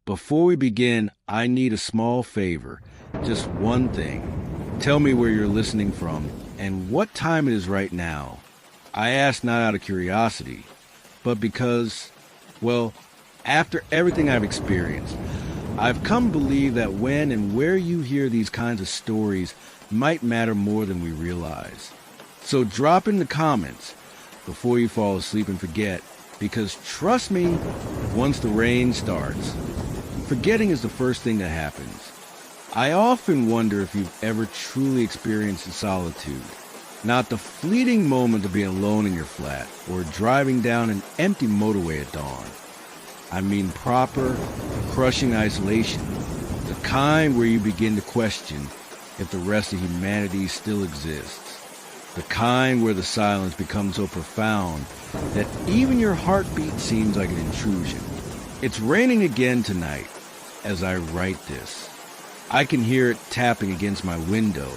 Before we begin, I need a small favor. Just one thing. Tell me where you're listening from and what time it is right now. I ask not out of curiosity, but because, well, after everything I've experienced, I've come to believe that when and where you hear these kinds of stories might matter more than we realize. So drop in the comments before you fall asleep and forget, because trust me, once the rain starts, forgetting is the first thing that happens. I often wonder if you've ever truly experienced solitude. Not the fleeting moment of being alone in your flat or driving down an empty motorway at dawn. I mean proper, crushing isolation. The kind where you begin to question if the rest of humanity still exists. The kind where the silence becomes so profound that even your heartbeat seems like an intrusion. It's raining again tonight as I write this. I can hear it tapping against my window,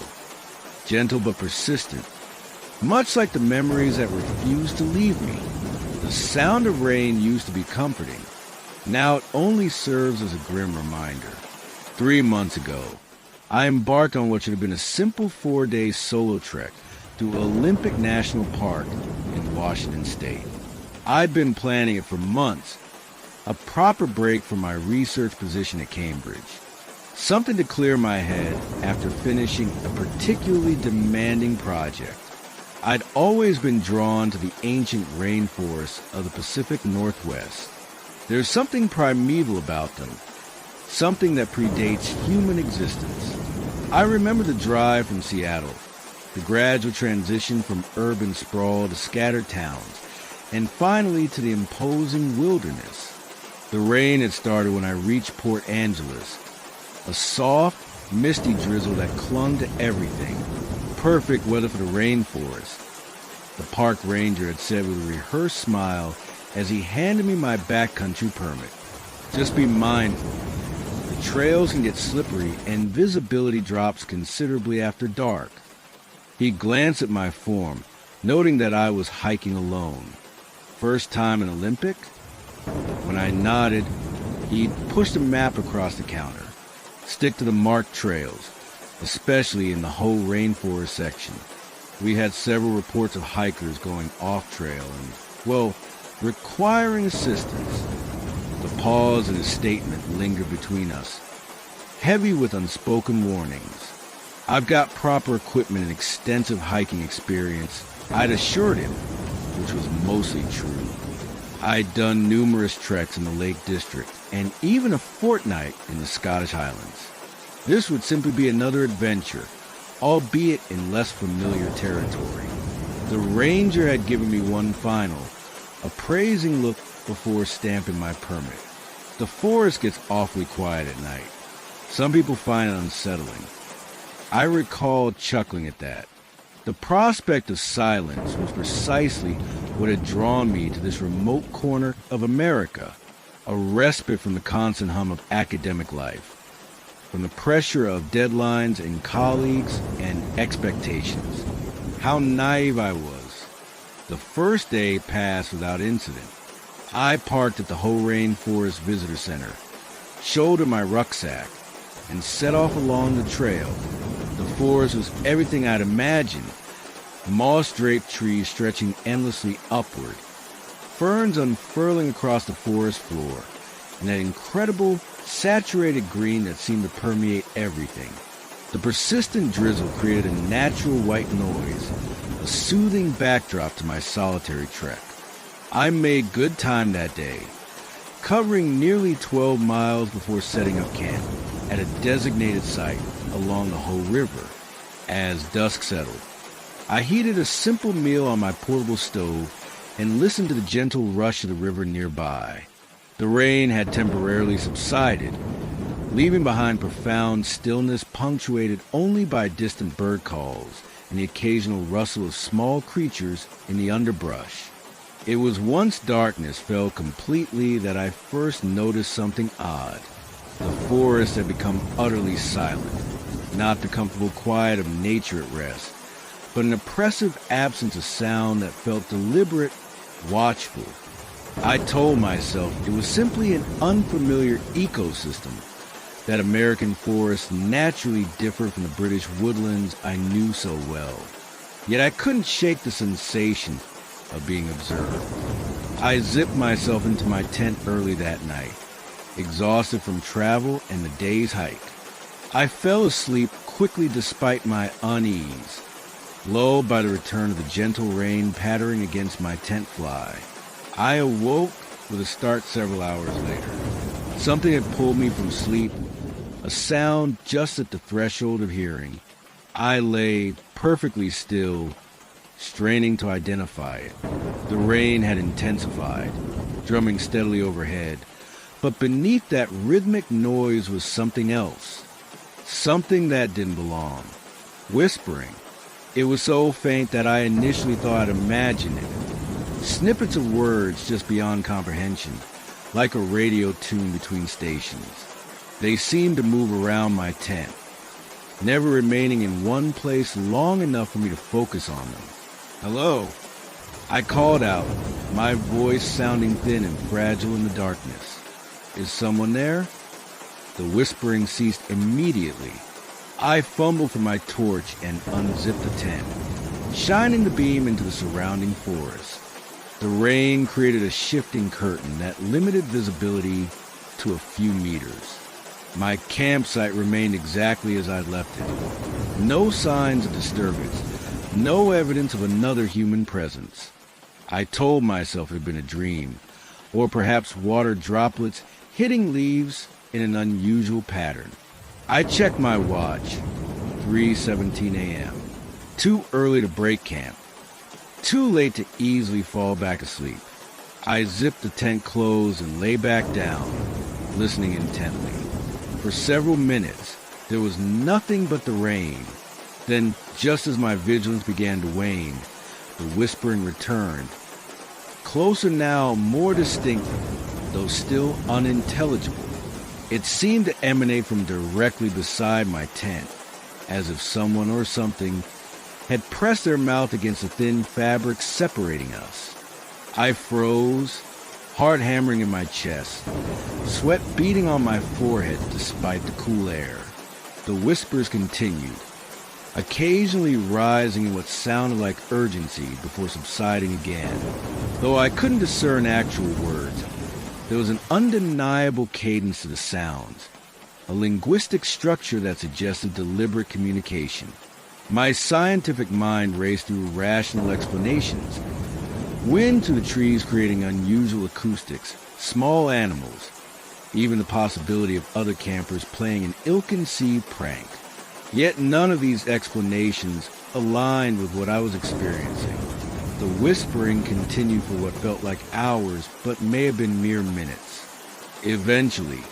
gentle but persistent, much like the memories that refuse to leave me. The sound of rain used to be comforting. Now it only serves as a grim reminder. 3 months ago, I embarked on what should have been a simple 4-day solo trek through Olympic National Park in Washington State. I'd been planning it for months, a proper break from my research position at Cambridge. Something to clear my head after finishing a particularly demanding project. I'd always been drawn to the ancient rainforests of the Pacific Northwest. There's something primeval about them, something that predates human existence. I remember the drive from Seattle, the gradual transition from urban sprawl to scattered towns, and finally to the imposing wilderness. The rain had started when I reached Port Angeles, a soft, misty drizzle that clung to everything. Perfect weather for the rainforest. The park ranger had said with a rehearsed smile as he handed me my backcountry permit. Just be mindful. The trails can get slippery and visibility drops considerably after dark. He glanced at my form, noting that I was hiking alone. First time in Olympic? When I nodded, he pushed a map across the counter. Stick to the marked trails, especially in the whole rainforest section. We had several reports of hikers going off-trail and, well, requiring assistance. The pause in his statement lingered between us, heavy with unspoken warnings. I've got proper equipment and extensive hiking experience, I'd assured him, which was mostly true. I'd done numerous treks in the Lake District and even a fortnight in the Scottish Highlands. This would simply be another adventure, albeit in less familiar territory. The ranger had given me one final, appraising look before stamping my permit. The forest gets awfully quiet at night. Some people find it unsettling. I recall chuckling at that. The prospect of silence was precisely what had drawn me to this remote corner of America, a respite from the constant hum of academic life, from the pressure of deadlines and colleagues and expectations. How naive I was. The first day passed without incident. I parked at the Hoh Rainforest Visitor Center, shouldered my rucksack, and set off along the trail. The forest was everything I'd imagined. Moss-draped trees stretching endlessly upward, ferns unfurling across the forest floor, and that incredible, saturated green that seemed to permeate everything. The persistent drizzle created a natural white noise, a soothing backdrop to my solitary trek. I made good time that day, covering nearly 12 miles before setting up camp at a designated site along the Hoh River. As dusk settled, I heated a simple meal on my portable stove and listened to the gentle rush of the river nearby. The rain had temporarily subsided, leaving behind profound stillness punctuated only by distant bird calls and the occasional rustle of small creatures in the underbrush. It was once darkness fell completely that I first noticed something odd. The forest had become utterly silent, not the comfortable quiet of nature at rest, but an oppressive absence of sound that felt deliberate, watchful. I told myself it was simply an unfamiliar ecosystem, that American forests naturally differ from the British woodlands I knew so well. Yet I couldn't shake the sensation of being observed. I zipped myself into my tent early that night, exhausted from travel and the day's hike. I fell asleep quickly despite my unease, lulled by the return of the gentle rain pattering against my tent fly. I awoke with a start several hours later. Something had pulled me from sleep, a sound just at the threshold of hearing. I lay perfectly still, straining to identify it. The rain had intensified, drumming steadily overhead, but beneath that rhythmic noise was something else, something that didn't belong. Whispering. It was so faint that I initially thought I'd imagined it. Snippets of words just beyond comprehension, like a radio tune between stations. They seemed to move around my tent, never remaining in one place long enough for me to focus on them. "Hello," I called out, my voice sounding thin and fragile in the darkness. "Is someone there?" The whispering ceased immediately. I fumbled for my torch and unzipped the tent, shining the beam into the surrounding forest. The rain created a shifting curtain that limited visibility to a few meters. My campsite remained exactly as I'd left it. No signs of disturbance, no evidence of another human presence. I told myself it had been a dream, or perhaps water droplets hitting leaves in an unusual pattern. I checked my watch, 3:17 a.m. Too early to break camp. Too late to easily fall back asleep. I zipped the tent closed and lay back down, listening intently. For several minutes, there was nothing but the rain. Then, just as my vigilance began to wane, the whispering returned. Closer now, more distinct, though still unintelligible. It seemed to emanate from directly beside my tent, as if someone or something had pressed their mouth against the thin fabric separating us. I froze, heart hammering in my chest, sweat beading on my forehead despite the cool air. The whispers continued, occasionally rising in what sounded like urgency before subsiding again. Though I couldn't discern actual words, there was an undeniable cadence to the sounds, a linguistic structure that suggested deliberate communication. My scientific mind raced through rational explanations. Wind through the trees creating unusual acoustics, small animals, even the possibility of other campers playing an ill-conceived prank. Yet none of these explanations aligned with what I was experiencing. The whispering continued for what felt like hours, but may have been mere minutes. Eventually,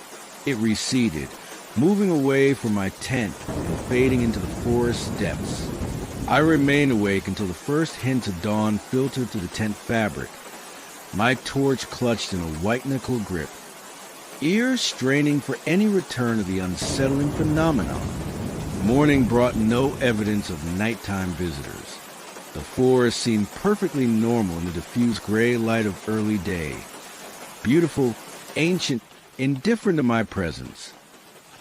it receded, moving away from my tent and fading into the forest depths. I remained awake until the first hints of dawn filtered through the tent fabric, my torch clutched in a white-knuckle grip, ears straining for any return of the unsettling phenomenon. Morning brought no evidence of nighttime visitors. The forest seemed perfectly normal in the diffuse gray light of early day. Beautiful, ancient, indifferent to my presence.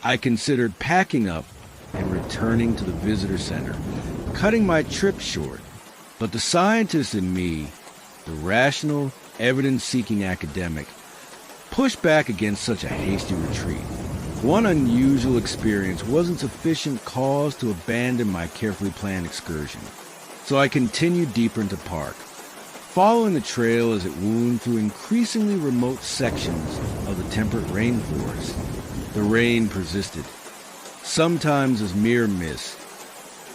I considered packing up and returning to the visitor center, cutting my trip short. But the scientist in me, the rational, evidence-seeking academic, pushed back against such a hasty retreat. One unusual experience wasn't sufficient cause to abandon my carefully planned excursion. So I continued deeper into the park, following the trail as it wound through increasingly remote sections of the temperate rainforest. The rain persisted, sometimes as mere mist,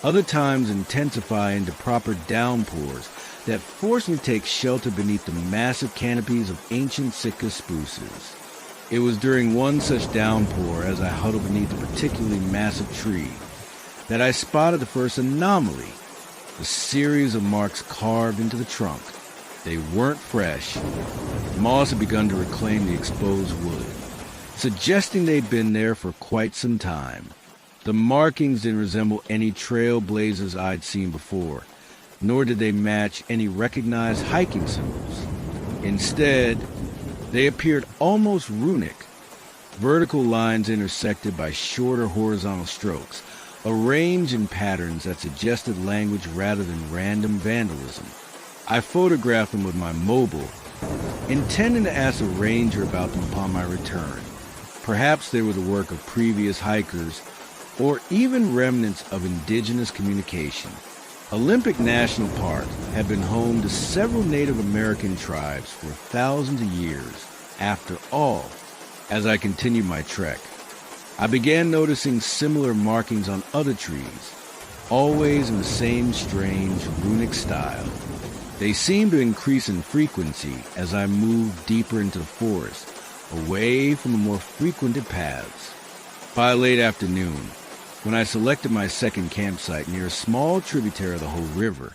other times intensifying into proper downpours that forced me to take shelter beneath the massive canopies of ancient Sitka spruces. It was during one such downpour, as I huddled beneath a particularly massive tree, that I spotted the first anomaly, the series of marks carved into the trunk. They weren't fresh. Moss had begun to reclaim the exposed wood, suggesting they'd been there for quite some time. The markings didn't resemble any trailblazers I'd seen before, nor did they match any recognized hiking symbols. Instead, they appeared almost runic, vertical lines intersected by shorter horizontal strokes, arranged in patterns that suggested language rather than random vandalism. I photographed them with my mobile, intending to ask a ranger about them upon my return. Perhaps they were the work of previous hikers, or even remnants of indigenous communication. Olympic National Park had been home to several Native American tribes for thousands of years. After all, as I continued my trek, I began noticing similar markings on other trees, always in the same strange runic style. They seemed to increase in frequency as I moved deeper into the forest, away from the more frequented paths. By late afternoon, when I selected my second campsite near a small tributary of the Hoh River,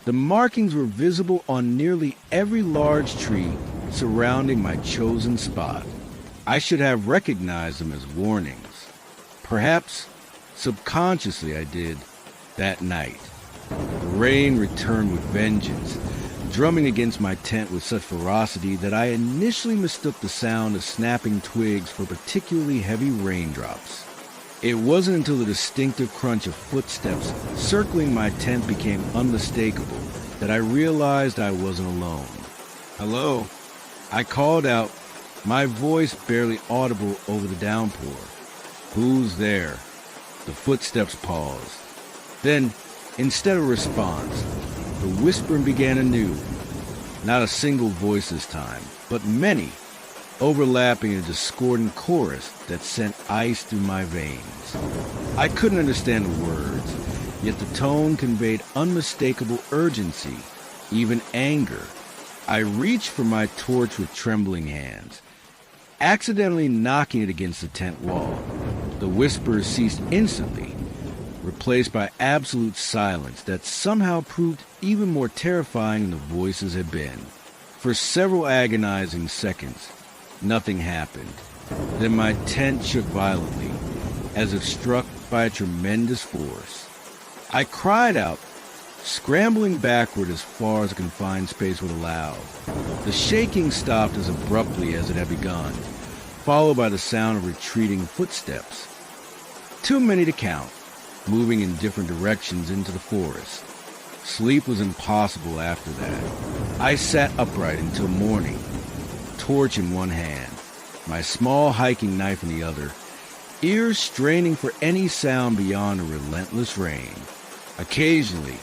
the markings were visible on nearly every large tree surrounding my chosen spot. I should have recognized them as warnings. Perhaps subconsciously I did that night. The rain returned with vengeance, drumming against my tent with such ferocity that I initially mistook the sound of snapping twigs for particularly heavy raindrops. It wasn't until the distinctive crunch of footsteps circling my tent became unmistakable that I realized I wasn't alone. "Hello," I called out, my voice barely audible over the downpour. "Who's there?" The footsteps paused. Then, instead of a response, the whispering began anew. Not a single voice this time, but many, overlapping in a discordant chorus that sent ice through my veins. I couldn't understand the words, yet the tone conveyed unmistakable urgency, even anger. I reached for my torch with trembling hands, accidentally knocking it against the tent wall. The whispers ceased instantly, replaced by absolute silence that somehow proved even more terrifying than the voices had been. For several agonizing seconds, nothing happened. Then my tent shook violently, as if struck by a tremendous force. I cried out, scrambling backward as far as a confined space would allow. The shaking stopped as abruptly as it had begun, followed by the sound of retreating footsteps. Too many to count, moving in different directions into the forest. Sleep was impossible after that. I sat upright until morning, torch in one hand, my small hiking knife in the other, ears straining for any sound beyond a relentless rain. Occasionally,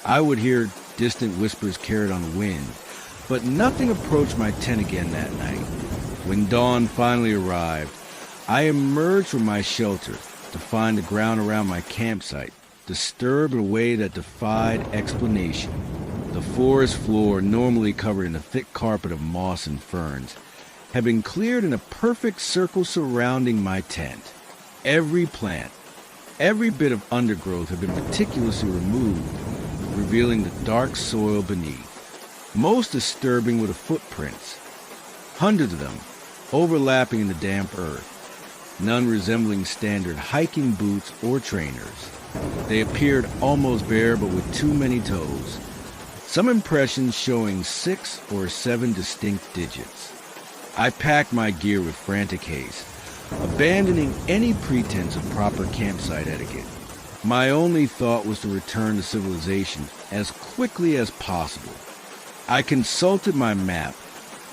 I would hear distant whispers carried on the wind, but nothing approached my tent again that night. When dawn finally arrived, I emerged from my shelter to find the ground around my campsite disturbed in a way that defied explanation. The forest floor, normally covered in a thick carpet of moss and ferns, had been cleared in a perfect circle surrounding my tent. Every plant, every bit of undergrowth had been meticulously removed, revealing the dark soil beneath. Most disturbing were the footprints, hundreds of them, overlapping in the damp earth, none resembling standard hiking boots or trainers. They appeared almost bare but with too many toes, some impressions showing 6 or 7 distinct digits. I packed my gear with frantic haste, abandoning any pretense of proper campsite etiquette. My only thought was to return to civilization as quickly as possible. I consulted my map,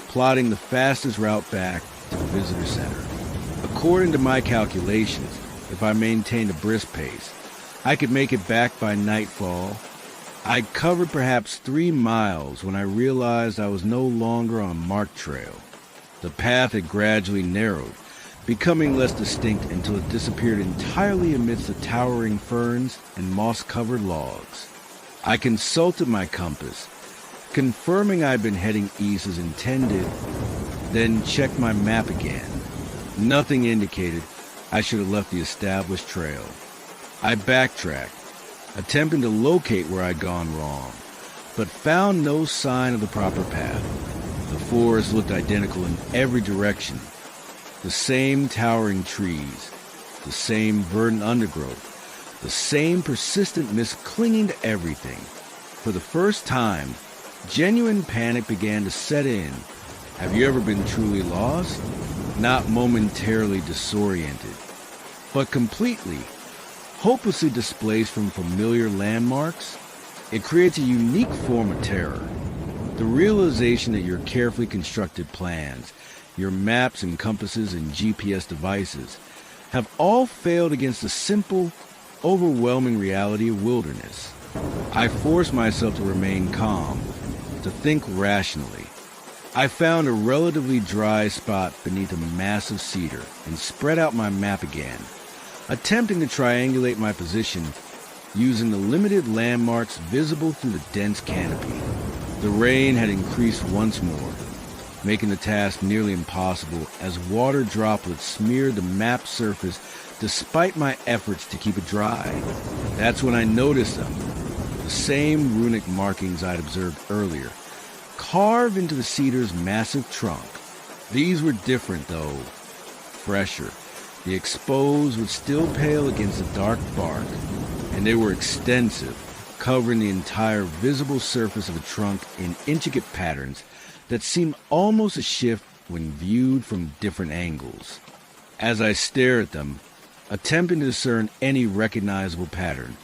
plotting the fastest route back to the visitor center. According to my calculations, if I maintained a brisk pace, I could make it back by nightfall. I'd covered perhaps 3 miles when I realized I was no longer on a marked trail. The path had gradually narrowed, becoming less distinct until it disappeared entirely amidst the towering ferns and moss-covered logs. I consulted my compass, confirming I'd been heading east as intended, then checked my map again. Nothing indicated I should have left the established trail. I backtracked, attempting to locate where I'd gone wrong, but found no sign of the proper path. The forest looked identical in every direction. The same towering trees, the same verdant undergrowth, the same persistent mist clinging to everything. For the first time, Genuine panic began to set in. Have you ever been truly lost? Not momentarily disoriented, but completely, hopelessly displaced from familiar landmarks? It creates a unique form of terror. The realization that your carefully constructed plans, your maps and compasses and GPS devices, have all failed against the simple, overwhelming reality of wilderness. I forced myself to remain calm, to think rationally. I found a relatively dry spot beneath a massive cedar and spread out my map again, attempting to triangulate my position using the limited landmarks visible through the dense canopy. The rain had increased once more, making the task nearly impossible as water droplets smeared the map surface despite my efforts to keep it dry. That's when I noticed them, the same runic markings I'd observed earlier, carved into the cedar's massive trunk. These were different, though, fresher. The exposed would still pale against the dark bark, and they were extensive, covering the entire visible surface of the trunk in intricate patterns that seemed almost a shift when viewed from different angles. As I stared at them, attempting to discern any recognizable pattern,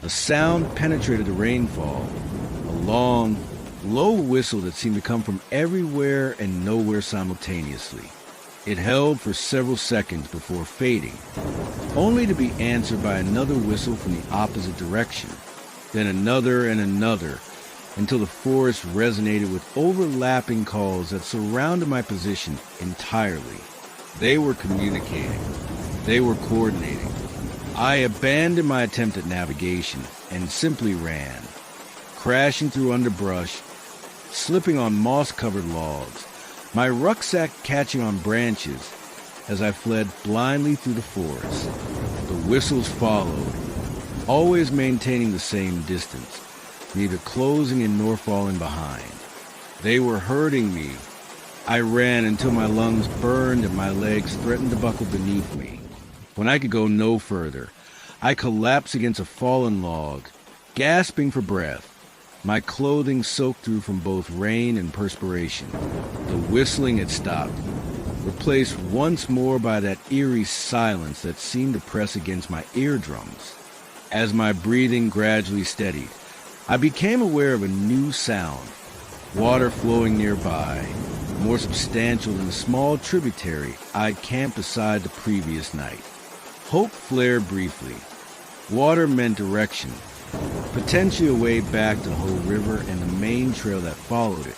a sound penetrated the rainfall, a long, low whistle that seemed to come from everywhere and nowhere simultaneously. It held for several seconds before fading, only to be answered by another whistle from the opposite direction, then another and another, until the forest resonated with overlapping calls that surrounded my position entirely. They were communicating. They were coordinating. I abandoned my attempt at navigation and simply ran, crashing through underbrush, slipping on moss-covered logs, my rucksack catching on branches as I fled blindly through the forest. The whistles followed, always maintaining the same distance, neither closing in nor falling behind. They were hurting me. I ran until my lungs burned and my legs threatened to buckle beneath me. When I could go no further, I collapsed against a fallen log, gasping for breath, my clothing soaked through from both rain and perspiration. The whistling had stopped, replaced once more by that eerie silence that seemed to press against my eardrums. As my breathing gradually steadied, I became aware of a new sound, water flowing nearby, more substantial than the small tributary I'd camped beside the previous night. Hope flared briefly. Water meant direction, potentially a way back to the whole river and the main trail that followed it.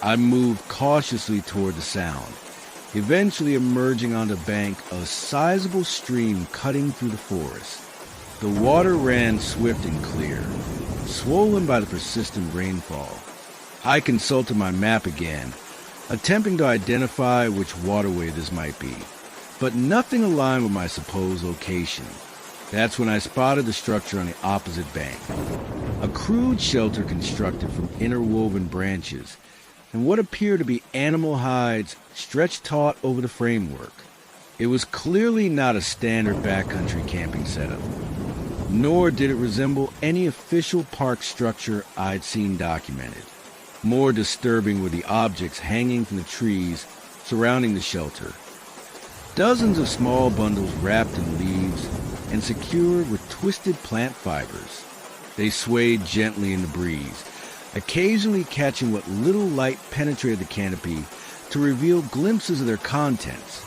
I moved cautiously toward the sound, eventually emerging on the bank of a sizable stream cutting through the forest. The water ran swift and clear, swollen by the persistent rainfall. I consulted my map again, attempting to identify which waterway this might be, but nothing aligned with my supposed location. That's when I spotted the structure on the opposite bank, a crude shelter constructed from interwoven branches and what appeared to be animal hides stretched taut over the framework. It was clearly not a standard backcountry camping setup, nor did it resemble any official park structure I'd seen documented. More disturbing were the objects hanging from the trees surrounding the shelter. Dozens of small bundles wrapped in leaves and secured with twisted plant fibers. They swayed gently in the breeze, occasionally catching what little light penetrated the canopy to reveal glimpses of their contents: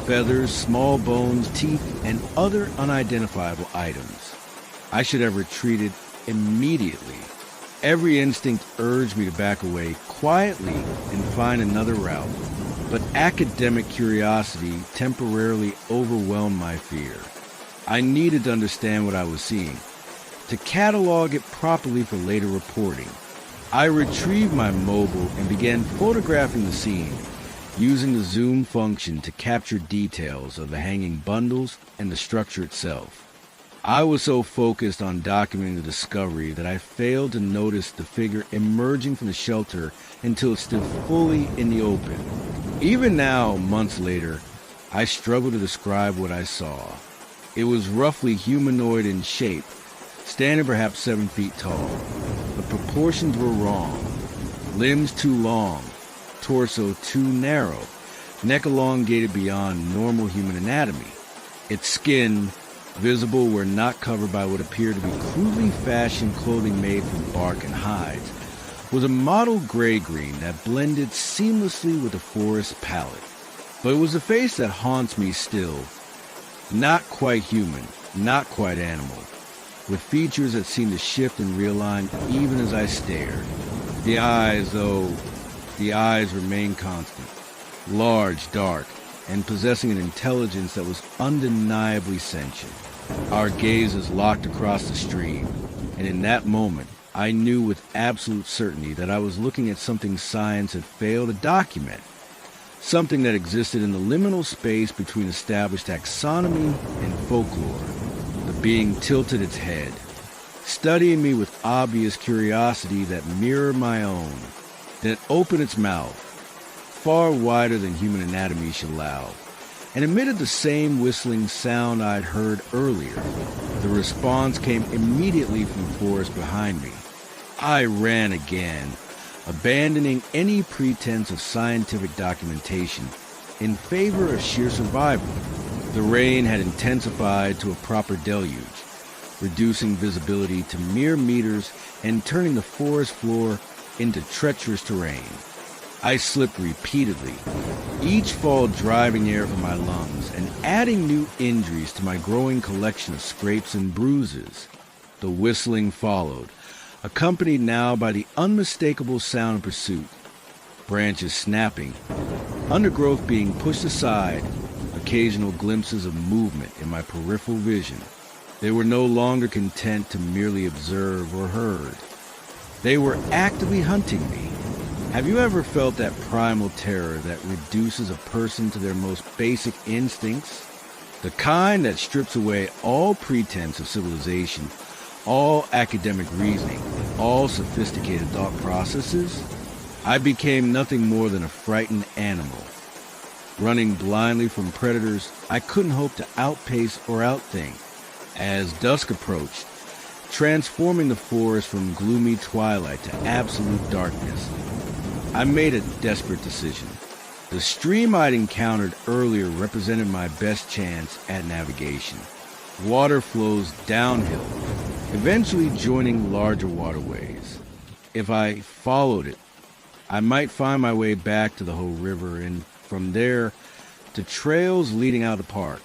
feathers, small bones, teeth, and other unidentifiable items. I should have retreated immediately. Every instinct urged me to back away quietly and find another route, but academic curiosity temporarily overwhelmed my fear. I needed to understand what I was seeing, to catalog it properly for later reporting. I retrieved my mobile and began photographing the scene, using the zoom function to capture details of the hanging bundles and the structure itself. I was so focused on documenting the discovery that I failed to notice the figure emerging from the shelter until it stood fully in the open. Even now, months later, I struggle to describe what I saw. It was roughly humanoid in shape, standing perhaps 7 feet tall. The proportions were wrong. Limbs too long, torso too narrow, neck elongated beyond normal human anatomy. Its skin, visible where not covered by what appeared to be crudely fashioned clothing made from bark and hides, was a mottled gray-green that blended seamlessly with the forest palette. But it was a face that haunts me still. Not quite human, not quite animal, with features that seemed to shift and realign even as I stared. The eyes remained constant, large, dark, and possessing an intelligence that was undeniably sentient. Our gazes locked across the stream, and in that moment, I knew with absolute certainty that I was looking at something science had failed to document, something that existed in the liminal space between established taxonomy and folklore. The being tilted its head, studying me with obvious curiosity that mirrored my own. Then it opened its mouth, far wider than human anatomy should allow, and emitted the same whistling sound I'd heard earlier. The response came immediately from the forest behind me. I ran again, abandoning any pretense of scientific documentation in favor of sheer survival. The rain had intensified to a proper deluge, reducing visibility to mere meters and turning the forest floor into treacherous terrain. I slipped repeatedly, each fall driving air from my lungs and adding new injuries to my growing collection of scrapes and bruises. The whistling followed, accompanied now by the unmistakable sound of pursuit. Branches snapping, undergrowth being pushed aside, occasional glimpses of movement in my peripheral vision. They were no longer content to merely observe or herd. They were actively hunting me. Have you ever felt that primal terror that reduces a person to their most basic instincts? The kind that strips away all pretense of civilization, all academic reasoning, all sophisticated thought processes? I became nothing more than a frightened animal. Running blindly from predators I couldn't hope to outpace or outthink. As dusk approached, transforming the forest from gloomy twilight to absolute darkness, I made a desperate decision. The stream I'd encountered earlier represented my best chance at navigation. Water flows downhill, eventually joining larger waterways. If I followed it, I might find my way back to the whole river and from there to trails leading out of the park.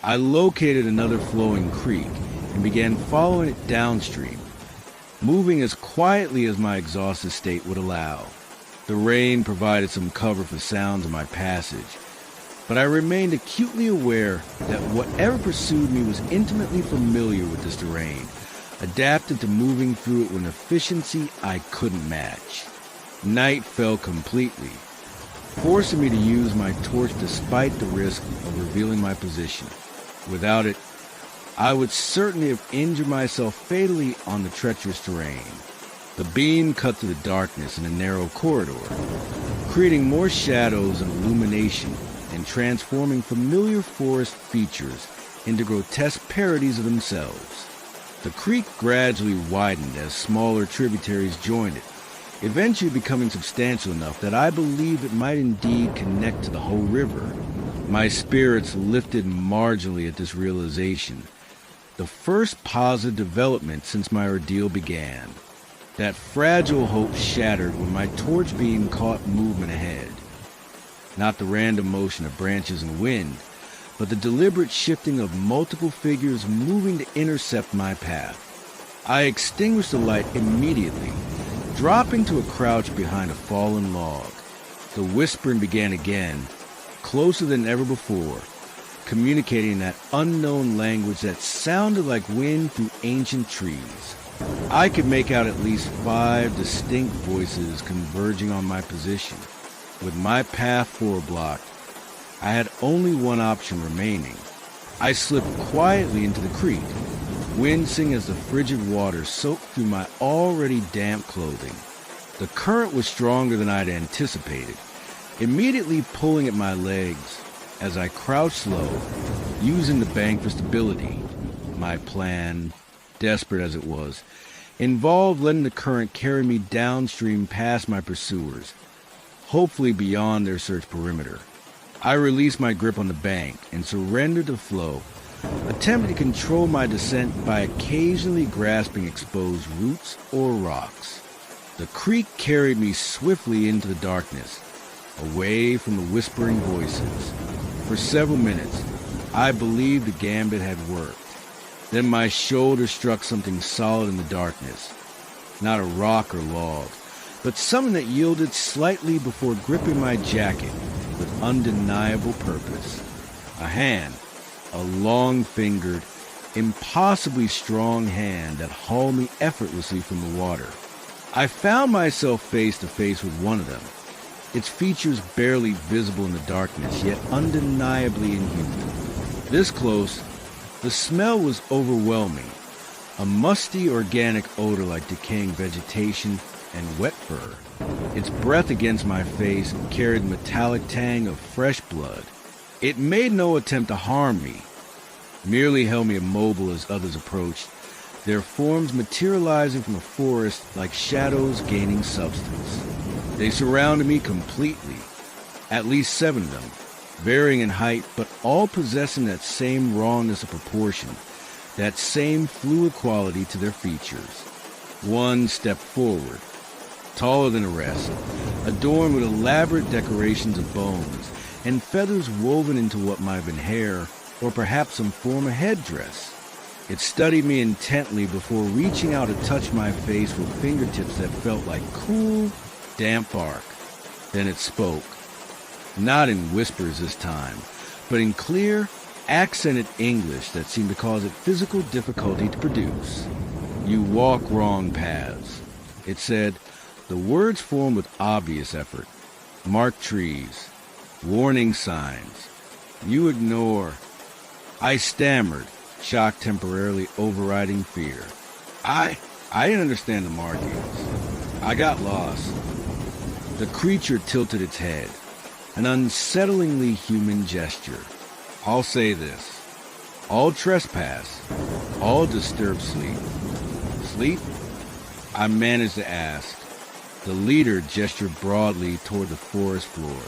I located another flowing creek and began following it downstream, moving as quietly as my exhausted state would allow. The rain provided some cover for sounds of my passage, but I remained acutely aware that whatever pursued me was intimately familiar with this terrain, adapted to moving through it with an efficiency I couldn't match. Night fell completely, forcing me to use my torch despite the risk of revealing my position. Without it, I would certainly have injured myself fatally on the treacherous terrain. The beam cut through the darkness in a narrow corridor, creating more shadows and illumination and transforming familiar forest features into grotesque parodies of themselves. The creek gradually widened as smaller tributaries joined it, eventually becoming substantial enough that I believed it might indeed connect to the whole river. My spirits lifted marginally at this realization, the first positive development since my ordeal began. That fragile hope shattered when my torch beam caught movement ahead. Not the random motion of branches and wind, but the deliberate shifting of multiple figures moving to intercept my path. I extinguished the light immediately, dropping to a crouch behind a fallen log. The whispering began again, closer than ever before, communicating that unknown language that sounded like wind through ancient trees. I could make out at least 5 distinct voices converging on my position. With my path forward blocked, I had only one option remaining. I slipped quietly into the creek, wincing as the frigid water soaked through my already damp clothing. The current was stronger than I'd anticipated, immediately pulling at my legs as I crouched low, using the bank for stability. My plan, desperate as it was, involved letting the current carry me downstream past my pursuers, hopefully beyond their search perimeter. I released my grip on the bank and surrendered to flow, attempting to control my descent by occasionally grasping exposed roots or rocks. The creek carried me swiftly into the darkness, away from the whispering voices. For several minutes, I believed the gambit had worked. Then my shoulder struck something solid in the darkness. Not a rock or log, but something that yielded slightly before gripping my jacket with undeniable purpose. A hand, a long-fingered, impossibly strong hand that hauled me effortlessly from the water. I found myself face to face with one of them, its features barely visible in the darkness, yet undeniably inhuman. This close, the smell was overwhelming, a musty organic odor like decaying vegetation and wet fur. Its breath against my face carried the metallic tang of fresh blood. It made no attempt to harm me, merely held me immobile as others approached, their forms materializing from the forest like shadows gaining substance. They surrounded me completely, at least 7 of them, varying in height, but all possessing that same rawness of proportion, that same fluid quality to their features. One stepped forward, taller than the rest, adorned with elaborate decorations of bones and feathers woven into what might have been hair or perhaps some form of headdress. It studied me intently before reaching out to touch my face with fingertips that felt like cool, damp bark. Then it spoke. Not in whispers this time, but in clear, accented English that seemed to cause it physical difficulty to produce. "You walk wrong paths," it said, the words formed with obvious effort. "Marked trees, warning signs. You ignore." I stammered, shock temporarily overriding fear. I didn't understand the markings. I got lost. The creature tilted its head, an unsettlingly human gesture. "I'll say this. All trespass, all disturbed sleep." "Sleep?" I managed to ask. The leader gestured broadly toward the forest floor.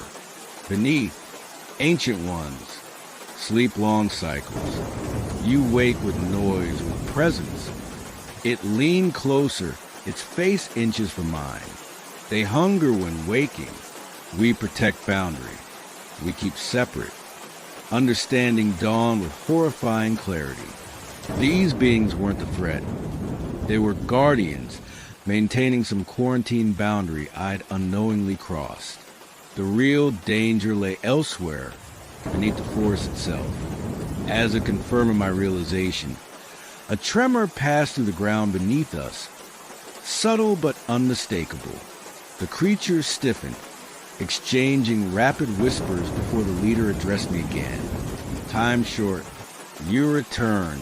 "Beneath, ancient ones, sleep long cycles. You wake with noise, with presence." It leaned closer, its face inches from mine. "They hunger when waking. We protect boundary. We keep separate." Understanding dawned with horrifying clarity. These beings weren't the threat. They were guardians, maintaining some quarantine boundary I'd unknowingly crossed. The real danger lay elsewhere, beneath the forest itself. As it confirmed my realization, a tremor passed through the ground beneath us, subtle but unmistakable. The creature stiffened, exchanging rapid whispers before the leader addressed me again. "Time short. You return.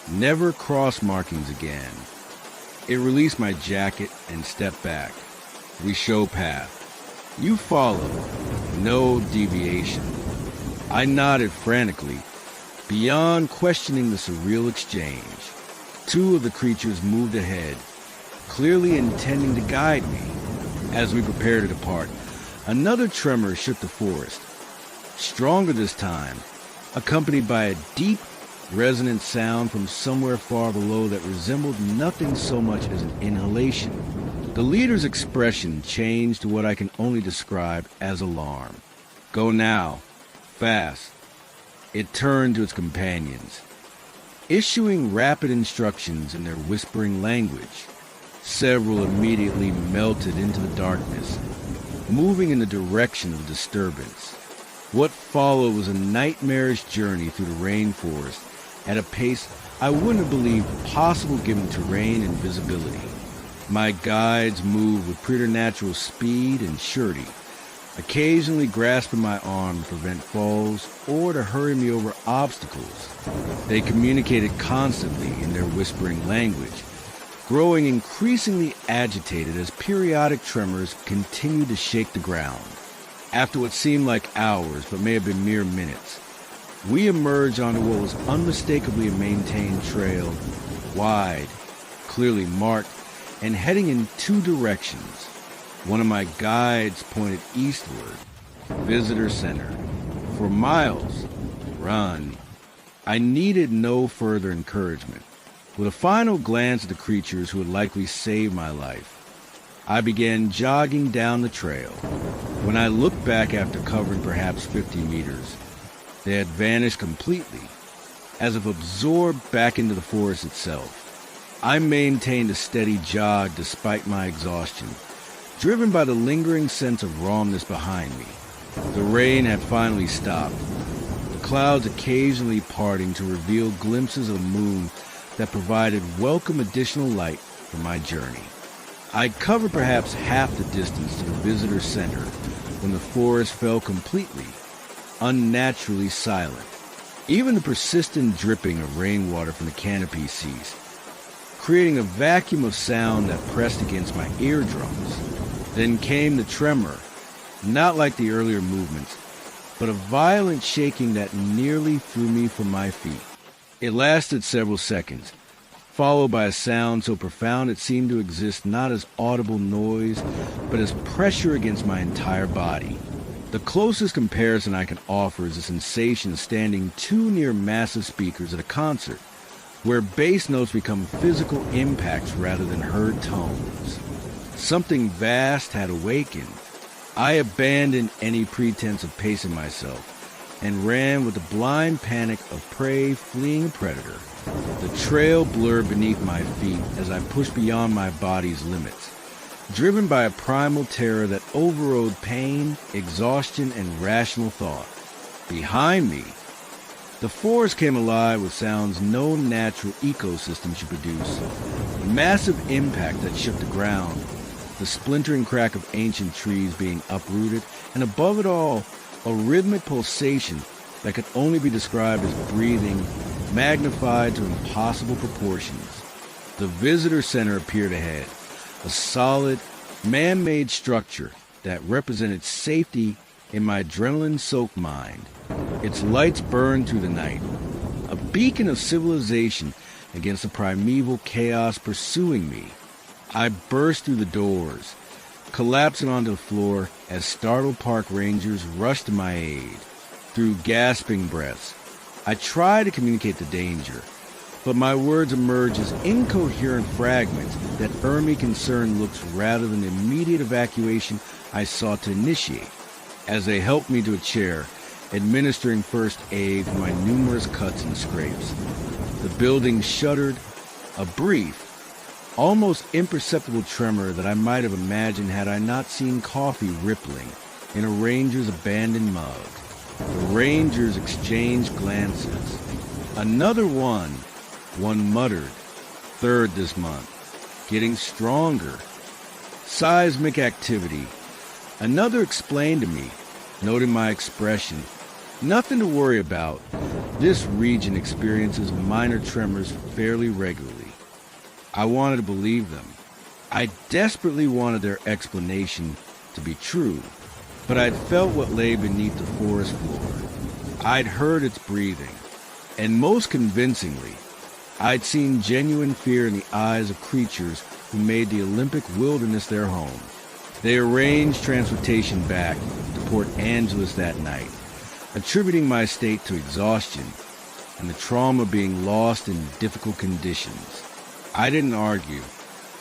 Never cross markings again." It released my jacket and stepped back. "We show path. You follow. No deviation." I nodded frantically, beyond questioning the surreal exchange. 2 of the creatures moved ahead, clearly intending to guide me. As we prepared to depart, another tremor shook the forest, stronger this time, accompanied by a deep, resonant sound from somewhere far below that resembled nothing so much as an inhalation. The leader's expression changed to what I can only describe as alarm. "Go now. Fast." It turned to its companions, issuing rapid instructions in their whispering language. Several immediately melted into the darkness, moving in the direction of the disturbance. What followed was a nightmarish journey through the rainforest at a pace I wouldn't have believed possible given terrain and visibility. My guides moved with preternatural speed and surety, occasionally grasping my arm to prevent falls or to hurry me over obstacles. They communicated constantly in their whispering language, growing increasingly agitated as periodic tremors continued to shake the ground. After what seemed like hours, but may have been mere minutes, we emerged onto what was unmistakably a maintained trail, wide, clearly marked, and heading in two directions. One of my guides pointed eastward, Visitor Center. For miles, run. I needed no further encouragement. With a final glance at the creatures who would likely save my life, I began jogging down the trail. When I looked back after covering perhaps 50 meters, they had vanished completely, as if absorbed back into the forest itself. I maintained a steady jog despite my exhaustion, driven by the lingering sense of rawness behind me. The rain had finally stopped, the clouds occasionally parting to reveal glimpses of the moon that provided welcome additional light for my journey. I'd covered perhaps half the distance to the visitor center when the forest fell completely, unnaturally silent. Even the persistent dripping of rainwater from the canopy ceased, creating a vacuum of sound that pressed against my eardrums. Then came the tremor, not like the earlier movements, but a violent shaking that nearly threw me from my feet. It lasted several seconds, followed by a sound so profound it seemed to exist not as audible noise, but as pressure against my entire body. The closest comparison I can offer is the sensation of standing too near massive speakers at a concert, where bass notes become physical impacts rather than heard tones. Something vast had awakened. I abandoned any pretense of pacing myself and ran with the blind panic of prey fleeing a predator. The trail blurred beneath my feet as I pushed beyond my body's limits, driven by a primal terror that overrode pain, exhaustion, and rational thought. Behind me, the forest came alive with sounds no natural ecosystem should produce. A massive impact that shook the ground, the splintering crack of ancient trees being uprooted, and above it all, a rhythmic pulsation that could only be described as breathing, magnified to impossible proportions. The visitor center appeared ahead, a solid, man-made structure that represented safety in my adrenaline-soaked mind. Its lights burned through the night, a beacon of civilization against the primeval chaos pursuing me. I burst through the doors, collapsing onto the floor as startled park rangers rushed to my aid. Through gasping breaths, I tried to communicate the danger, but my words emerged as incoherent fragments that earned me concerned looks rather than the immediate evacuation I sought to initiate. As they helped me to a chair, administering first aid for my numerous cuts and scrapes, the building shuddered, a brief, almost imperceptible tremor that I might have imagined had I not seen coffee rippling in a ranger's abandoned mug. The rangers exchanged glances. Another one muttered, "Third this month, getting stronger." Seismic activity. Another explained to me, noting my expression, "Nothing to worry about. This region experiences minor tremors fairly regularly." I wanted to believe them. I desperately wanted their explanation to be true, but I'd felt what lay beneath the forest floor. I'd heard its breathing, and most convincingly, I'd seen genuine fear in the eyes of creatures who made the Olympic wilderness their home. They arranged transportation back to Port Angeles that night, attributing my state to exhaustion and the trauma being lost in difficult conditions. I didn't argue.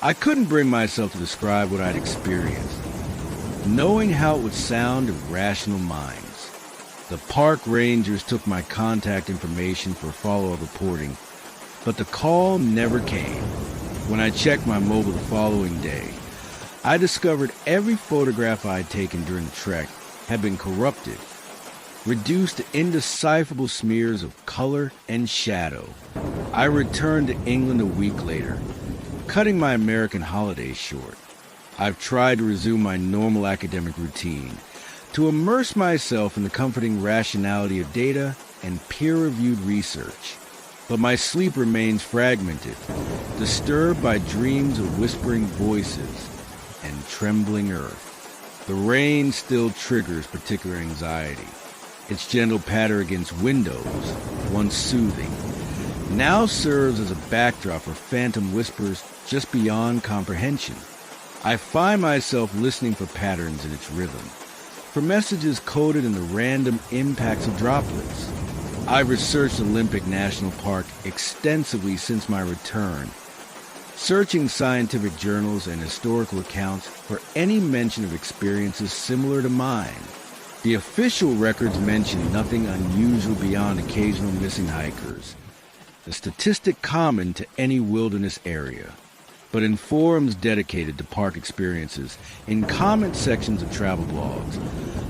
I couldn't bring myself to describe what I'd experienced, knowing how it would sound to rational minds. The park rangers took my contact information for follow-up reporting, but the call never came. When I checked my mobile the following day, I discovered every photograph I had taken during the trek had been corrupted, reduced to indecipherable smears of color and shadow. I returned to England a week later, cutting my American holidays short. I've tried to resume my normal academic routine, to immerse myself in the comforting rationality of data and peer-reviewed research. But my sleep remains fragmented, disturbed by dreams of whispering voices and trembling earth. The rain still triggers particular anxiety. Its gentle patter against windows, once soothing, now serves as a backdrop for phantom whispers just beyond comprehension. I find myself listening for patterns in its rhythm, for messages coded in the random impacts of droplets. I've researched Olympic National Park extensively since my return, searching scientific journals and historical accounts for any mention of experiences similar to mine. The official records mention nothing unusual beyond occasional missing hikers, a statistic common to any wilderness area. But in forums dedicated to park experiences, in comment sections of travel blogs,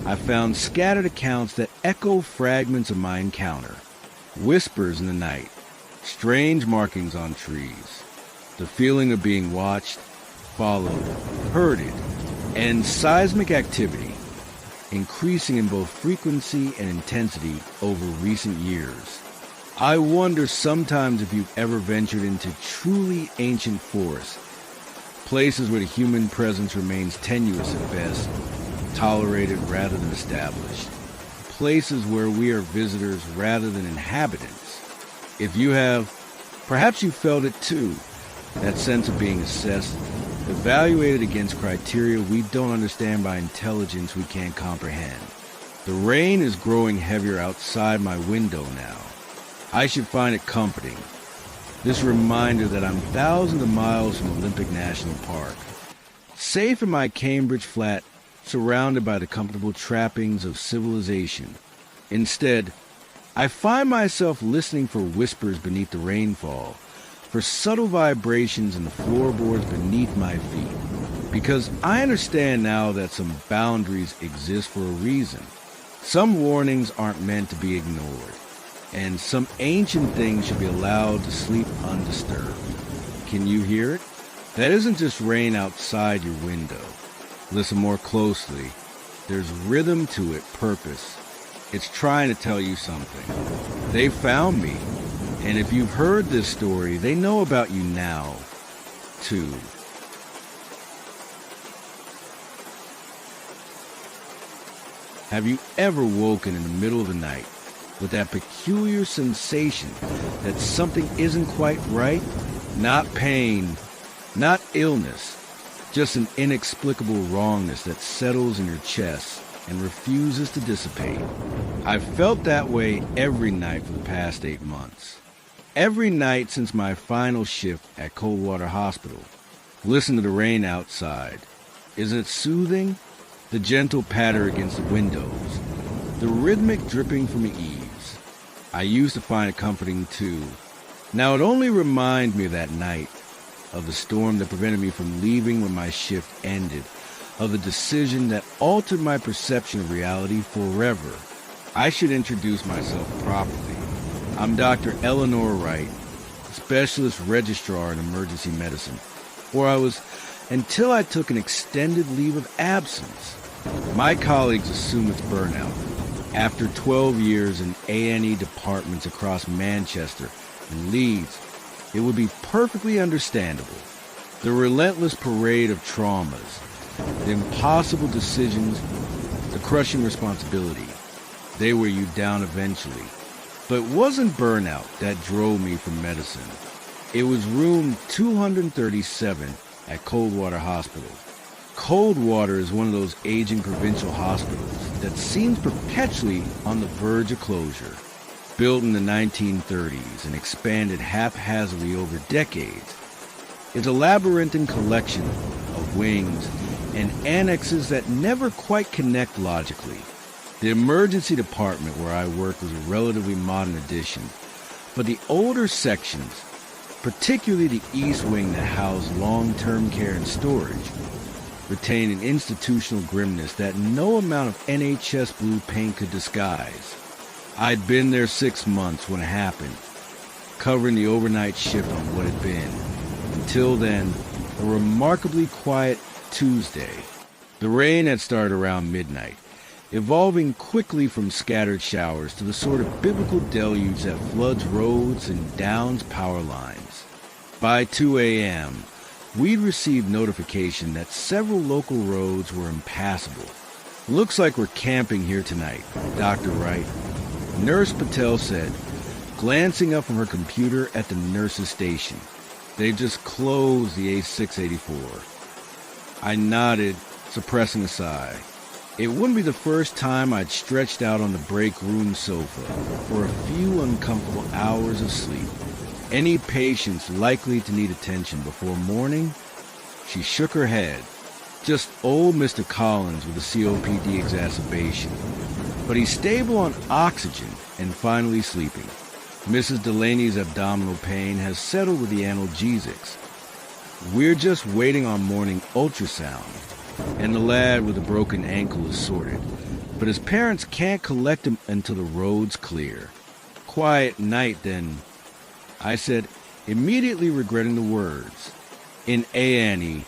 I found scattered accounts that echo fragments of my encounter. Whispers in the night, strange markings on trees, the feeling of being watched, followed, herded, and seismic activity, increasing in both frequency and intensity over recent years. I wonder sometimes if you've ever ventured into truly ancient forests, places where the human presence remains tenuous at best, tolerated rather than established, places where we are visitors rather than inhabitants. If you have, perhaps you felt it too, that sense of being assessed, evaluated against criteria we don't understand by intelligence we can't comprehend. The rain is growing heavier outside my window now. I should find it comforting, this reminder that I'm thousands of miles from Olympic National Park, safe in my Cambridge flat, surrounded by the comfortable trappings of civilization. Instead, I find myself listening for whispers beneath the rainfall, for subtle vibrations in the floorboards beneath my feet, because I understand now that some boundaries exist for a reason. Some warnings aren't meant to be ignored, and some ancient things should be allowed to sleep undisturbed. Can you hear it? That isn't just rain outside your window. Listen more closely. There's rhythm to it, purpose. It's trying to tell you something. They found me, and if you've heard this story, they know about you now, too. Have you ever woken in the middle of the night with that peculiar sensation that something isn't quite right? Not pain, not illness, just an inexplicable wrongness that settles in your chest and refuses to dissipate. I've felt that way every night for the past 8 months. Every night since my final shift at Coldwater Hospital. Listen to the rain outside. Isn't it soothing? The gentle patter against the windows, the rhythmic dripping from the eaves. I used to find it comforting too. Now it only reminds me of that night, of the storm that prevented me from leaving when my shift ended, of the decision that altered my perception of reality forever. I should introduce myself properly. I'm Dr. Eleanor Wright, specialist registrar in emergency medicine, or I was until I took an extended leave of absence. My colleagues assume it's burnout. After 12 years in A&E departments across Manchester and Leeds, it would be perfectly understandable. The relentless parade of traumas, the impossible decisions, the crushing responsibility, they wear you down eventually. But it wasn't burnout that drove me from medicine. It was room 237 at Coldwater Hospital. Coldwater is one of those aging provincial hospitals that seems perpetually on the verge of closure. Built in the 1930s and expanded haphazardly over decades, it's a labyrinthine collection of wings and annexes that never quite connect logically. The emergency department where I worked was a relatively modern addition, but the older sections, particularly the east wing that housed long-term care and storage, retained an institutional grimness that no amount of NHS blue paint could disguise. I'd been there 6 months when it happened, covering the overnight shift on what had been, until then, a remarkably quiet Tuesday. The rain had started around midnight, evolving quickly from scattered showers to the sort of biblical deluge that floods roads and downs power lines. By 2 a.m., we'd received notification that several local roads were impassable. Looks like we're camping here tonight, Dr. Wright. Nurse Patel said, glancing up from her computer at the nurse's station. They just closed the A684. I nodded, suppressing a sigh. It wouldn't be the first time I'd stretched out on the break room sofa for a few uncomfortable hours of sleep. Any patients likely to need attention before morning? She shook her head. Just old Mr. Collins with a COPD exacerbation. But he's stable on oxygen and finally sleeping. Mrs. Delaney's abdominal pain has settled with the analgesics. We're just waiting on morning ultrasound, and the lad with a broken ankle is sorted. But his parents can't collect him until the road's clear. Quiet night, then, I said, immediately regretting the words. In A&E,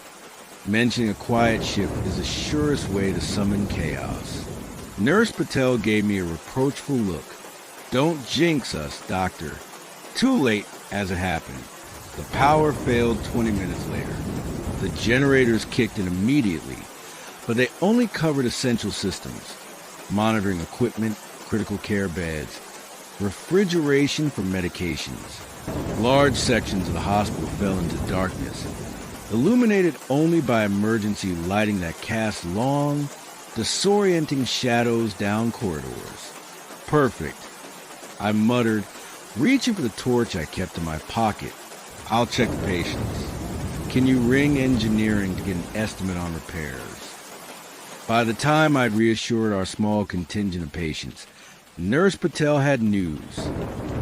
mentioning a quiet shift is the surest way to summon chaos. Nurse Patel gave me a reproachful look. Don't jinx us, doctor. Too late, as it happened. The power failed 20 minutes later. The generators kicked in immediately, but they only covered essential systems. Monitoring equipment, critical care beds, refrigeration for medications. Large sections of the hospital fell into darkness, illuminated only by emergency lighting that cast long, disorienting shadows down corridors. Perfect, I muttered, reaching for the torch I kept in my pocket. I'll check the patients. Can you ring engineering to get an estimate on repairs? By the time I'd reassured our small contingent of patients, Nurse Patel had news.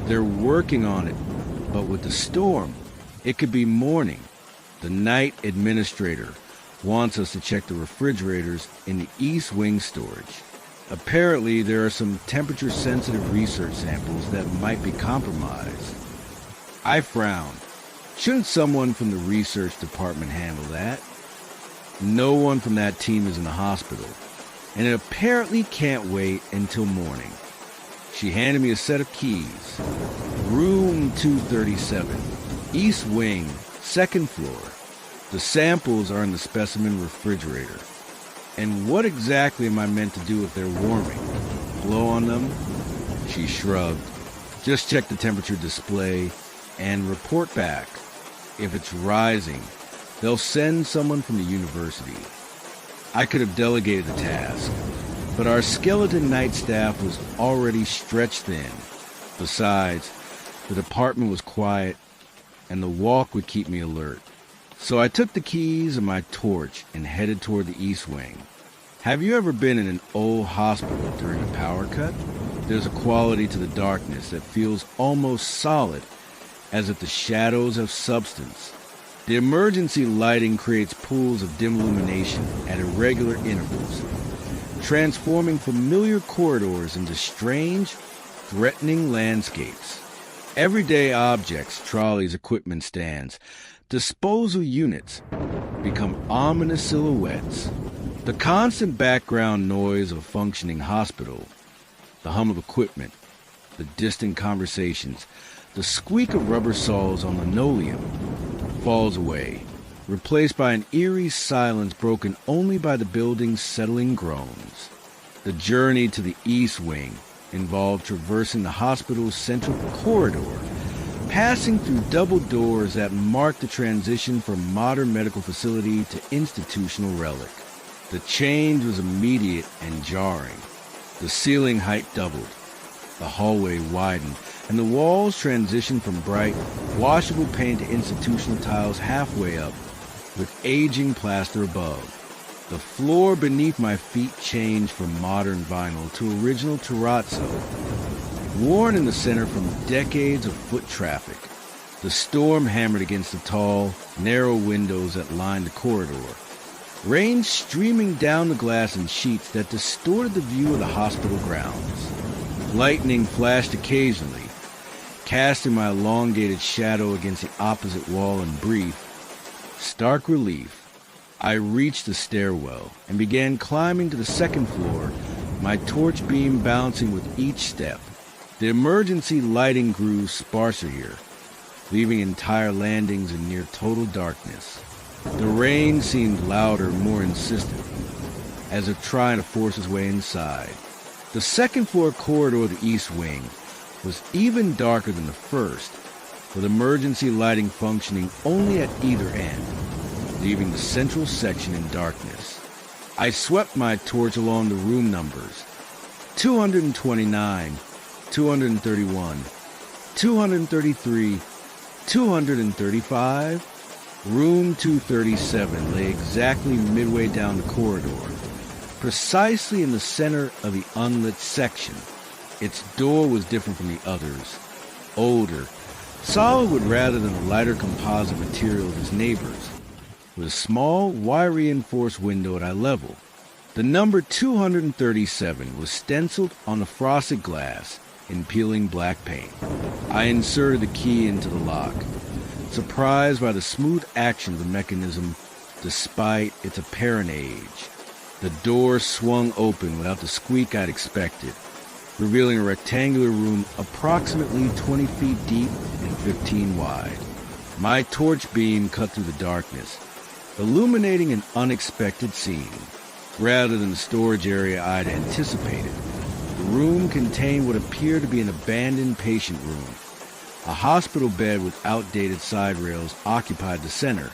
They're working on it, but with the storm, it could be morning. The night administrator wants us to check the refrigerators in the East Wing storage. Apparently, there are some temperature-sensitive research samples that might be compromised. I frowned. Shouldn't someone from the research department handle that? No one from that team is in the hospital, and it apparently can't wait until morning. She handed me a set of keys. Room 237, East Wing, second floor. The samples are in the specimen refrigerator. And what exactly am I meant to do if they're warming? Blow on them? She shrugged. Just check the temperature display and report back. If it's rising, they'll send someone from the university. I could have delegated the task, but our skeleton night staff was already stretched thin. Besides, the department was quiet, and the walk would keep me alert. So I took the keys and my torch and headed toward the East Wing. Have you ever been in an old hospital during a power cut? There's a quality to the darkness that feels almost solid, as if the shadows have substance. The emergency lighting creates pools of dim illumination at irregular intervals, transforming familiar corridors into strange, threatening landscapes. Everyday objects, trolleys, equipment stands, disposal units become ominous silhouettes. The constant background noise of a functioning hospital, the hum of equipment, the distant conversations, the squeak of rubber saws on linoleum falls away, replaced by an eerie silence broken only by the building's settling groans. The journey to the East Wing involved traversing the hospital's central corridor, passing through double doors that marked the transition from modern medical facility to institutional relic. The change was immediate and jarring. The ceiling height doubled, the hallway widened, and the walls transitioned from bright, washable paint to institutional tiles halfway up, with aging plaster above. The floor beneath my feet changed from modern vinyl to original terrazzo, worn in the center from decades of foot traffic. The storm hammered against the tall, narrow windows that lined the corridor, rain streaming down the glass in sheets that distorted the view of the hospital grounds. Lightning flashed occasionally, casting my elongated shadow against the opposite wall in brief, stark relief. I reached the stairwell and began climbing to the second floor, my torch beam bouncing with each step. The emergency lighting grew sparser here, leaving entire landings in near total darkness. The rain seemed louder, more insistent, as if trying to force its way inside. The second floor corridor of the East Wing was even darker than the first, with emergency lighting functioning only at either end, leaving the central section in darkness. I swept my torch along the room numbers: 229, 231, 233, 235. Room 237 lay exactly midway down the corridor, precisely in the center of the unlit section. Its door was different from the others, older, solid rather than the lighter composite material of its neighbors, with a small, wire-reinforced window at eye level. The number 237 was stenciled on the frosted glass in peeling black paint. I inserted the key into the lock, surprised by the smooth action of the mechanism despite its apparent age. The door swung open without the squeak I'd expected, revealing a rectangular room approximately 20 feet deep and 15 wide. My torch beam cut through the darkness, illuminating an unexpected scene. Rather than the storage area I'd anticipated, the room contained what appeared to be an abandoned patient room. A hospital bed with outdated side rails occupied the center,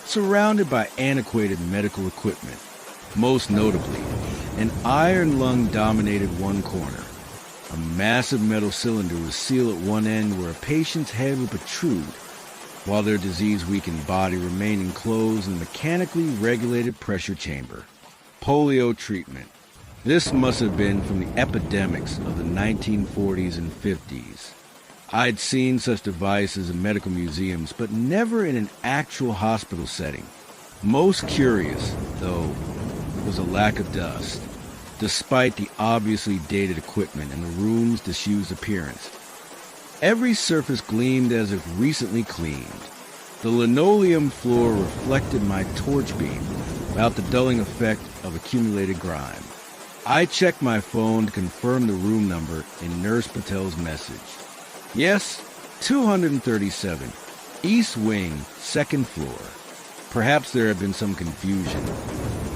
surrounded by antiquated medical equipment. Most notably, an iron lung dominated one corner. A massive metal cylinder was sealed at one end where a patient's head would protrude, while their disease-weakened body remained enclosed in a mechanically regulated pressure chamber. Polio treatment. This must have been from the epidemics of the 1940s and 50s. I'd seen such devices in medical museums, but never in an actual hospital setting. Most curious, though, was a lack of dust, despite the obviously dated equipment and the room's disused appearance. Every surface gleamed as if recently cleaned. The linoleum floor reflected my torch beam without the dulling effect of accumulated grime. I checked my phone to confirm the room number in Nurse Patel's message. Yes, 237, East Wing, second floor. Perhaps there had been some confusion,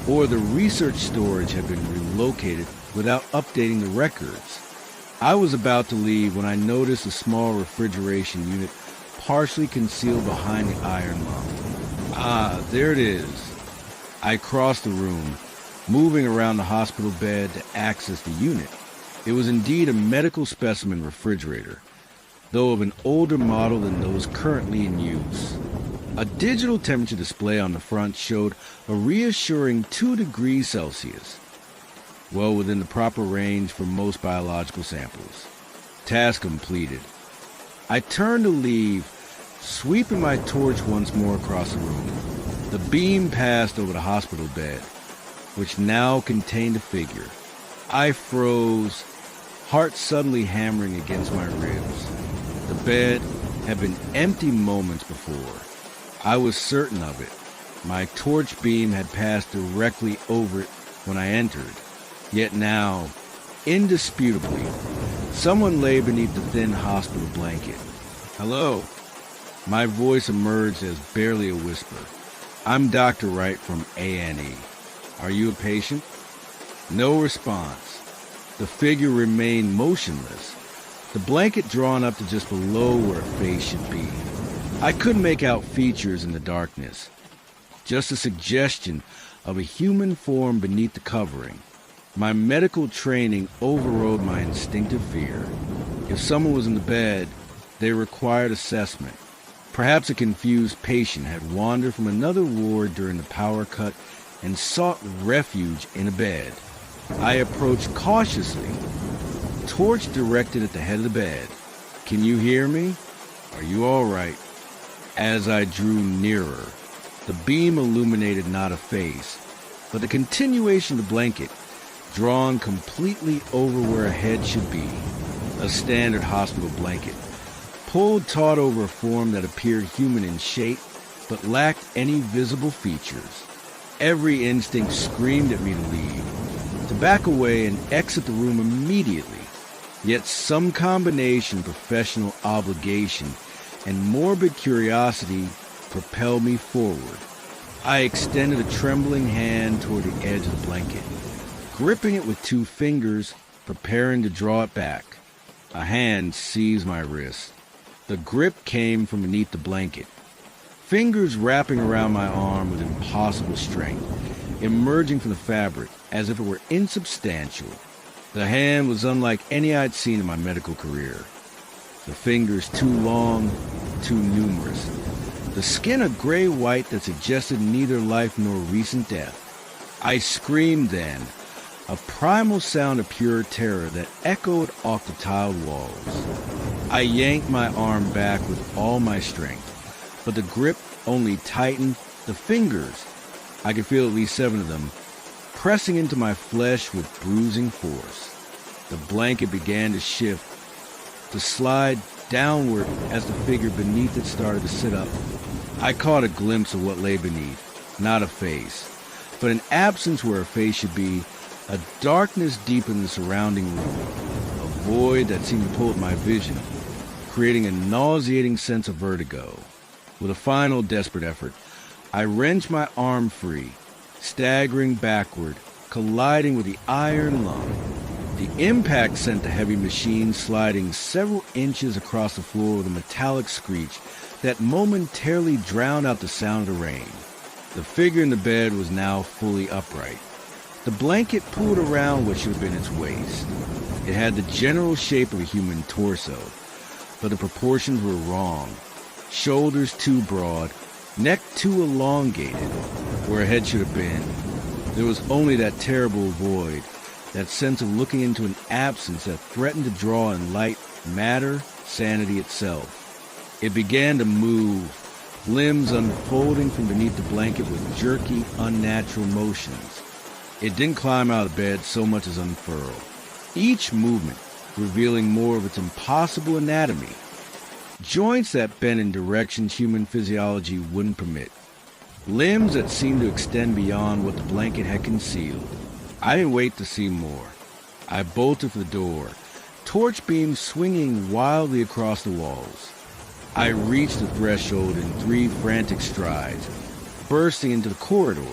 or the research storage had been relocated without updating the records. I was about to leave when I noticed a small refrigeration unit partially concealed behind the iron lung. Ah, there it is. I crossed the room, moving around the hospital bed to access the unit. It was indeed a medical specimen refrigerator, though of an older model than those currently in use. A digital temperature display on the front showed a reassuring 2 degrees Celsius, well within the proper range for most biological samples. Task completed. I turned to leave, sweeping my torch once more across the room. The beam passed over the hospital bed, which now contained a figure. I froze, heart suddenly hammering against my ribs. The bed had been empty moments before. I was certain of it. My torch beam had passed directly over it when I entered. Yet now, indisputably, someone lay beneath the thin hospital blanket. Hello. My voice emerged as barely a whisper. I'm Dr. Wright from A&E. Are you a patient? No response. The figure remained motionless, the blanket drawn up to just below where a face should be. I couldn't make out features in the darkness, just a suggestion of a human form beneath the covering. My medical training overrode my instinctive fear. If someone was in the bed, they required assessment. Perhaps a confused patient had wandered from another ward during the power cut and sought refuge in a bed. I approached cautiously, torch directed at the head of the bed. Can you hear me? Are you all right? As I drew nearer, the beam illuminated not a face, but the continuation of the blanket, drawn completely over where a head should be, a standard hospital blanket, pulled taut over a form that appeared human in shape, but lacked any visible features. Every instinct screamed at me to leave, to back away and exit the room immediately. Yet some combination of professional obligation and morbid curiosity propelled me forward. I extended a trembling hand toward the edge of the blanket, gripping it with 2 fingers, preparing to draw it back. A hand seized my wrist. The grip came from beneath the blanket. Fingers wrapping around my arm with impossible strength, emerging from the fabric as if it were insubstantial. The hand was unlike any I'd seen in my medical career. The fingers too long, too numerous. The skin a gray-white that suggested neither life nor recent death. I screamed then, a primal sound of pure terror that echoed off the tiled walls. I yanked my arm back with all my strength, but the grip only tightened. The fingers, I could feel at least 7 of them, pressing into my flesh with bruising force. The blanket began to shift, to slide downward as the figure beneath it started to sit up. I caught a glimpse of what lay beneath, not a face, but an absence where a face should be, a darkness deep in the surrounding room, a void that seemed to pull at my vision, creating a nauseating sense of vertigo. With a final desperate effort, I wrenched my arm free, staggering backward, colliding with the iron lung. The impact sent the heavy machine sliding several inches across the floor with a metallic screech that momentarily drowned out the sound of the rain. The figure in the bed was now fully upright. The blanket pulled around what should have been its waist. It had the general shape of a human torso, but the proportions were wrong. Shoulders too broad, neck too elongated, where a head should have been. There was only that terrible void, that sense of looking into an absence that threatened to draw in light matter, sanity itself. It began to move, limbs unfolding from beneath the blanket with jerky, unnatural motions. It didn't climb out of bed so much as unfurl, each movement revealing more of its impossible anatomy, joints that bent in directions human physiology wouldn't permit, limbs that seemed to extend beyond what the blanket had concealed. I didn't wait to see more. I bolted for the door, torch beams swinging wildly across the walls. I reached the threshold in 3 frantic strides, bursting into the corridor,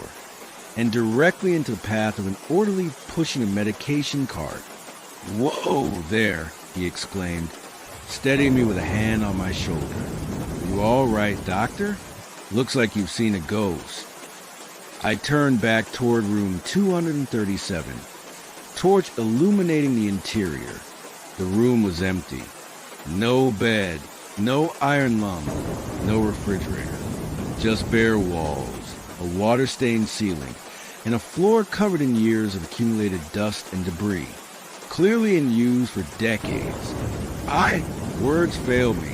and directly into the path of an orderly pushing a medication cart. "Whoa there," he exclaimed, steadying me with a hand on my shoulder. "You all right, doctor? Looks like you've seen a ghost." I turned back toward room 237, torch illuminating the interior. The room was empty. No bed, no iron lung, no refrigerator. Just bare walls, a water-stained ceiling, and a floor covered in years of accumulated dust and debris, clearly in use for decades. Words failed me.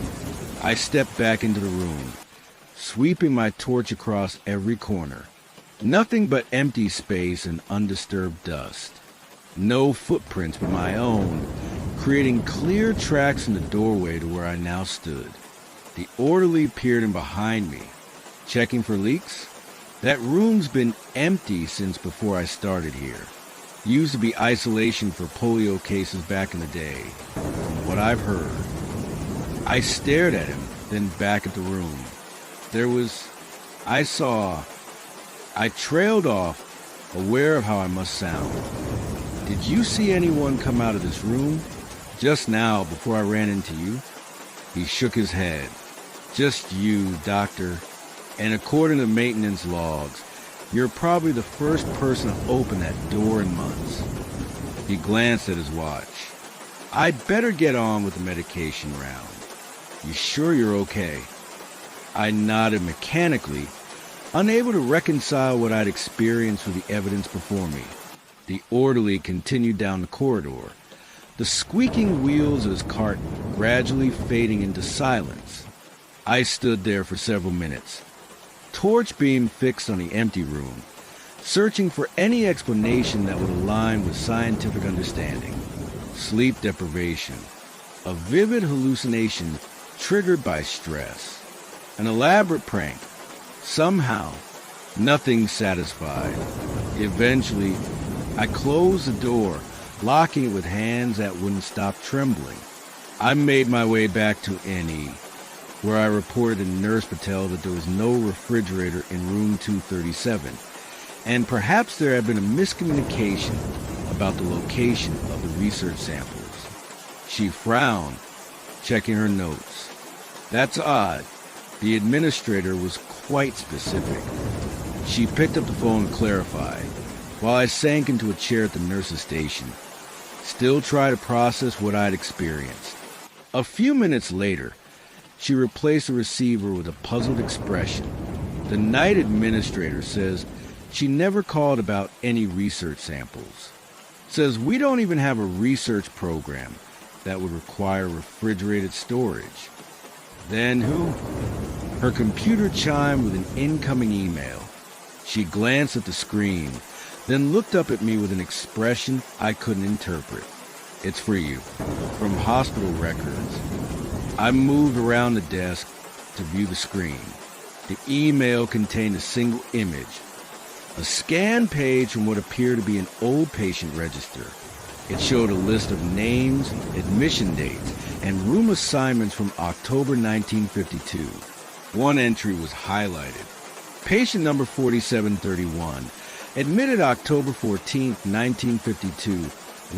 I stepped back into the room, sweeping my torch across every corner. Nothing but empty space and undisturbed dust. No footprints but my own, creating clear tracks in the doorway to where I now stood. The orderly peered in behind me, checking for leaks. That room's been empty since before I started here. Used to be isolation for polio cases back in the day, from what I've heard. I stared at him, then back at the room. I trailed off, aware of how I must sound. "Did you see anyone come out of this room? Just now, before I ran into you?" He shook his head. "Just you, doctor. And according to maintenance logs, you're probably the first person to open that door in months." He glanced at his watch. "I'd better get on with the medication round. You sure you're okay?" I nodded mechanically, unable to reconcile what I'd experienced with the evidence before me. The orderly continued down the corridor, the squeaking wheels of his cart gradually fading into silence. I stood there for several minutes, torch beam fixed on the empty room, searching for any explanation that would align with scientific understanding. Sleep deprivation, a vivid hallucination triggered by stress, an elaborate prank. Somehow, nothing satisfied. Eventually, I closed the door, locking it with hands that wouldn't stop trembling. I made my way back to NE, where I reported to Nurse Patel that there was no refrigerator in room 237, and perhaps there had been a miscommunication about the location of the research samples. She frowned, checking her notes. That's odd. The administrator was quite specific. She picked up the phone and clarified, while I sank into a chair at the nurse's station, still trying to process what I'd experienced. A few minutes later, she replaced the receiver with a puzzled expression. The night administrator says she never called about any research samples. Says we don't even have a research program that would require refrigerated storage. Then who? Her computer chimed with an incoming email. She glanced at the screen, then looked up at me with an expression I couldn't interpret. It's for you. From hospital records. I moved around the desk to view the screen. The email contained a single image, a scanned page from what appeared to be an old patient register. It showed a list of names, admission dates, and room assignments from October 1952. One entry was highlighted. Patient number 4731, admitted October 14, 1952,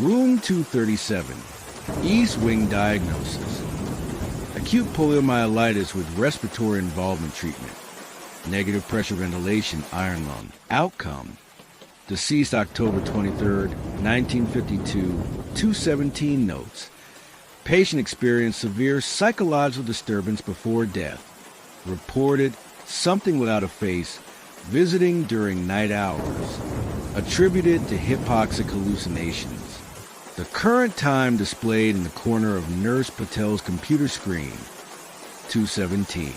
room 237, East Wing diagnosis. Acute poliomyelitis with respiratory involvement treatment. Negative pressure ventilation, iron lung. Outcome: deceased October 23, 1952, 217 notes. Patient experienced severe psychological disturbance before death. Reported something without a face, visiting during night hours. Attributed to hypoxic hallucinations. The current time displayed in the corner of Nurse Patel's computer screen, 2:17.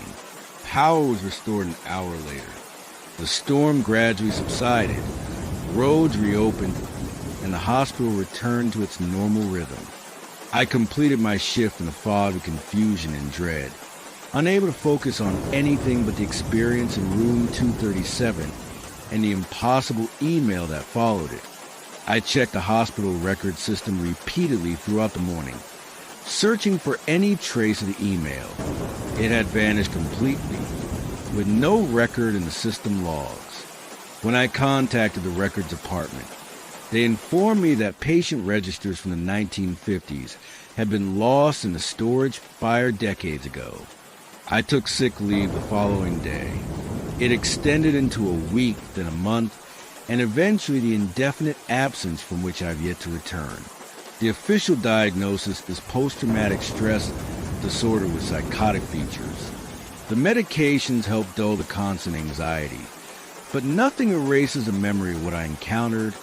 Power was restored an hour later. The storm gradually subsided, roads reopened, and the hospital returned to its normal rhythm. I completed my shift in a fog of confusion and dread, unable to focus on anything but the experience in room 237 and the impossible email that followed it. I checked the hospital record system repeatedly throughout the morning, searching for any trace of the email. It had vanished completely, with no record in the system logs. When I contacted the records department, they informed me that patient registers from the 1950s had been lost in the storage fire decades ago. I took sick leave the following day. It extended into a week, then a month, and eventually the indefinite absence from which I've yet to return. The official diagnosis is post-traumatic stress disorder with psychotic features. The medications help dull the constant anxiety, but nothing erases the memory of what I encountered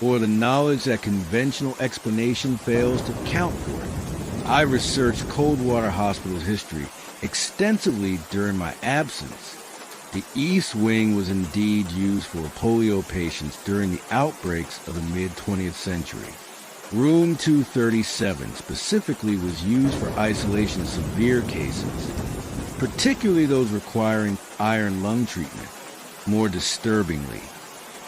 or the knowledge that conventional explanation fails to account for it. I researched Coldwater Hospital's history extensively during my absence. The East Wing was indeed used for polio patients during the outbreaks of the mid-20th century. Room 237 specifically was used for isolation of severe cases, particularly those requiring iron lung treatment. More disturbingly,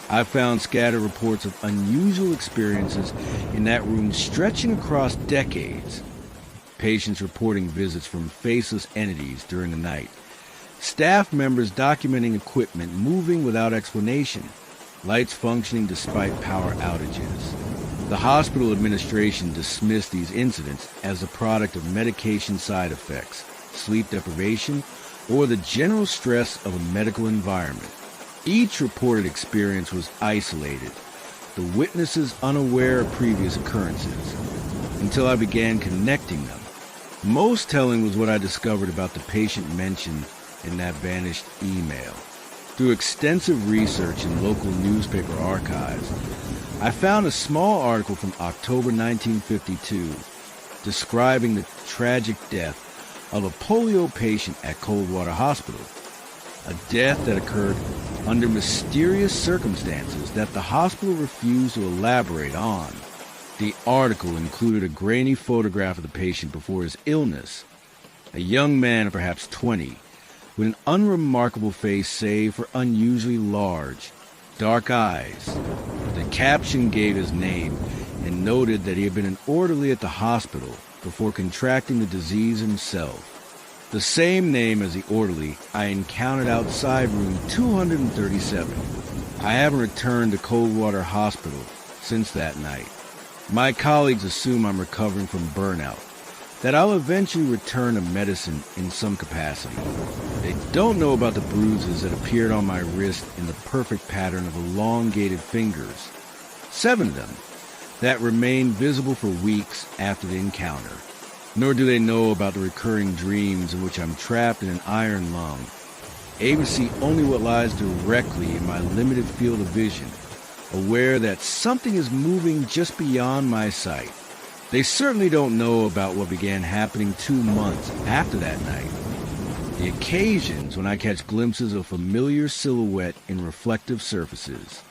I found scattered reports of unusual experiences in that room stretching across decades. Patients reporting visits from faceless entities during the night. Staff members documenting equipment moving without explanation. Lights functioning despite power outages. The hospital administration dismissed these incidents as the product of medication side effects, sleep deprivation, or the general stress of a medical environment. Each reported experience was isolated, the witnesses unaware of previous occurrences, until I began connecting them. Most telling was what I discovered about the patient mentioned in that vanished email. Through extensive research in local newspaper archives, I found a small article from October 1952 describing the tragic death of a polio patient at Coldwater Hospital, a death that occurred under mysterious circumstances that the hospital refused to elaborate on. The article included a grainy photograph of the patient before his illness, a young man of perhaps 20, with an unremarkable face save for unusually large, dark eyes. The caption gave his name and noted that he had been an orderly at the hospital before contracting the disease himself. The same name as the orderly I encountered outside room 237. I haven't returned to Coldwater Hospital since that night. My colleagues assume I'm recovering from burnout, that I'll eventually return to medicine in some capacity. They don't know about the bruises that appeared on my wrist in the perfect pattern of elongated fingers, 7 of them, that remained visible for weeks after the encounter. Nor do they know about the recurring dreams in which I'm trapped in an iron lung, able to see only what lies directly in my limited field of vision, aware that something is moving just beyond my sight. They certainly don't know about what began happening 2 months after that night. The occasions when I catch glimpses of familiar silhouette in reflective surfaces.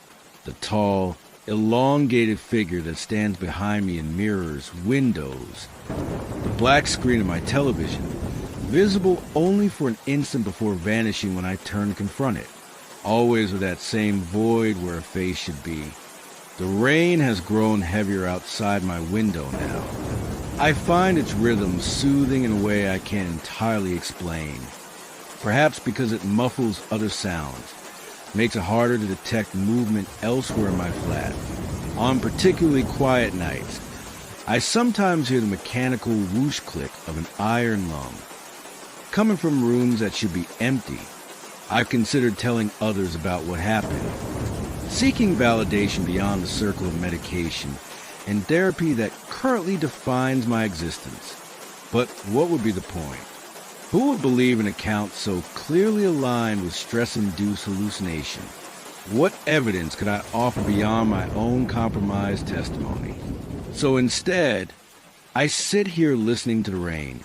The tall, elongated figure that stands behind me in mirrors, windows. The black screen of my television, visible only for an instant before vanishing when I turn to confront it. Always with that same void where a face should be. The rain has grown heavier outside my window now. I find its rhythm soothing in a way I can't entirely explain. Perhaps because it muffles other sounds, makes it harder to detect movement elsewhere in my flat. On particularly quiet nights, I sometimes hear the mechanical whoosh click of an iron lung. Coming from rooms that should be empty, I've considered telling others about what happened, seeking validation beyond the circle of medication and therapy that currently defines my existence. But what would be the point? Who would believe an account so clearly aligned with stress-induced hallucination? What evidence could I offer beyond my own compromised testimony? So instead, I sit here listening to the rain,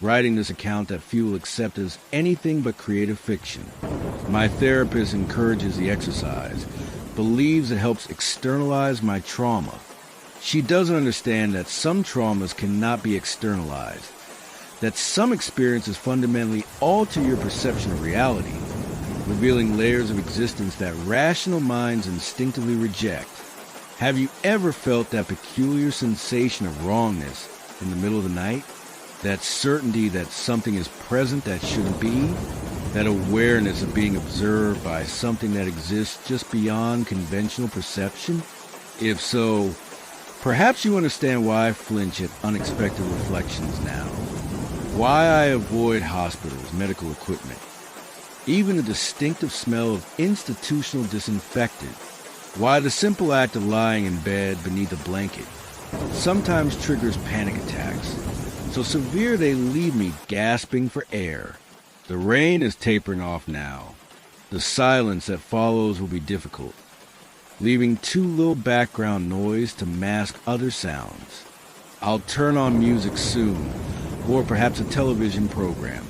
writing this account that few will accept as anything but creative fiction. My therapist encourages the exercise, believes it helps externalize my trauma. She doesn't understand that some traumas cannot be externalized, that some experiences fundamentally alter your perception of reality, revealing layers of existence that rational minds instinctively reject. Have you ever felt that peculiar sensation of wrongness in the middle of the night? That certainty that something is present that shouldn't be? That awareness of being observed by something that exists just beyond conventional perception? If so, perhaps you understand why I flinch at unexpected reflections now. Why I avoid hospitals, medical equipment, even the distinctive smell of institutional disinfectant. Why the simple act of lying in bed beneath a blanket sometimes triggers panic attacks, so severe they leave me gasping for air. The rain is tapering off now. The silence that follows will be difficult, leaving too little background noise to mask other sounds. I'll turn on music soon, or perhaps a television program.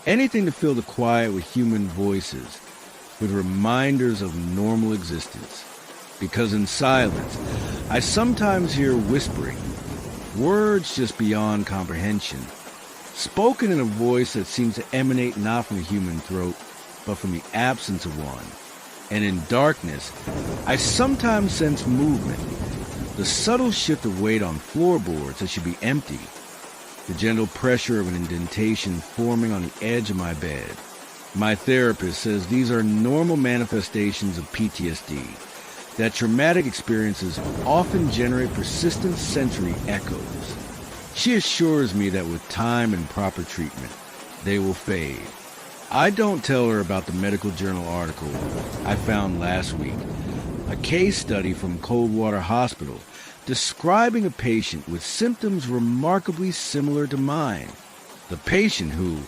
Anything to fill the quiet with human voices, with reminders of normal existence. Because in silence, I sometimes hear whispering, words just beyond comprehension, spoken in a voice that seems to emanate not from the human throat, but from the absence of one. And in darkness, I sometimes sense movement, the subtle shift of weight on floorboards that should be empty, the gentle pressure of an indentation forming on the edge of my bed. My therapist says these are normal manifestations of PTSD, that traumatic experiences often generate persistent sensory echoes. She assures me that with time and proper treatment, they will fade. I don't tell her about the medical journal article I found last week, a case study from Coldwater Hospital describing a patient with symptoms remarkably similar to mine. The patient who,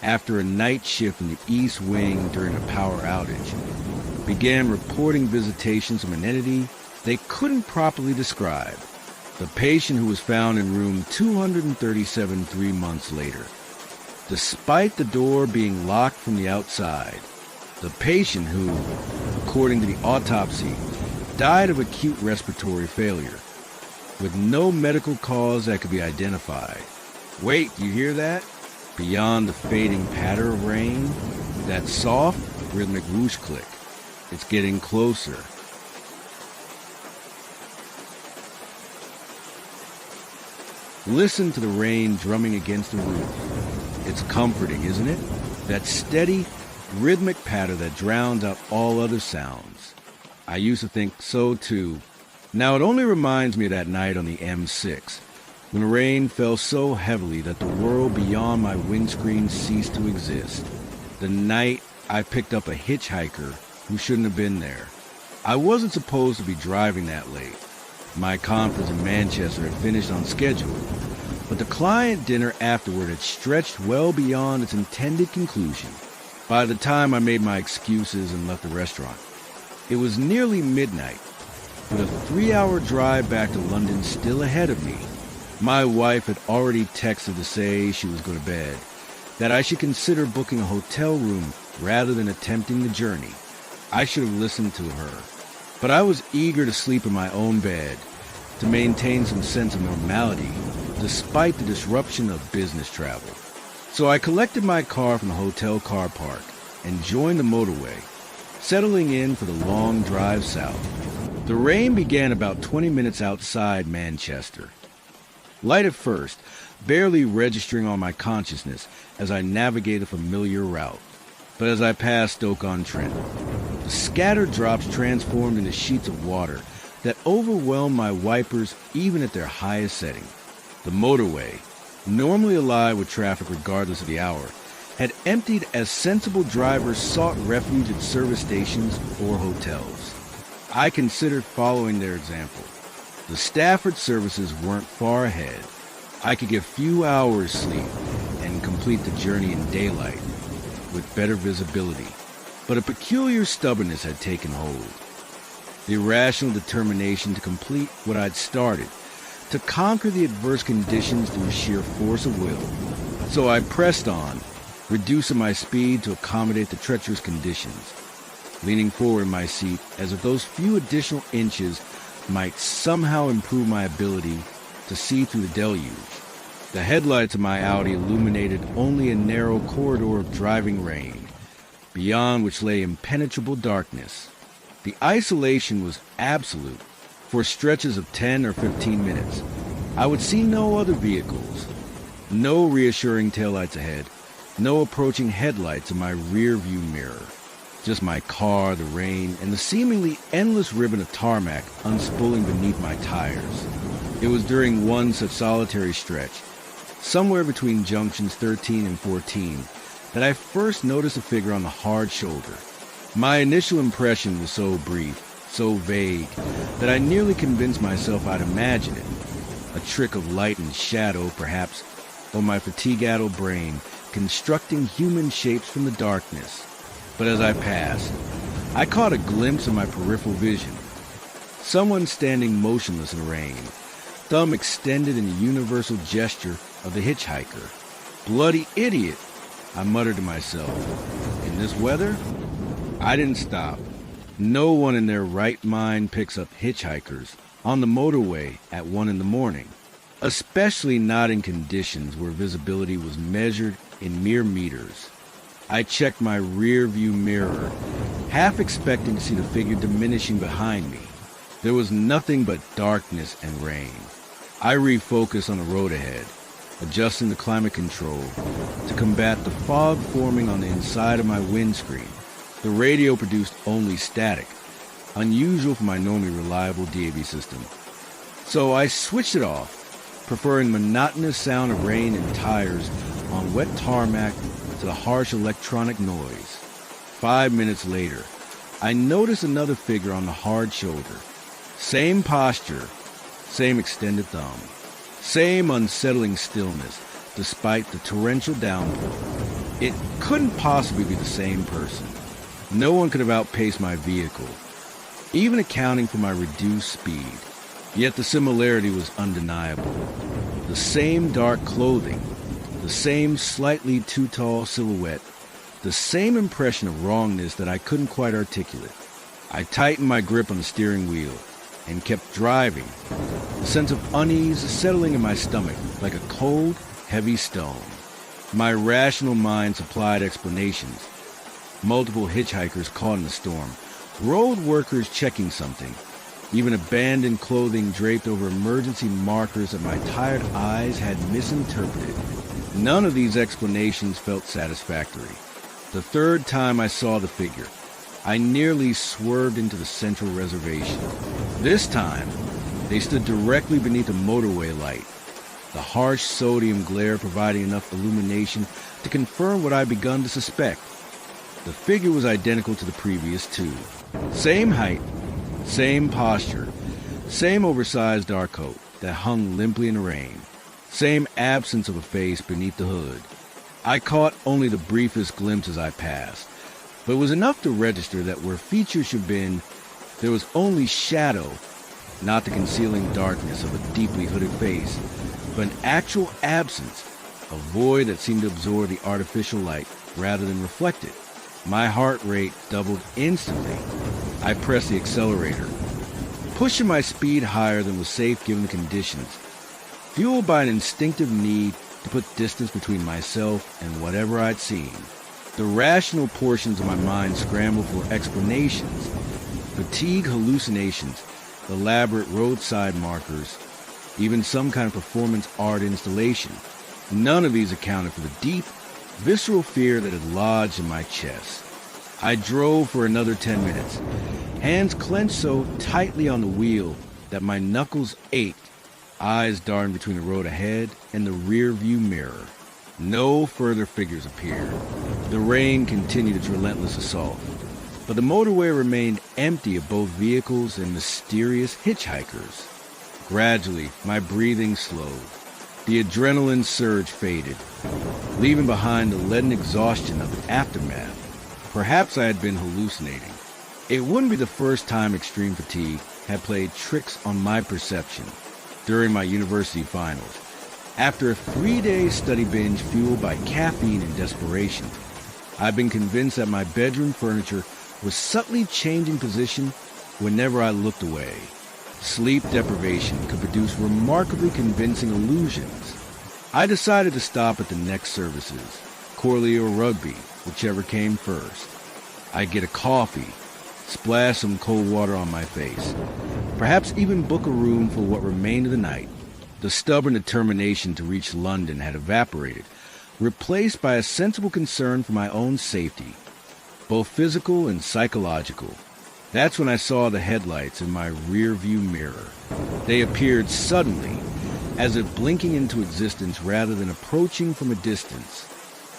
after a night shift in the East Wing during a power outage, began reporting visitations from an entity they couldn't properly describe. The patient who was found in room 237 3 months later, despite the door being locked from the outside. The patient who, according to the autopsy, died of acute respiratory failure, with no medical cause that could be identified. Wait, you hear that? Beyond the fading patter of rain, that soft, rhythmic whoosh click. It's getting closer. Listen to the rain drumming against the roof. It's comforting, isn't it? That steady, rhythmic patter that drowns out all other sounds. I used to think so too, Now it only reminds me of that night on the M6, when rain fell so heavily that the world beyond my windscreen ceased to exist. The night I picked up a hitchhiker who shouldn't have been there. I wasn't supposed to be driving that late. My conference in Manchester had finished on schedule, but the client dinner afterward had stretched well beyond its intended conclusion. By the time I made my excuses and left the restaurant, it was nearly midnight, with a 3-hour drive back to London still ahead of me. My wife had already texted to say she was going to bed, that I should consider booking a hotel room rather than attempting the journey. I should have listened to her, but I was eager to sleep in my own bed, to maintain some sense of normality, despite the disruption of business travel. So I collected my car from the hotel car park and joined the motorway, settling in for the long drive south. The rain began about 20 minutes outside Manchester. Light at first, barely registering on my consciousness as I navigated a familiar route. But as I passed Stoke-on-Trent, the scattered drops transformed into sheets of water that overwhelmed my wipers even at their highest setting. The motorway, normally alive with traffic regardless of the hour, had emptied as sensible drivers sought refuge at service stations or hotels. I considered following their example. The Stafford services weren't far ahead. I could get few hours sleep and complete the journey in daylight with better visibility. But a peculiar stubbornness had taken hold. The irrational determination to complete what I'd started, to conquer the adverse conditions through sheer force of will. So I pressed on, reducing my speed to accommodate the treacherous conditions, leaning forward in my seat as if those few additional inches might somehow improve my ability to see through the deluge. The headlights of my Audi illuminated only a narrow corridor of driving rain, beyond which lay impenetrable darkness. The isolation was absolute. For stretches of 10 or 15 minutes, I would see no other vehicles, no reassuring taillights ahead, no approaching headlights in my rear view mirror. Just my car, the rain, and the seemingly endless ribbon of tarmac unspooling beneath my tires. It was during one such solitary stretch, somewhere between junctions 13 and 14, that I first noticed a figure on the hard shoulder. My initial impression was so brief, so vague, that I nearly convinced myself I'd imagined it. A trick of light and shadow, perhaps, or my fatigue-addled brain constructing human shapes from the darkness. But as I passed, I caught a glimpse of my peripheral vision. Someone standing motionless in the rain, thumb extended in a universal gesture of the hitchhiker. Bloody idiot, I muttered to myself. In this weather? I didn't stop. No one in their right mind picks up hitchhikers on the motorway at 1 in the morning, especially not in conditions where visibility was measured in mere meters. I checked my rear view mirror, half expecting to see the figure diminishing behind me. There was nothing but darkness and rain. I refocused on the road ahead, adjusting the climate control to combat the fog forming on the inside of my windscreen. The radio produced only static, unusual for my normally reliable DAB system. So I switched it off, preferring the monotonous sound of rain and tires on wet tarmac to the harsh electronic noise. 5 minutes later, I noticed another figure on the hard shoulder. Same posture, same extended thumb, same unsettling stillness despite the torrential downpour. It couldn't possibly be the same person. No one could have outpaced my vehicle, even accounting for my reduced speed. Yet the similarity was undeniable. The same dark clothing, the same slightly too tall silhouette, the same impression of wrongness that I couldn't quite articulate. I tightened my grip on the steering wheel and kept driving, a sense of unease settling in my stomach like a cold, heavy stone. My rational mind supplied explanations. Multiple hitchhikers caught in the storm, road workers checking something, even abandoned clothing draped over emergency markers that my tired eyes had misinterpreted. None of these explanations felt satisfactory. The third time I saw the figure, I nearly swerved into the central reservation. This time, They stood directly beneath a motorway light, the harsh sodium glare providing enough illumination to confirm what I'd begun to suspect. The figure was identical to the previous two. Same height, same posture, same oversized dark coat that hung limply in the rain, same absence of a face beneath the hood. I caught only the briefest glimpse as I passed, but it was enough to register that where features should have been, there was only shadow, not the concealing darkness of a deeply hooded face, but an actual absence, a void that seemed to absorb the artificial light rather than reflect it. My heart rate doubled instantly. I pressed the accelerator, pushing my speed higher than was safe given the conditions, fueled by an instinctive need to put distance between myself and whatever I'd seen. The rational portions of my mind scrambled for explanations, fatigue hallucinations, elaborate roadside markers, even some kind of performance art installation. None of these accounted for the deep, visceral fear that had lodged in my chest. I drove for another 10 minutes, hands clenched so tightly on the wheel that my knuckles ached, eyes darting between the road ahead and the rear view mirror. No further figures appeared. The rain continued its relentless assault, but the motorway remained empty of both vehicles and mysterious hitchhikers. Gradually, my breathing slowed. The adrenaline surge faded, leaving behind the leaden exhaustion of the aftermath. Perhaps I had been hallucinating. It wouldn't be the first time extreme fatigue had played tricks on my perception. During my university finals, after a 3-day study binge fueled by caffeine and desperation, I'd been convinced that my bedroom furniture was subtly changing position whenever I looked away. Sleep deprivation could produce remarkably convincing illusions. I decided to stop at the next services, Corley or Rugby, whichever came first. I'd get a coffee, splash some cold water on my face, perhaps even book a room for what remained of the night. The stubborn determination to reach London had evaporated, replaced by a sensible concern for my own safety, both physical and psychological. That's when I saw the headlights in my rear-view mirror. They appeared suddenly, as if blinking into existence rather than approaching from a distance.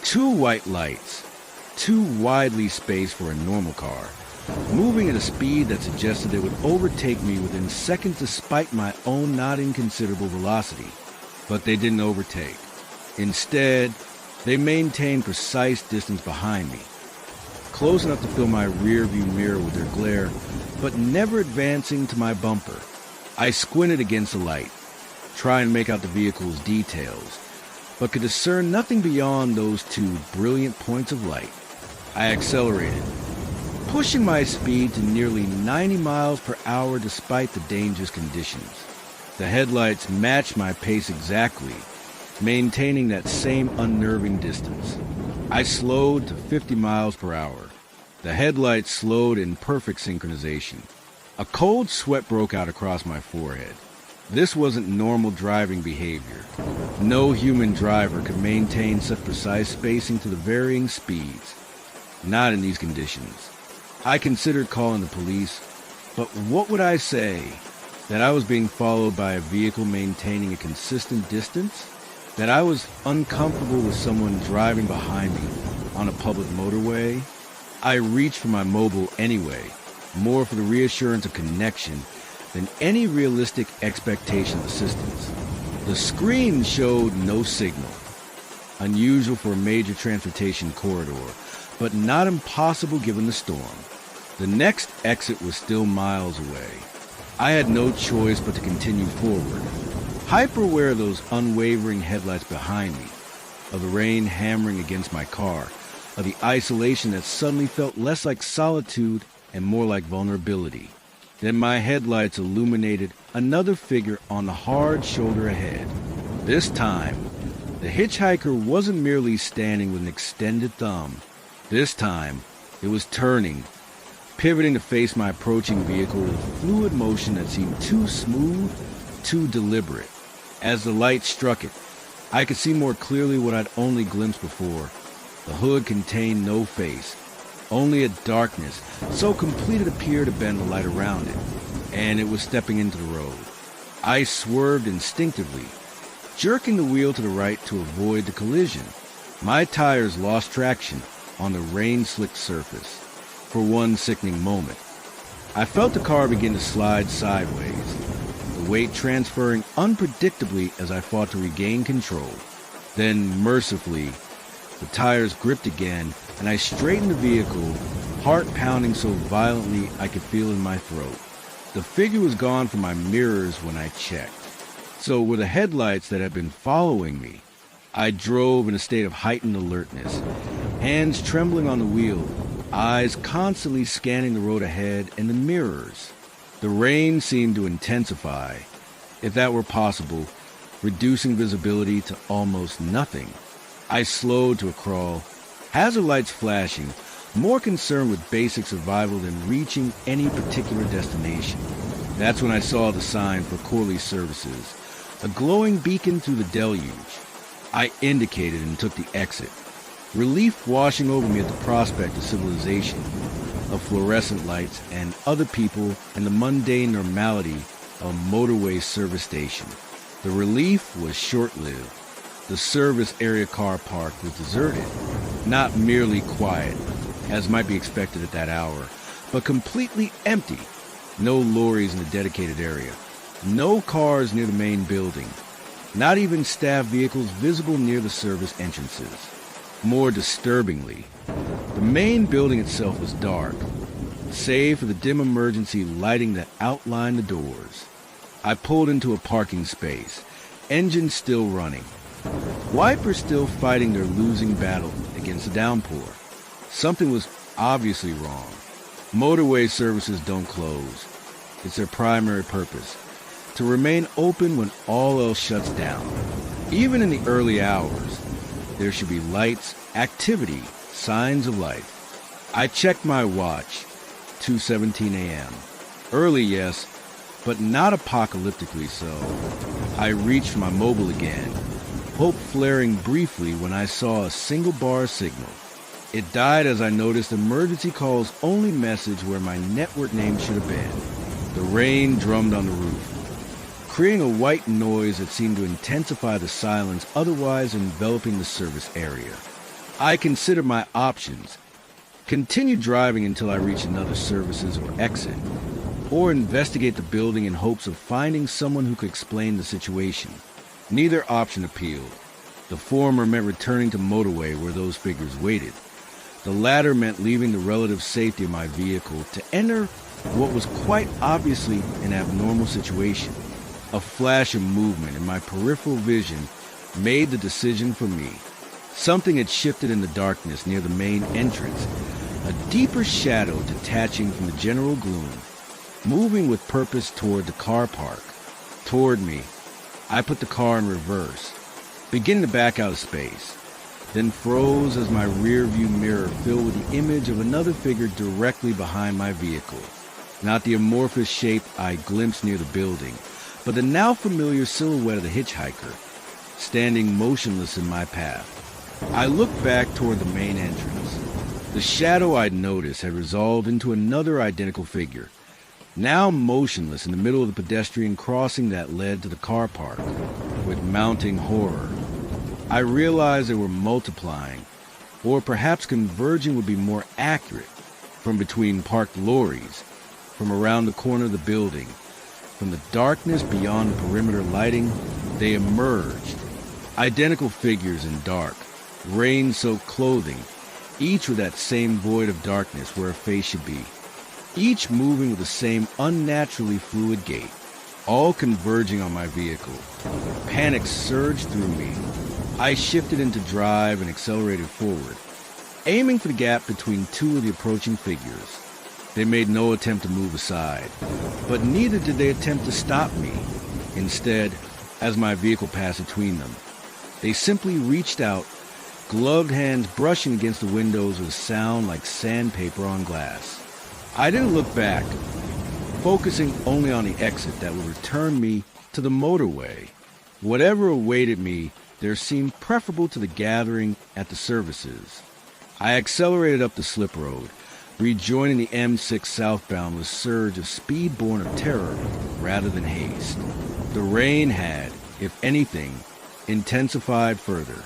2 white lights, too widely spaced for a normal car, moving at a speed that suggested they would overtake me within seconds despite my own not inconsiderable velocity. But they didn't overtake. Instead, they maintained precise distance behind me, close enough to fill my rear-view mirror with their glare, but never advancing to my bumper. I squinted against the light, trying to make out the vehicle's details, but could discern nothing beyond those 2 brilliant points of light. I accelerated, pushing my speed to nearly 90 miles per hour despite the dangerous conditions. The headlights matched my pace exactly, maintaining that same unnerving distance. I slowed to 50 miles per hour. The headlights slowed in perfect synchronization. A cold sweat broke out across my forehead. This wasn't normal driving behavior. No human driver could maintain such precise spacing to the varying speeds. Not in these conditions. I considered calling the police, but what would I say? That I was being followed by a vehicle maintaining a consistent distance? That I was uncomfortable with someone driving behind me on a public motorway? I reached for my mobile anyway, more for the reassurance of connection than any realistic expectation of assistance. The screen showed no signal, unusual for a major transportation corridor, but not impossible given the storm. The next exit was still miles away. I had no choice but to continue forward, hyper aware of those unwavering headlights behind me, of the rain hammering against my car, of the isolation that suddenly felt less like solitude and more like vulnerability. Then my headlights illuminated another figure on the hard shoulder ahead. This time, the hitchhiker wasn't merely standing with an extended thumb. This time, it was turning, pivoting to face my approaching vehicle with a fluid motion that seemed too smooth, too deliberate. As the light struck it, I could see more clearly what I'd only glimpsed before. The hood contained no face, only a darkness so complete it appeared to bend the light around it, and it was stepping into the road. I swerved instinctively, jerking the wheel to the right to avoid the collision. My tires lost traction on the rain-slicked surface for one sickening moment. I felt the car begin to slide sideways, the weight transferring unpredictably as I fought to regain control. Then, mercifully, the tires gripped again, and I straightened the vehicle, heart pounding so violently I could feel in my throat. The figure was gone from my mirrors when I checked. So were the headlights that had been following me. I drove in a state of heightened alertness, hands trembling on the wheel, eyes constantly scanning the road ahead and the mirrors. The rain seemed to intensify, if that were possible, reducing visibility to almost nothing. I slowed to a crawl, hazard lights flashing, more concerned with basic survival than reaching any particular destination. That's when I saw the sign for Corley Services, a glowing beacon through the deluge. I indicated and took the exit, relief washing over me at the prospect of civilization, of fluorescent lights and other people and the mundane normality of a motorway service station. The relief was short-lived. The service area car park was deserted, not merely quiet, as might be expected at that hour, but completely empty. No lorries in the dedicated area, no cars near the main building, not even staff vehicles visible near the service entrances. More disturbingly, the main building itself was dark, save for the dim emergency lighting that outlined the doors. I pulled into a parking space, engine still running, wipers still fighting their losing battle against the downpour. Something was obviously wrong. Motorway services don't close. It's their primary purpose, to remain open when all else shuts down. Even in the early hours, there should be lights, activity, signs of life. I checked my watch, 2:17 a.m. Early, yes, but not apocalyptically so. I reached for my mobile again, hope flaring briefly when I saw a single bar signal. It died as I noticed emergency calls only message where my network name should have been. The rain drummed on the roof, creating a white noise that seemed to intensify the silence otherwise enveloping the service area. I considered my options. Continue driving until I reach another services or exit, or investigate the building in hopes of finding someone who could explain the situation. Neither option appealed. The former meant returning to motorway where those figures waited. The latter meant leaving the relative safety of my vehicle to enter what was quite obviously an abnormal situation. A flash of movement in my peripheral vision made the decision for me. Something had shifted in the darkness near the main entrance, a deeper shadow detaching from the general gloom, moving with purpose toward the car park. Toward me. I put the car in reverse, beginning to back out of space, then froze as my rear-view mirror filled with the image of another figure directly behind my vehicle. Not the amorphous shape I glimpsed near the building, but the now familiar silhouette of the hitchhiker, standing motionless in my path. I looked back toward the main entrance. The shadow I'd noticed had resolved into another identical figure, now motionless in the middle of the pedestrian crossing that led to the car park. With mounting horror, I realized they were multiplying, or perhaps converging would be more accurate, from between parked lorries, from around the corner of the building. From the darkness beyond the perimeter lighting, they emerged. Identical figures in dark, rain-soaked clothing, each with that same void of darkness where a face should be. Each moving with the same unnaturally fluid gait, all converging on my vehicle. Panic surged through me. I shifted into drive and accelerated forward, aiming for the gap between two of the approaching figures. They made no attempt to move aside, but neither did they attempt to stop me. Instead, as my vehicle passed between them, they simply reached out, gloved hands brushing against the windows with a sound like sandpaper on glass. I didn't look back, focusing only on the exit that would return me to the motorway. Whatever awaited me there seemed preferable to the gathering at the services. I accelerated up the slip road, rejoining the M6 southbound with a surge of speed born of terror rather than haste. The rain had, if anything, intensified further.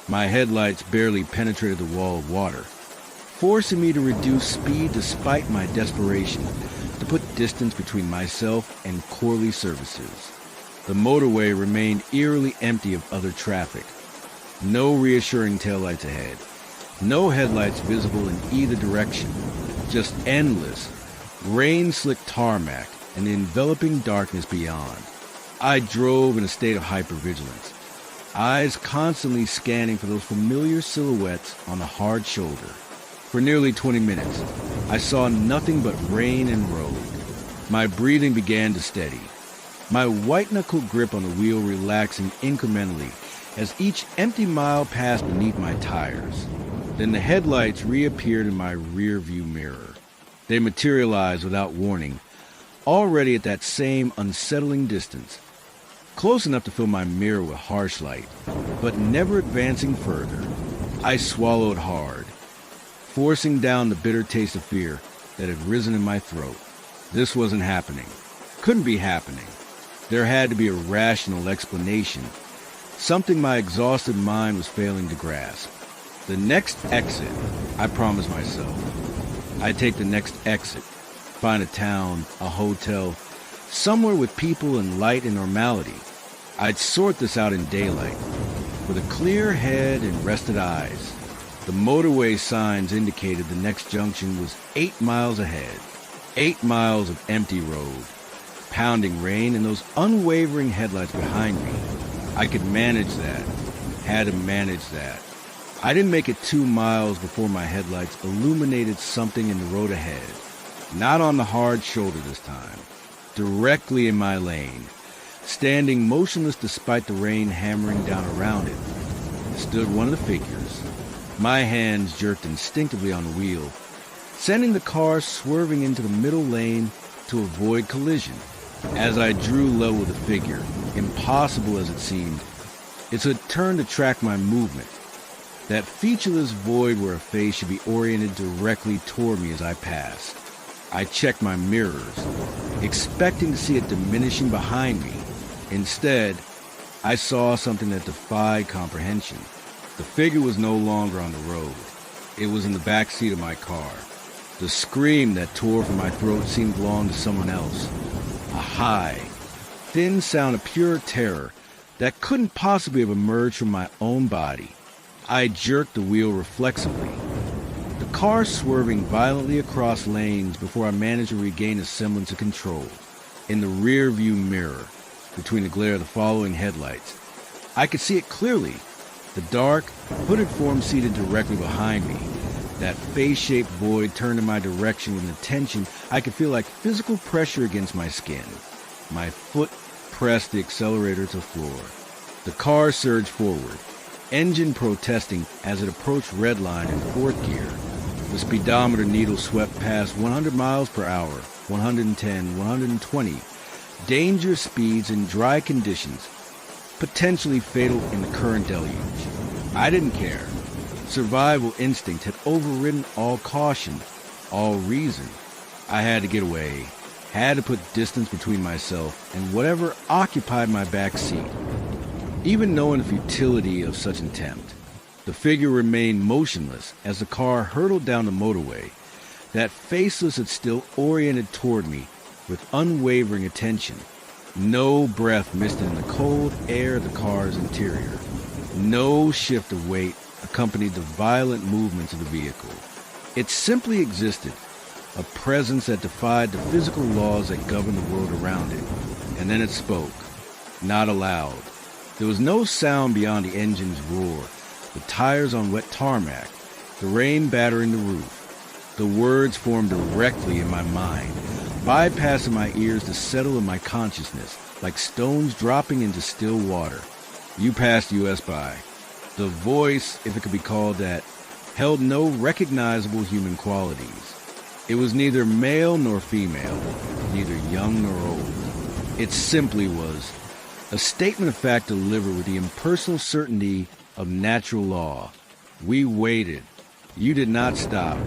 My headlights barely penetrated the wall of water, forcing me to reduce speed despite my desperation to put distance between myself and Corley services. The motorway remained eerily empty of other traffic. No reassuring taillights ahead. No headlights visible in either direction. Just endless, rain-slicked tarmac and the enveloping darkness beyond. I drove in a state of hypervigilance, eyes constantly scanning for those familiar silhouettes on the hard shoulder. For nearly 20 minutes, I saw nothing but rain and road. My breathing began to steady, my white-knuckle grip on the wheel relaxing incrementally as each empty mile passed beneath my tires. Then the headlights reappeared in my rear-view mirror. They materialized without warning, already at that same unsettling distance, close enough to fill my mirror with harsh light, but never advancing further. I swallowed hard, forcing down the bitter taste of fear that had risen in my throat. This wasn't happening. Couldn't be happening. There had to be a rational explanation, something my exhausted mind was failing to grasp. The next exit, I promised myself. I'd take the next exit, find a town, a hotel, somewhere with people and light and normality. I'd sort this out in daylight. With a clear head and rested eyes, the motorway signs indicated the next junction was 8 miles ahead. 8 miles of empty road, pounding rain, and those unwavering headlights behind me. I could manage that. Had to manage that. I didn't make it 2 miles before my headlights illuminated something in the road ahead. Not on the hard shoulder this time. Directly in my lane, standing motionless despite the rain hammering down around it, stood one of the figures. My hands jerked instinctively on the wheel, sending the car swerving into the middle lane to avoid collision. As I drew level with the figure, impossible as it seemed, it had turned to track my movement. That featureless void where a face should be oriented directly toward me as I passed. I checked my mirrors, expecting to see it diminishing behind me. Instead, I saw something that defied comprehension. The figure was no longer on the road. It was in the back seat of my car. The scream that tore from my throat seemed to belong to someone else. A high, thin sound of pure terror that couldn't possibly have emerged from my own body. I jerked the wheel reflexively, the car swerving violently across lanes before I managed to regain a semblance of control. In the rear-view mirror, between the glare of the following headlights, I could see it clearly. The dark, hooded form seated directly behind me. That face-shaped void turned in my direction with an attention I could feel like physical pressure against my skin. My foot pressed the accelerator to the floor. The car surged forward, engine protesting as it approached redline in fourth gear. The speedometer needle swept past 100 miles per hour, 110, 120. Dangerous speeds in dry conditions, potentially fatal in the current deluge. I didn't care. Survival instinct had overridden all caution, all reason. I had to get away, had to put distance between myself and whatever occupied my back seat. Even knowing the futility of such an attempt, the figure remained motionless as the car hurtled down the motorway. That faceless yet still oriented toward me with unwavering attention. No breath misted in the cold air of the car's interior. No shift of weight accompanied the violent movements of the vehicle. It simply existed, a presence that defied the physical laws that govern the world around it. And then it spoke, not aloud. There was no sound beyond the engine's roar, the tires on wet tarmac, the rain battering the roof. The words formed directly in my mind, bypassing my ears to settle in my consciousness like stones dropping into still water. You passed US by. The voice, if it could be called that, held no recognizable human qualities. It was neither male nor female, neither young nor old. It simply was a statement of fact delivered with the impersonal certainty of natural law. We waited. You did not stop.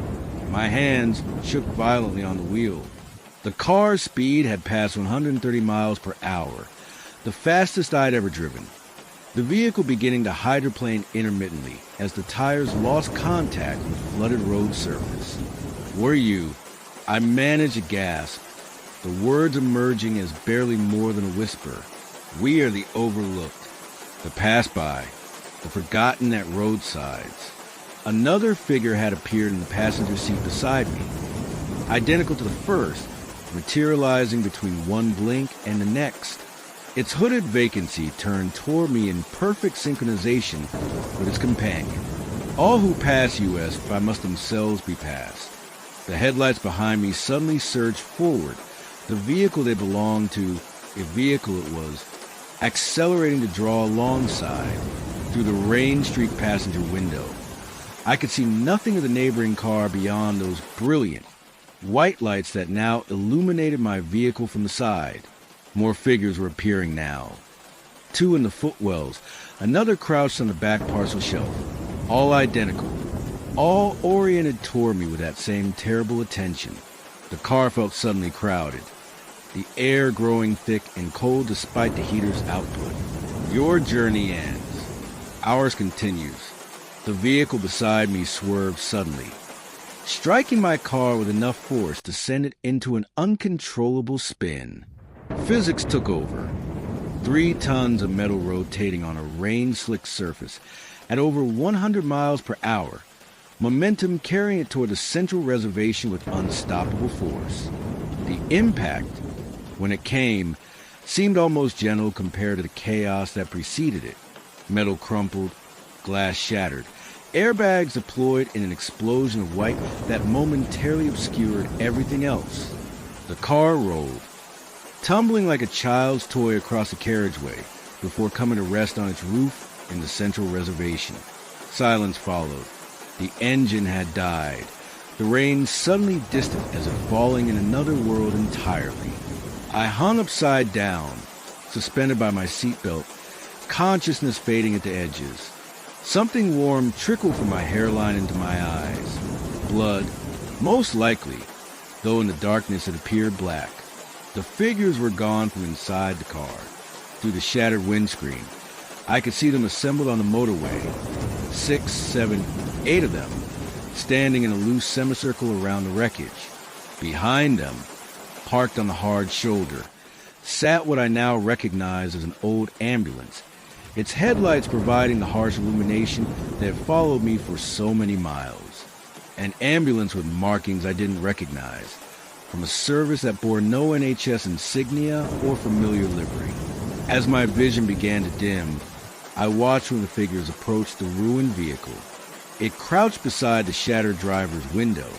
My hands shook violently on the wheel. The car's speed had passed 130 miles per hour, the fastest I'd ever driven. The vehicle beginning to hydroplane intermittently as the tires lost contact with flooded road surface. Were you? I managed a gasp, the words emerging as barely more than a whisper. We are the overlooked, the passed-by, the forgotten at roadsides. Another figure had appeared in the passenger seat beside me, identical to the first, materializing between one blink and the next. Its hooded vacancy turned toward me in perfect synchronization with its companion. All who pass US must themselves be passed. The headlights behind me suddenly surged forward, the vehicle they belonged to, if vehicle it was, accelerating to draw alongside through the rain-streaked passenger window. I could see nothing of the neighboring car beyond those brilliant white lights that now illuminated my vehicle from the side. More figures were appearing now. Two in the footwells, another crouched on the back parcel shelf, all identical, all oriented toward me with that same terrible attention. The car felt suddenly crowded, the air growing thick and cold despite the heater's output. Your journey ends. Ours continues. The vehicle beside me swerved suddenly, striking my car with enough force to send it into an uncontrollable spin. Physics took over. 3 tons of metal rotating on a rain-slicked surface at over 100 miles per hour, momentum carrying it toward the central reservation with unstoppable force. The impact, when it came, seemed almost gentle compared to the chaos that preceded it. Metal crumpled, glass shattered, airbags deployed in an explosion of white that momentarily obscured everything else. The car rolled, tumbling like a child's toy across the carriageway before coming to rest on its roof in the central reservation. Silence followed. The engine had died. The rain suddenly distant as if falling in another world entirely. I hung upside down, suspended by my seatbelt, consciousness fading at the edges. Something warm trickled from my hairline into my eyes. Blood, most likely, though in the darkness it appeared black. The figures were gone from inside the car. Through the shattered windscreen, I could see them assembled on the motorway. 6, 7, 8 of them, standing in a loose semicircle around the wreckage. Behind them, parked on the hard shoulder, sat what I now recognize as an old ambulance, its headlights providing the harsh illumination that had followed me for so many miles. An ambulance with markings I didn't recognize, from a service that bore no NHS insignia or familiar livery. As my vision began to dim, I watched when the figures approached the ruined vehicle. It crouched beside the shattered driver's window,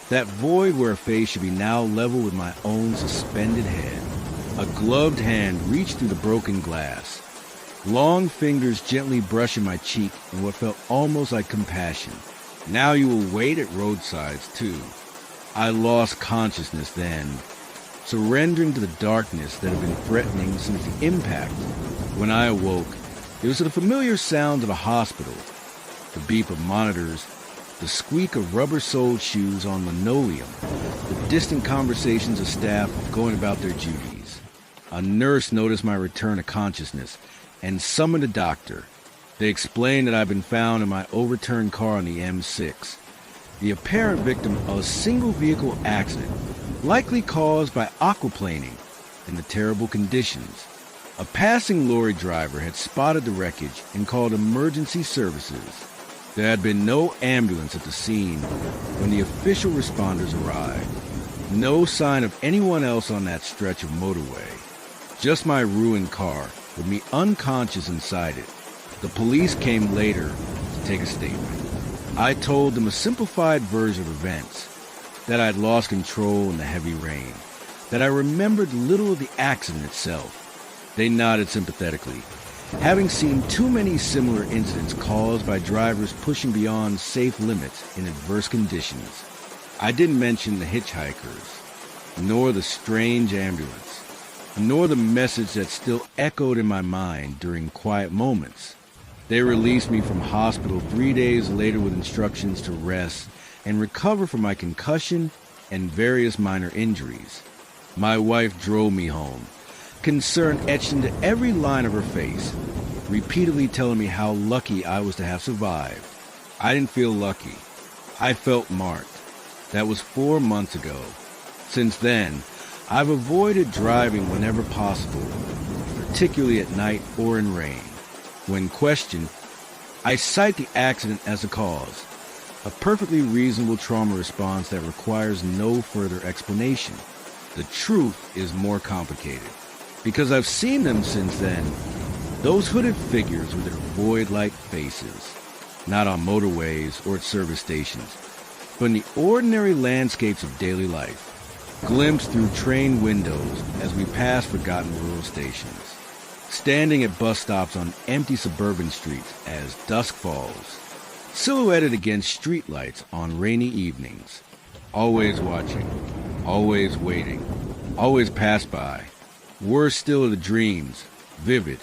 that void where a face should be now level with my own suspended head. A gloved hand reached through the broken glass, long fingers gently brushing my cheek in what felt almost like compassion. Now you will wait at roadsides, too. I lost consciousness then, surrendering to the darkness that had been threatening since the impact. When I awoke, it was to the familiar sounds of a hospital, the beep of monitors, the squeak of rubber-soled shoes on linoleum, the distant conversations of staff going about their duties. A nurse noticed my return to consciousness and summoned a doctor. They explained that I'd been found in my overturned car on the M6, the apparent victim of a single-vehicle accident, likely caused by aquaplaning in the terrible conditions. A passing lorry driver had spotted the wreckage and called emergency services. There had been no ambulance at the scene when the official responders arrived. No sign of anyone else on that stretch of motorway. Just my ruined car, with me unconscious inside it. The police came later to take a statement. I told them a simplified version of events, that I'd lost control in the heavy rain, that I remembered little of the accident itself. They nodded sympathetically, having seen too many similar incidents caused by drivers pushing beyond safe limits in adverse conditions. I didn't mention the hitchhikers, nor the strange ambulance, nor the message that still echoed in my mind during quiet moments. They released me from hospital 3 days later with instructions to rest and recover from my concussion and various minor injuries. My wife drove me home, concern etched into every line of her face, repeatedly telling me how lucky I was to have survived. I didn't feel lucky. I felt marked. That was 4 months ago. Since then, I've avoided driving whenever possible, particularly at night or in rain. When questioned, I cite the accident as the cause, a perfectly reasonable trauma response that requires no further explanation. The truth is more complicated, because I've seen them since then. Those hooded figures with their void-like faces, not on motorways or at service stations, but in the ordinary landscapes of daily life, glimpsed through train windows as we pass forgotten rural stations, standing at bus stops on empty suburban streets as dusk falls, silhouetted against streetlights on rainy evenings, always watching, always waiting, always pass by. Worse still are the dreams, vivid,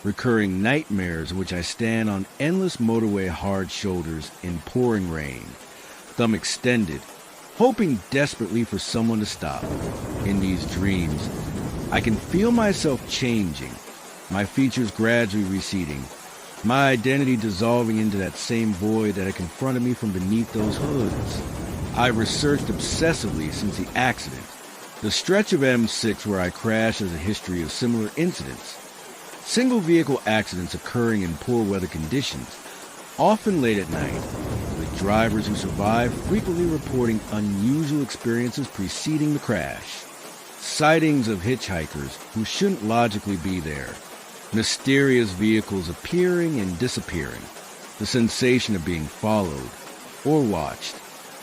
recurring nightmares in which I stand on endless motorway hard shoulders in pouring rain, thumb extended, hoping desperately for someone to stop. In these dreams, I can feel myself changing, my features gradually receding, my identity dissolving into that same void that had confronted me from beneath those hoods. I've researched obsessively since the accident. The stretch of M6 where I crashed has a history of similar incidents. Single vehicle accidents occurring in poor weather conditions, often late at night, with drivers who survived frequently reporting unusual experiences preceding the crash. Sightings of hitchhikers who shouldn't logically be there. Mysterious vehicles appearing and disappearing. The sensation of being followed or watched.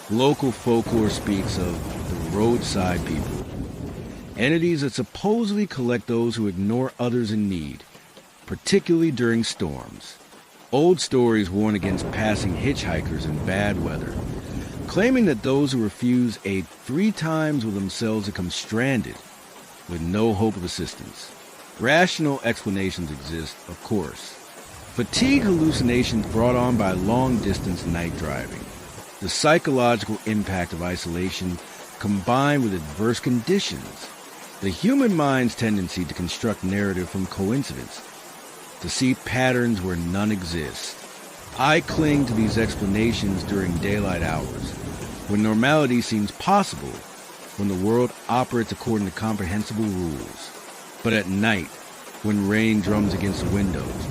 Local folklore speaks of the roadside people. Entities that supposedly collect those who ignore others in need, particularly during storms. Old stories warn against passing hitchhikers in bad weather, claiming that those who refuse aid 3 times will themselves become stranded with no hope of assistance. Rational explanations exist, of course. Fatigue hallucinations brought on by long-distance night driving. The psychological impact of isolation combined with adverse conditions. The human mind's tendency to construct narrative from coincidence, to see patterns where none exist. I cling to these explanations during daylight hours, when normality seems possible, when the world operates according to comprehensible rules. But at night, when rain drums against the windows,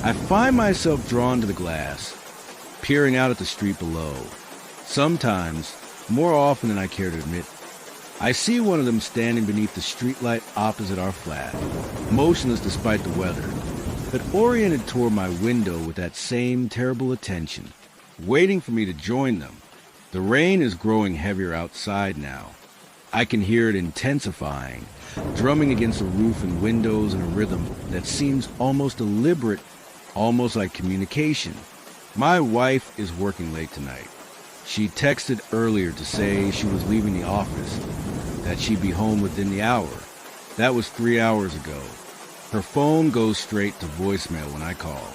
I find myself drawn to the glass, peering out at the street below. Sometimes, more often than I care to admit, I see one of them standing beneath the streetlight opposite our flat, motionless despite the weather, but oriented toward my window with that same terrible attention, waiting for me to join them. The rain is growing heavier outside now. I can hear it intensifying, drumming against the roof and windows in a rhythm that seems almost deliberate, almost like communication. My wife is working late tonight. She texted earlier to say she was leaving the office, that she'd be home within the hour. That was 3 hours ago. Her phone goes straight to voicemail when I call.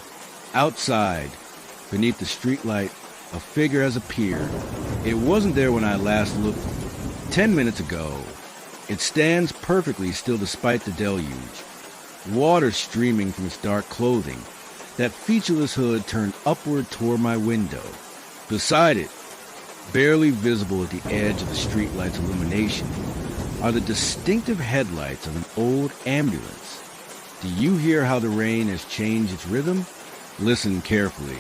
Outside, beneath the streetlight, a figure has appeared. It wasn't there when I last looked 10 minutes ago. It stands perfectly still despite the deluge. Water streaming from its dark clothing. That featureless hood turned upward toward my window. Beside it, barely visible at the edge of the streetlight's illumination, are the distinctive headlights of an old ambulance. Do you hear how the rain has changed its rhythm? Listen carefully.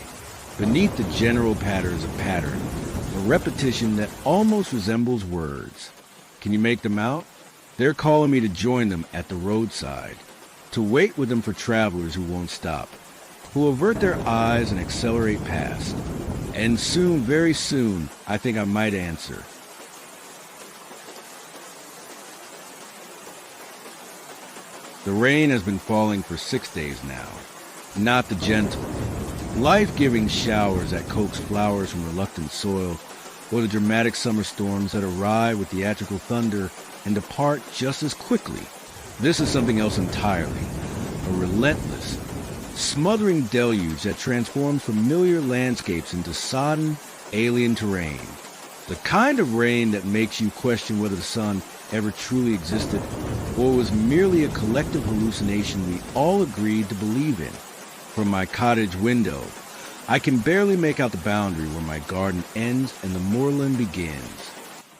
Beneath the general patterns of pattern, a repetition that almost resembles words. Can you make them out? They're calling me to join them at the roadside, to wait with them for travelers who won't stop, who avert their eyes and accelerate past. And soon, very soon, I think I might answer. The rain has been falling for 6 days now. Not the gentle, life-giving showers that coax flowers from reluctant soil, or the dramatic summer storms that arrive with theatrical thunder and depart just as quickly. This is something else entirely. A relentless, smothering deluge that transforms familiar landscapes into sodden, alien terrain. The kind of rain that makes you question whether the sun ever truly existed or was merely a collective hallucination we all agreed to believe in. From my cottage window, I can barely make out the boundary where my garden ends and the moorland begins.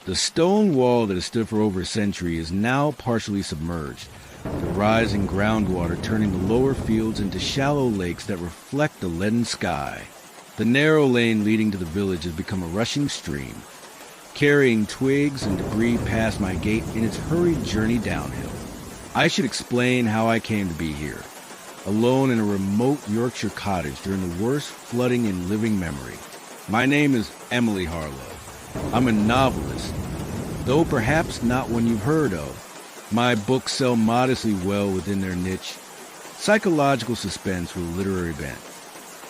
The stone wall that has stood for over a century is now partially submerged, the rising groundwater turning the lower fields into shallow lakes that reflect the leaden sky. The narrow lane leading to the village has become a rushing stream, carrying twigs and debris past my gate in its hurried journey downhill. I should explain how I came to be here, alone in a remote Yorkshire cottage during the worst flooding in living memory. My name is Emily Harlow. I'm a novelist, though perhaps not one you've heard of. My books sell modestly well within their niche, psychological suspense with a literary bent,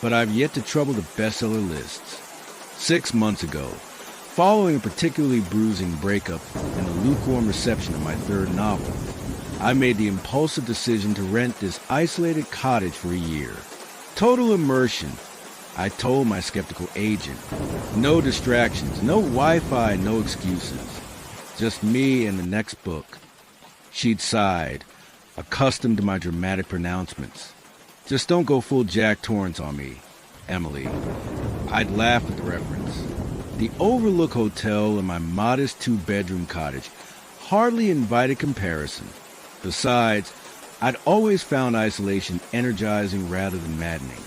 but I've yet to trouble the bestseller lists. 6 months ago, following a particularly bruising breakup and the lukewarm reception of my third novel, I made the impulsive decision to rent this isolated cottage for a year. Total immersion, I told my skeptical agent. No distractions, no Wi-Fi, no excuses. Just me and the next book. She'd sighed, accustomed to my dramatic pronouncements. Just don't go full Jack Torrance on me, Emily. I'd laugh at the reference. The Overlook Hotel and my modest 2-bedroom cottage hardly invited comparison. Besides, I'd always found isolation energizing rather than maddening.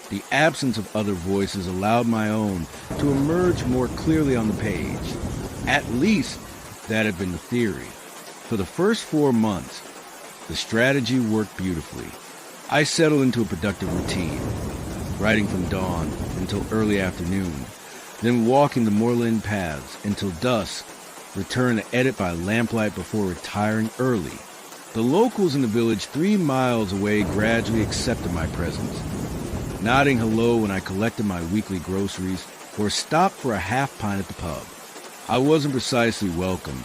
The absence of other voices allowed my own to emerge more clearly on the page. At least, that had been the theory. For the first 4 months, the strategy worked beautifully. I settled into a productive routine, writing from dawn until early afternoon, then walking the moorland paths until dusk, return to edit by lamplight before retiring early. The locals in the village 3 miles away gradually accepted my presence, nodding hello when I collected my weekly groceries or stopped for a half pint at the pub. I wasn't precisely welcome.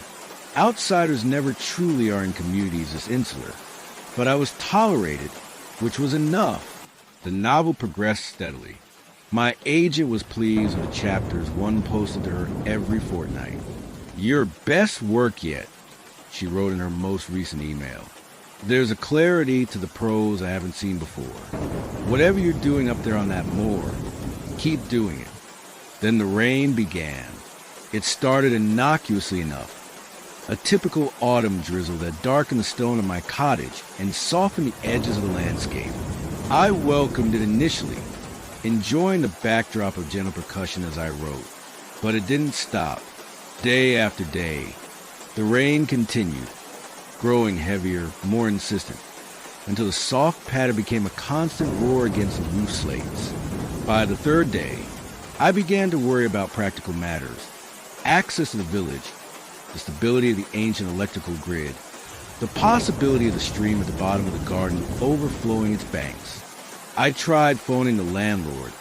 Outsiders never truly are in communities this insular, but I was tolerated, which was enough. The novel progressed steadily. My agent was pleased with the chapters one posted to her every fortnight. "Your best work yet," she wrote in her most recent email. "There's a clarity to the prose I haven't seen before. Whatever you're doing up there on that moor, keep doing it." Then the rain began. It started innocuously enough. A typical autumn drizzle that darkened the stone of my cottage and softened the edges of the landscape. I welcomed it initially, enjoying the backdrop of gentle percussion as I wrote. But it didn't stop. Day after day, the rain continued, growing heavier, more insistent, until the soft patter became a constant roar against the roof slates. By the third day, I began to worry about practical matters. Access to the village, the stability of the ancient electrical grid, the possibility of the stream at the bottom of the garden overflowing its banks. I tried phoning the landlord,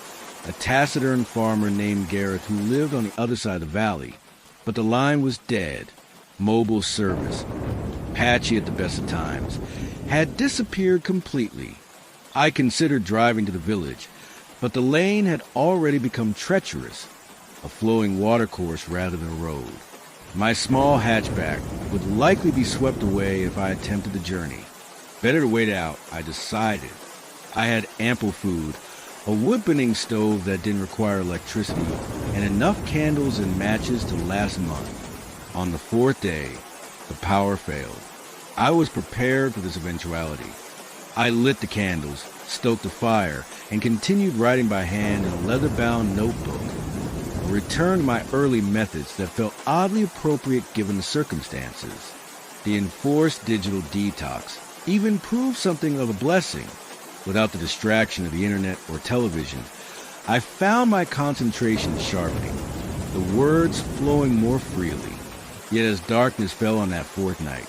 a taciturn farmer named Gareth who lived on the other side of the valley, but the line was dead. Mobile service, patchy at the best of times, had disappeared completely. I considered driving to the village, but the lane had already become treacherous, a flowing watercourse rather than a road. My small hatchback would likely be swept away if I attempted the journey. Better to wait out, I decided. I had ample food, a wood-burning stove that didn't require electricity, and enough candles and matches to last a month. On the 4th day, the power failed. I was prepared for this eventuality. I lit the candles, stoked the fire, and continued writing by hand in a leather-bound notebook. A return to my early methods that felt oddly appropriate given the circumstances. The enforced digital detox even proved something of a blessing. Without the distraction of the internet or television, I found my concentration sharpening, the words flowing more freely. Yet as darkness fell on that 4th night,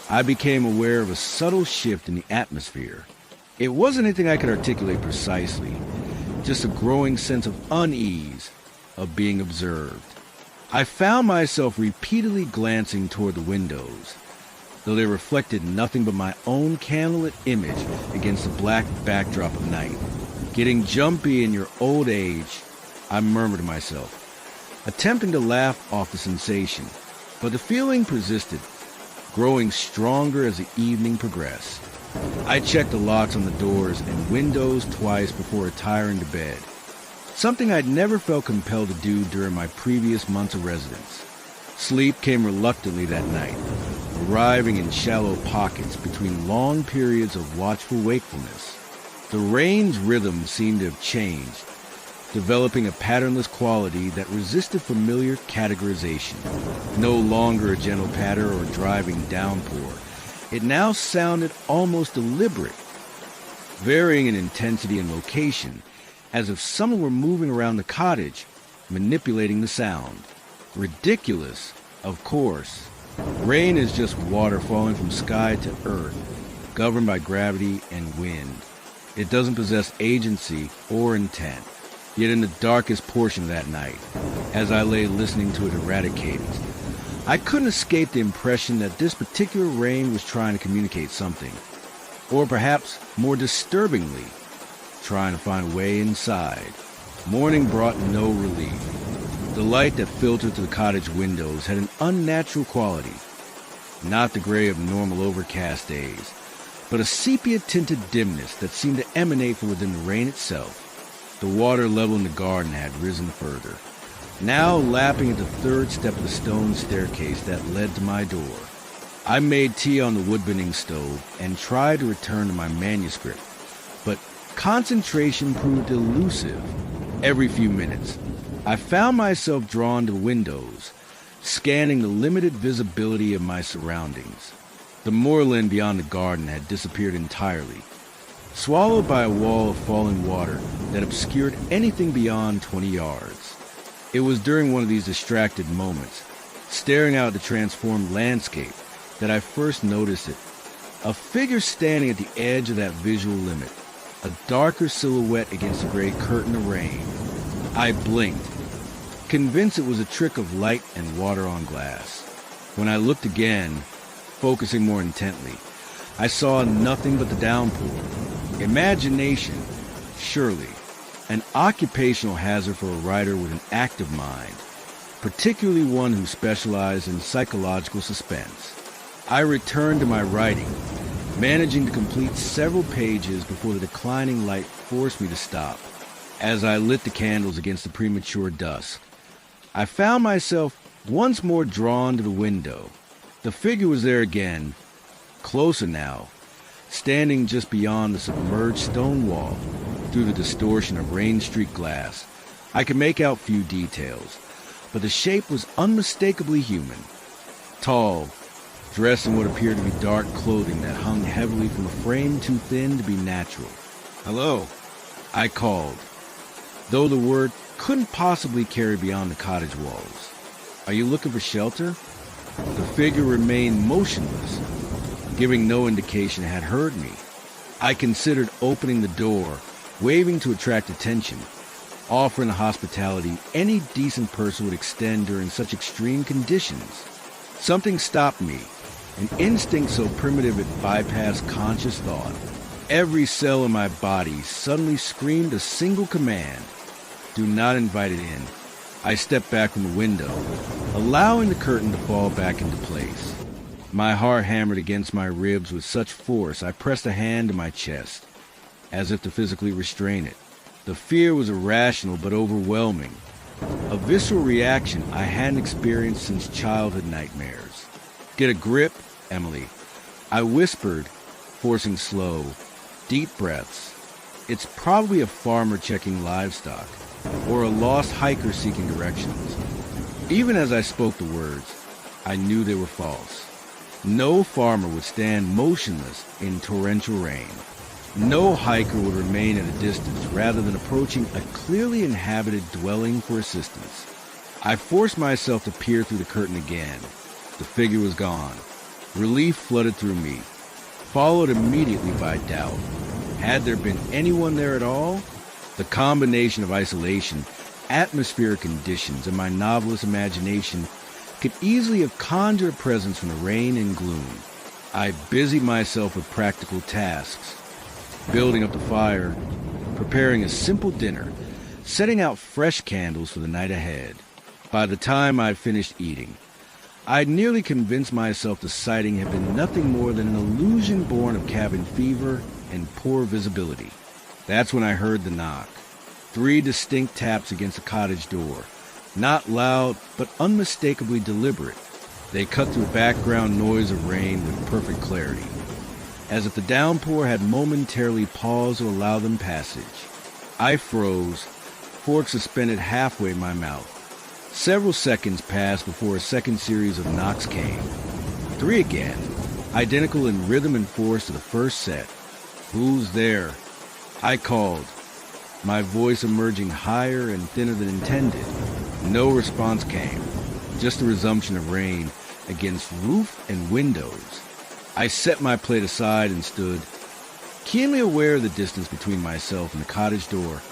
I became aware of a subtle shift in the atmosphere. It wasn't anything I could articulate precisely, just a growing sense of unease, of being observed. I found myself repeatedly glancing toward the windows, though they reflected nothing but my own candlelit image against the black backdrop of night. Getting jumpy in your old age, I murmured to myself. attempting to laugh off the sensation, but the feeling persisted, growing stronger as the evening progressed. I checked the locks on the doors and windows twice before retiring to bed, something I'd never felt compelled to do during my previous months of residence. Sleep came reluctantly that night, arriving in shallow pockets between long periods of watchful wakefulness. The rain's rhythm seemed to have changed, developing a patternless quality that resisted familiar categorization. No longer a gentle patter or driving downpour, it now sounded almost deliberate, varying in intensity and location, as if someone were moving around the cottage, manipulating the sound. Ridiculous, of course. Rain is just water falling from sky to earth, governed by gravity and wind. It doesn't possess agency or intent. Yet in the darkest portion of that night, as I lay listening to it erratic cadence, I couldn't escape the impression that this particular rain was trying to communicate something, or perhaps more disturbingly, trying to find a way inside. Morning brought no relief. The light that filtered through the cottage windows had an unnatural quality, not the gray of normal overcast days, but a sepia-tinted dimness that seemed to emanate from within the rain itself. The water level in the garden had risen further, now lapping at the third step of the stone staircase that led to my door. I made tea on the wood-burning stove and tried to return to my manuscript, but concentration proved elusive. Every few minutes, I found myself drawn to the windows, scanning the limited visibility of my surroundings. The moorland beyond the garden had disappeared entirely, swallowed by a wall of falling water that obscured anything beyond 20 yards. It was during one of these distracted moments, staring out at the transformed landscape, that I first noticed it. A figure standing at the edge of that visual limit, a darker silhouette against the gray curtain of rain. I blinked, convinced it was a trick of light and water on glass. When I looked again, focusing more intently, I saw nothing but the downpour. Imagination, surely, an occupational hazard for a writer with an active mind, particularly one who specialized in psychological suspense. I returned to my writing, managing to complete several pages before the declining light forced me to stop. As I lit the candles against the premature dusk, I found myself once more drawn to the window. The figure was there again, closer now, standing just beyond the submerged stone wall. Through the distortion of rain-streaked glass, I could make out few details, but the shape was unmistakably human. Tall, dressed in what appeared to be dark clothing that hung heavily from a frame too thin to be natural. "Hello," I called, though the word couldn't possibly carry beyond the cottage walls. "Are you looking for shelter?" The figure remained motionless, giving no indication it had heard me. I considered opening the door, waving to attract attention, offering the hospitality any decent person would extend during such extreme conditions. Something stopped me, an instinct so primitive it bypassed conscious thought. Every cell in my body suddenly screamed a single command: do not invite it in. I stepped back from the window, allowing the curtain to fall back into place. My heart hammered against my ribs with such force I pressed a hand to my chest, as if to physically restrain it. The fear was irrational but overwhelming, a visceral reaction I hadn't experienced since childhood nightmares. "Get a grip, Emily," I whispered, forcing slow, deep breaths. "It's probably a farmer checking livestock, or a lost hiker seeking directions." Even as I spoke the words, I knew they were false. No farmer would stand motionless in torrential rain. No hiker would remain at a distance rather than approaching a clearly inhabited dwelling for assistance. I forced myself to peer through the curtain again. The figure was gone. Relief flooded through me, followed immediately by doubt. Had there been anyone there at all? The combination of isolation, atmospheric conditions, and my novelist imagination could easily have conjured a presence from the rain and gloom. I busied myself with practical tasks, building up the fire, preparing a simple dinner, setting out fresh candles for the night ahead. By the time I'd finished eating, I'd nearly convinced myself the sighting had been nothing more than an illusion born of cabin fever and poor visibility. That's when I heard the knock. 3 distinct taps against the cottage door. Not loud, but unmistakably deliberate. They cut through background noise of rain with perfect clarity, as if the downpour had momentarily paused to allow them passage. I froze, fork suspended halfway in my mouth. Several seconds passed before a second series of knocks came. 3 again, identical in rhythm and force to the first set. "Who's there?" I called, my voice emerging higher and thinner than intended. No response came, just the resumption of rain against roof and windows. I set my plate aside and stood, keenly aware of the distance between myself and the cottage door.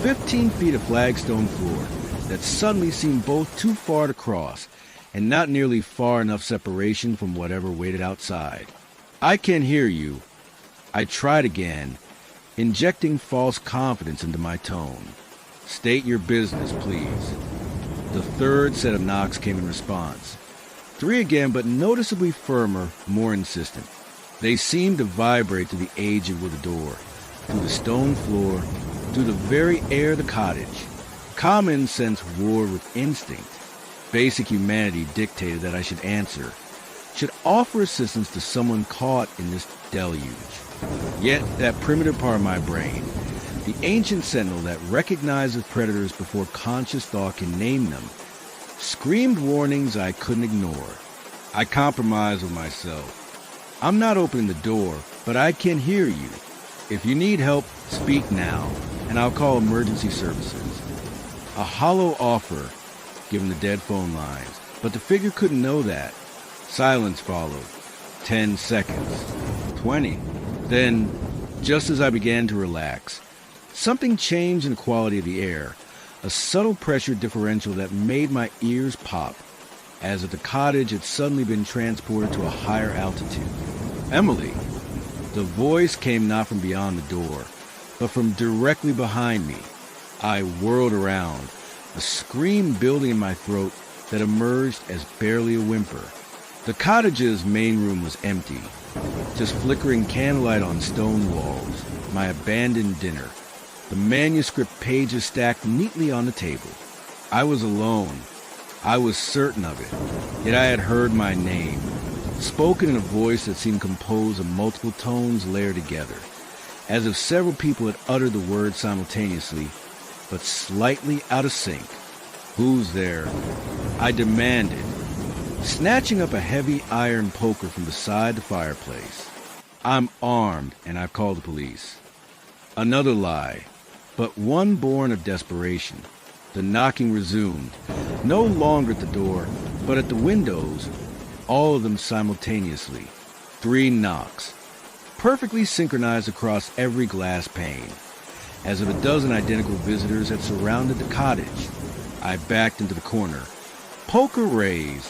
15 feet of flagstone floor that suddenly seemed both too far to cross and not nearly far enough separation from whatever waited outside. "I can hear you." I tried again, injecting false confidence into my tone. "State your business, please." The third set of knocks came in response. 3 again, but noticeably firmer, more insistent. They seemed to vibrate through the aging of the door, through the stone floor, through the very air of the cottage. Common sense warred with instinct. Basic humanity dictated that I should answer, should offer assistance to someone caught in this deluge. Yet that primitive part of my brain, the ancient sentinel that recognizes predators before conscious thought can name them, screamed warnings I couldn't ignore. I compromised with myself. "I'm not opening the door, but I can hear you. If you need help, speak now, and I'll call emergency services." A hollow offer, given the dead phone lines, but the figure couldn't know that. Silence followed. 10 seconds. 20. Then, just as I began to relax, something changed in the quality of the air, a subtle pressure differential that made my ears pop, as if the cottage had suddenly been transported to a higher altitude. "Emily!" The voice came not from beyond the door, but from directly behind me. I whirled around, a scream building in my throat that emerged as barely a whimper. The cottage's main room was empty, just flickering candlelight on stone walls, my abandoned dinner, the manuscript pages stacked neatly on the table. I was alone. I was certain of it, yet I had heard my name, spoken in a voice that seemed composed of multiple tones layered together, as if several people had uttered the word simultaneously, but slightly out of sync. "Who's there?" I demanded, snatching up a heavy iron poker from beside the fireplace. "I'm armed, and I've called the police." Another lie, but one born of desperation. The knocking resumed, no longer at the door, but at the windows, all of them simultaneously. 3 knocks, perfectly synchronized across every glass pane, as if a dozen identical visitors had surrounded the cottage. I backed into the corner, poker raised,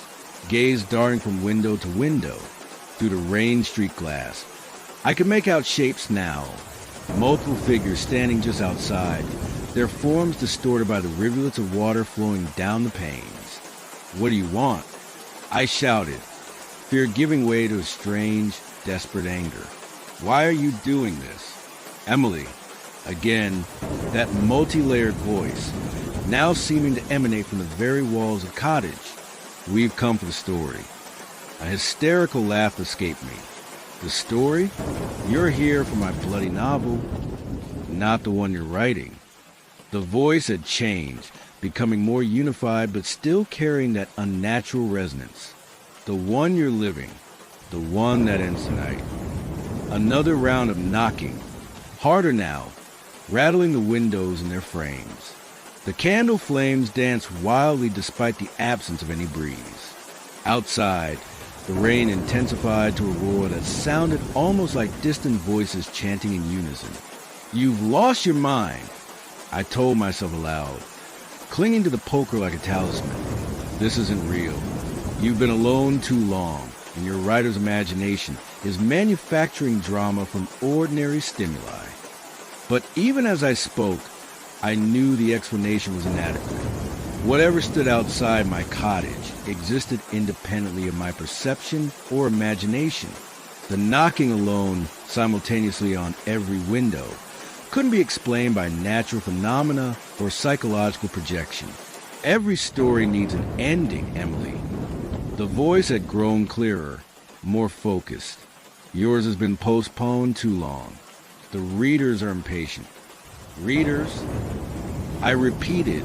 gaze darting from window to window, through the rain-streaked glass. I could make out shapes now, multiple figures standing just outside, their forms distorted by the rivulets of water flowing down the panes. "What do you want?" I shouted, fear giving way to a strange, desperate anger. "Why are you doing this?" "Emily." Again, that multi-layered voice, now seeming to emanate from the very walls of the cottage. "We've come for the story." A hysterical laugh escaped me. "The story? You're here for my bloody novel, not the one you're writing." The voice had changed, becoming more unified but still carrying that unnatural resonance. "The one you're living, the one that ends tonight." Another round of knocking, harder now, rattling the windows in their frames. The candle flames danced wildly despite the absence of any breeze. Outside, the rain intensified to a roar that sounded almost like distant voices chanting in unison. "You've lost your mind," I told myself aloud, clinging to the poker like a talisman. "This isn't real. You've been alone too long, and your writer's imagination is manufacturing drama from ordinary stimuli." But even as I spoke, I knew the explanation was inadequate. Whatever stood outside my cottage existed independently of my perception or imagination. The knocking alone, simultaneously on every window, couldn't be explained by natural phenomena or psychological projection. Every story needs an ending, Emily. The voice had grown clearer, more focused. Yours has been postponed too long. The readers are impatient. Readers? I repeated,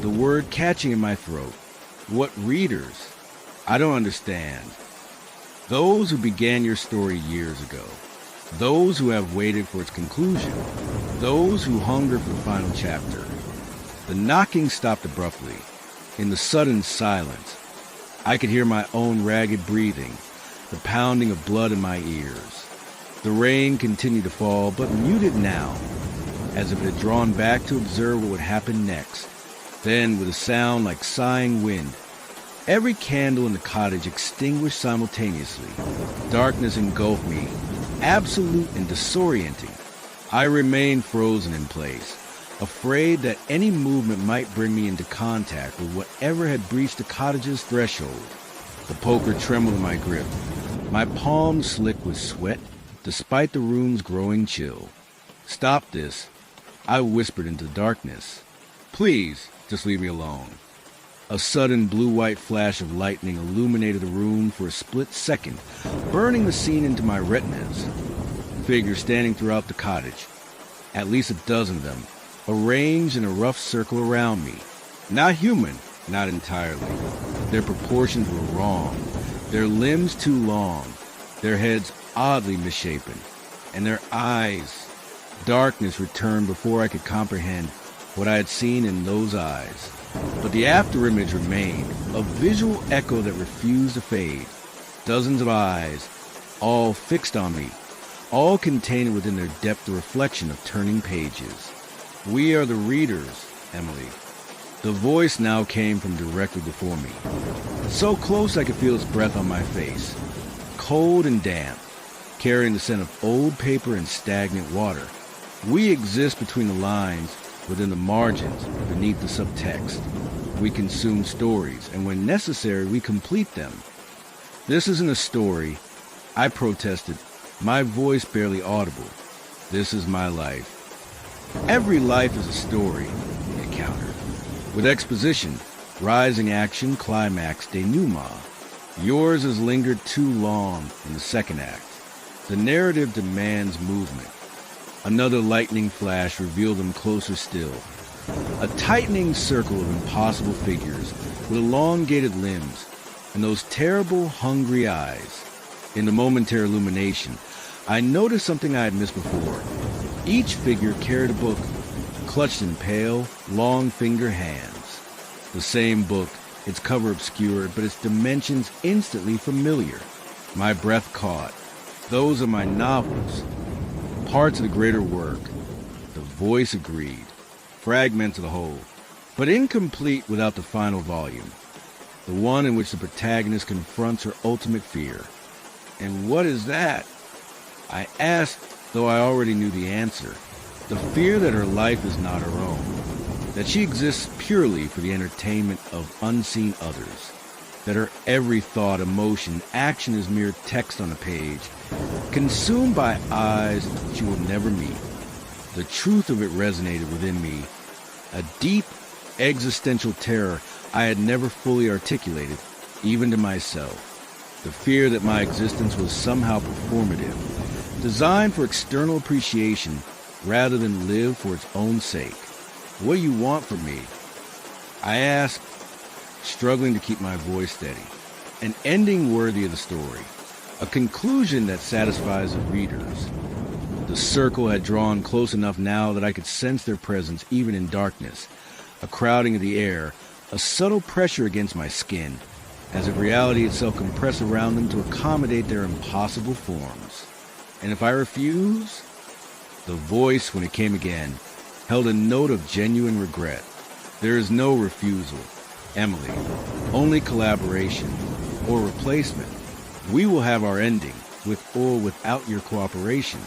the word catching in my throat. What readers? I don't understand. Those who began your story years ago. Those who have waited for its conclusion. Those who hunger for the final chapter. The knocking stopped abruptly. In the sudden silence, I could hear my own ragged breathing, the pounding of blood in my ears. The rain continued to fall, but muted now, as if it had drawn back to observe what would happen next. Then, with a sound like sighing wind, every candle in the cottage extinguished simultaneously. Darkness engulfed me, absolute and disorienting. I remained frozen in place, afraid that any movement might bring me into contact with whatever had breached the cottage's threshold. The poker trembled in my grip, my palms slick with sweat, despite the room's growing chill. "Stop this," I whispered into the darkness. "Please, just leave me alone." A sudden blue-white flash of lightning illuminated the room for a split second, burning the scene into my retinas. Figures standing throughout the cottage, at least a dozen of them, arranged in a rough circle around me. Not human, not entirely. Their proportions were wrong, their limbs too long, their heads oddly misshapen, and their eyes. Darkness returned before I could comprehend what I had seen in those eyes. But the afterimage remained, a visual echo that refused to fade. Dozens of eyes, all fixed on me, all contained within their depth the reflection of turning pages. "We are the readers, Emily." The voice now came from directly before me, so close I could feel its breath on my face, cold and damp, carrying the scent of old paper and stagnant water. "We exist between the lines, within the margins, beneath the subtext. We consume stories, and when necessary, we complete them." "This isn't a story," I protested, my voice barely audible. "This is my life." "Every life is a story," it countered, "with exposition, rising action, climax, denouement. Yours has lingered too long in the second act. The narrative demands movement." Another lightning flash revealed them closer still. A tightening circle of impossible figures with elongated limbs and those terrible, hungry eyes. In the momentary illumination, I noticed something I had missed before. Each figure carried a book, clutched in pale, long-fingered hands. The same book, its cover obscured, but its dimensions instantly familiar. My breath caught. Those are my novels. Parts of the greater work. The voice agreed. Fragments of the whole, but incomplete without the final volume. The one in which the protagonist confronts her ultimate fear. "And what is that?" I asked, though I already knew the answer. The fear that her life is not her own, that she exists purely for the entertainment of unseen others, that her every thought, emotion, action is mere text on a page, consumed by eyes she will never meet. The truth of it resonated within me, a deep existential terror I had never fully articulated, even to myself. The fear that my existence was somehow performative, designed for external appreciation rather than live for its own sake. "What do you want from me?" I asked, struggling to keep my voice steady. An ending worthy of the story, a conclusion that satisfies the readers. The circle had drawn close enough now that I could sense their presence even in darkness, a crowding of the air, a subtle pressure against my skin, as if reality itself compressed around them to accommodate their impossible forms. "And if I refuse?" The voice, when it came again, held a note of genuine regret. "There is no refusal, Emily, only collaboration, or replacement. We will have our ending, with or without your cooperation.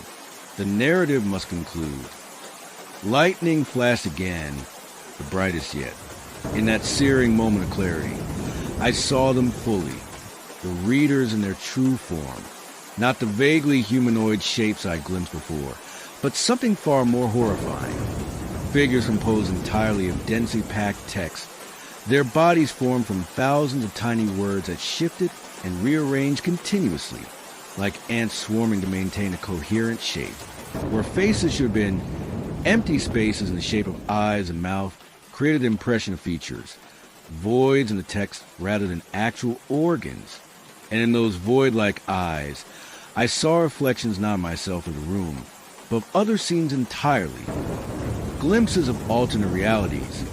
The narrative must conclude." Lightning flashed again, the brightest yet. In that searing moment of clarity, I saw them fully, the readers in their true form, not the vaguely humanoid shapes I glimpsed before, but something far more horrifying. Figures composed entirely of densely packed text, their bodies formed from thousands of tiny words that shifted and rearranged continuously, like ants swarming to maintain a coherent shape. Where faces should have been, empty spaces in the shape of eyes and mouth created the impression of features, voids in the text rather than actual organs. And in those void-like eyes, I saw reflections not of myself in the room, but of other scenes entirely. Glimpses of alternate realities,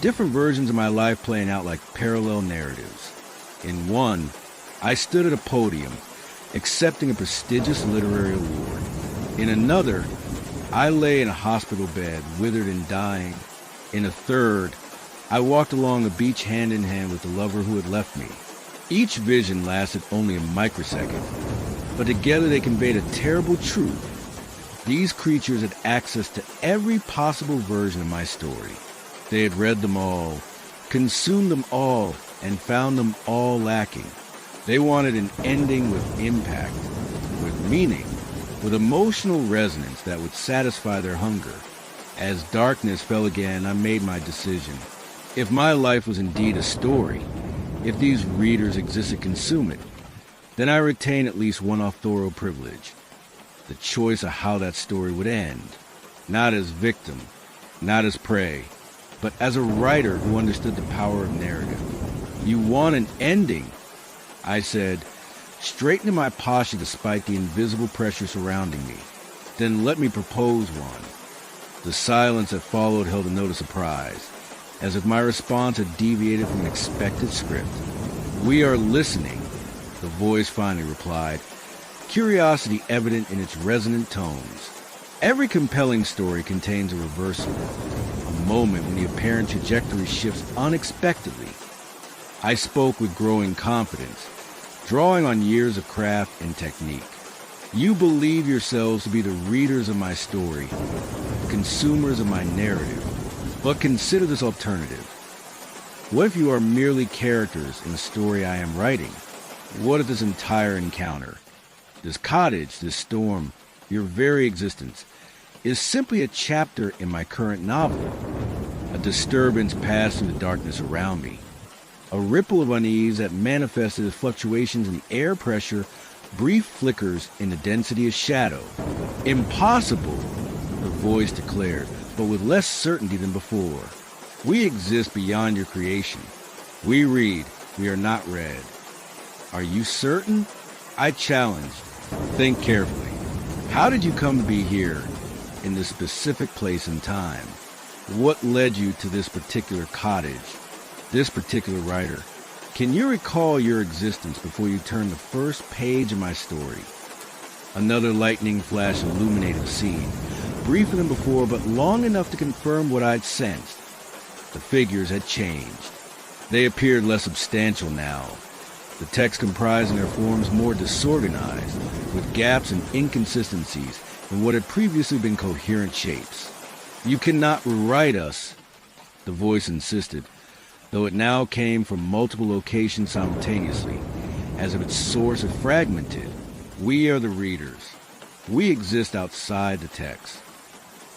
different versions of my life playing out like parallel narratives. In one, I stood at a podium, accepting a prestigious literary award. In another, I lay in a hospital bed, withered and dying. In a third, I walked along the beach hand in hand with the lover who had left me. Each vision lasted only a microsecond, but together they conveyed a terrible truth. These creatures had access to every possible version of my story. They had read them all, consumed them all, and found them all lacking. They wanted an ending with impact, with meaning, with emotional resonance that would satisfy their hunger. As darkness fell again, I made my decision. If my life was indeed a story, if these readers existed to consume it, then I retain at least one authorial privilege, the choice of how that story would end. Not as victim, not as prey, but as a writer who understood the power of narrative. You want an ending, I said, straightening my posture despite the invisible pressure surrounding me. Then let me propose one. The silence that followed held a note of surprise, as if my response had deviated from an expected script. "We are listening," the voice finally replied, curiosity evident in its resonant tones. Every compelling story contains a reversal, a moment when the apparent trajectory shifts unexpectedly. I spoke with growing confidence, drawing on years of craft and technique. You believe yourselves to be the readers of my story, the consumers of my narrative, but consider this alternative. What if you are merely characters in the story I am writing? What if this entire encounter, this cottage, this storm, your very existence, is simply a chapter in my current novel? A disturbance passed through the darkness around me. A ripple of unease that manifested as fluctuations in air pressure, brief flickers in the density of shadow. Impossible, the voice declared, but with less certainty than before. We exist beyond your creation. We read, we are not read. Are you certain? I challenged. Think carefully. How did you come to be here, in this specific place and time? What led you to this particular cottage, this particular writer? Can you recall your existence before you turned the first page of my story? Another lightning flash illuminated the scene, briefer than before, but long enough to confirm what I'd sensed. The figures had changed. They appeared less substantial now, the text comprising their forms more disorganized, with gaps and inconsistencies in what had previously been coherent shapes. You cannot rewrite us, the voice insisted, though it now came from multiple locations simultaneously, as if its source had fragmented. We are the readers. We exist outside the text.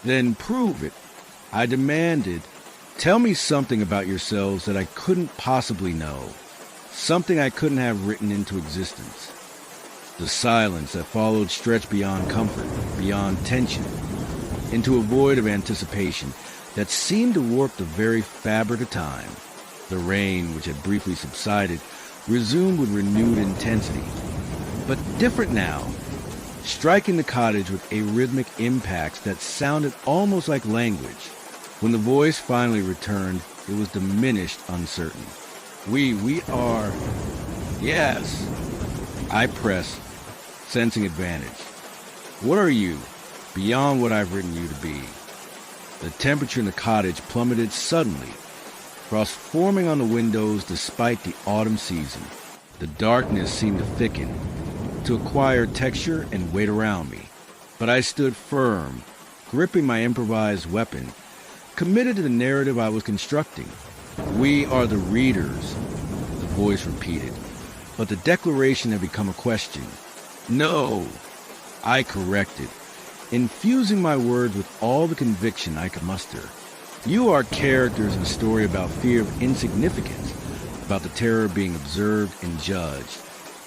Then prove it, I demanded. Tell me something about yourselves that I couldn't possibly know, something I couldn't have written into existence. The silence that followed stretched beyond comfort, beyond tension, into a void of anticipation that seemed to warp the very fabric of time. The rain, which had briefly subsided, resumed with renewed intensity, but different now, striking the cottage with arrhythmic impacts that sounded almost like language. When the voice finally returned, it was diminished, uncertain. We are... Yes. I pressed, sensing advantage. What are you, beyond what I've written you to be? The temperature in the cottage plummeted suddenly, frost forming on the windows despite the autumn season. The darkness seemed to thicken, to acquire texture and weight around me. But I stood firm, gripping my improvised weapon, committed to the narrative I was constructing. We are the readers, the voice repeated, but the declaration had become a question. No, I corrected, infusing my words with all the conviction I could muster. You are characters in a story about fear of insignificance, about the terror of being observed and judged,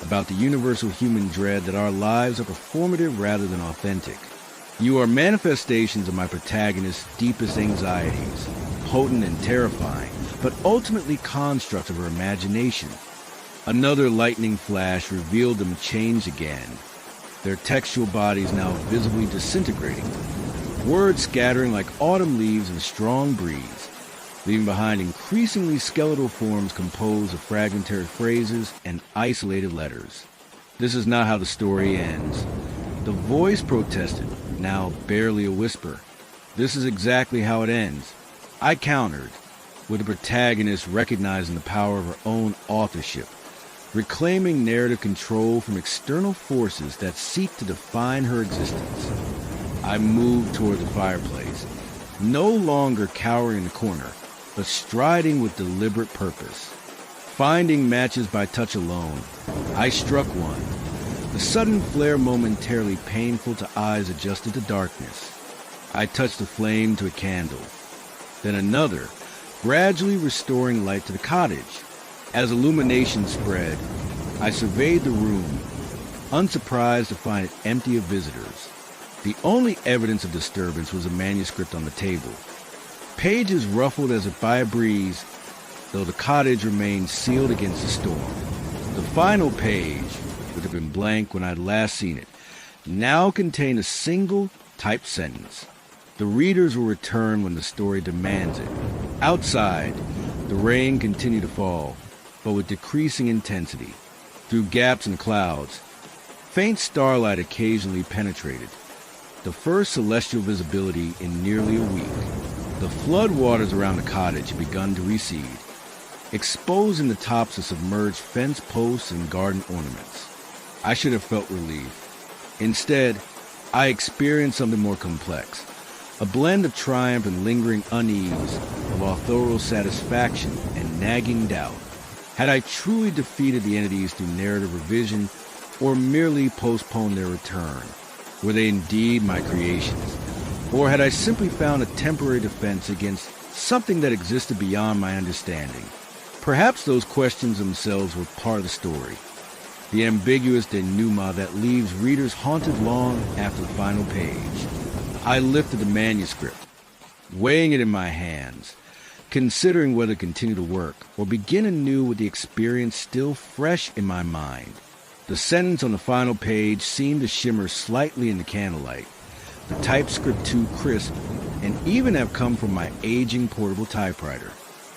about the universal human dread that our lives are performative rather than authentic. You are manifestations of my protagonist's deepest anxieties, potent and terrifying, but ultimately constructs of her imagination. Another lightning flash revealed them changed again, their textual bodies now visibly disintegrating, words scattering like autumn leaves in a strong breeze, leaving behind increasingly skeletal forms composed of fragmentary phrases and isolated letters. This is not how the story ends. The voice protested, now barely a whisper. This is exactly how it ends. I countered, with the protagonist recognizing the power of her own authorship, reclaiming narrative control from external forces that seek to define her existence. I moved toward the fireplace, no longer cowering in the corner, but striding with deliberate purpose. Finding matches by touch alone, I struck one, the sudden flare momentarily painful to eyes adjusted to darkness. I touched the flame to a candle, then another, gradually restoring light to the cottage. As illumination spread, I surveyed the room, unsurprised to find it empty of visitors. The only evidence of disturbance was a manuscript on the table, pages ruffled as if by a breeze, though the cottage remained sealed against the storm. The final page, which had been blank when I'd last seen it, now contained a single typed sentence. The readers will return when the story demands it. Outside, the rain continued to fall, but with decreasing intensity. Through gaps in clouds, faint starlight occasionally penetrated, the first celestial visibility in nearly a week. The floodwaters around the cottage had begun to recede, exposing the tops of submerged fence posts and garden ornaments. I should have felt relief. Instead, I experienced something more complex, a blend of triumph and lingering unease, of authorial satisfaction and nagging doubt. Had I truly defeated the entities through narrative revision, or merely postponed their return? Were they indeed my creations? Or had I simply found a temporary defense against something that existed beyond my understanding? Perhaps those questions themselves were part of the story, the ambiguous denouement that leaves readers haunted long after the final page. I lifted the manuscript, weighing it in my hands, considering whether to continue to work or begin anew with the experience still fresh in my mind. The sentence on the final page seemed to shimmer slightly in the candlelight, the typescript too crisp, and even have come from my aging portable typewriter.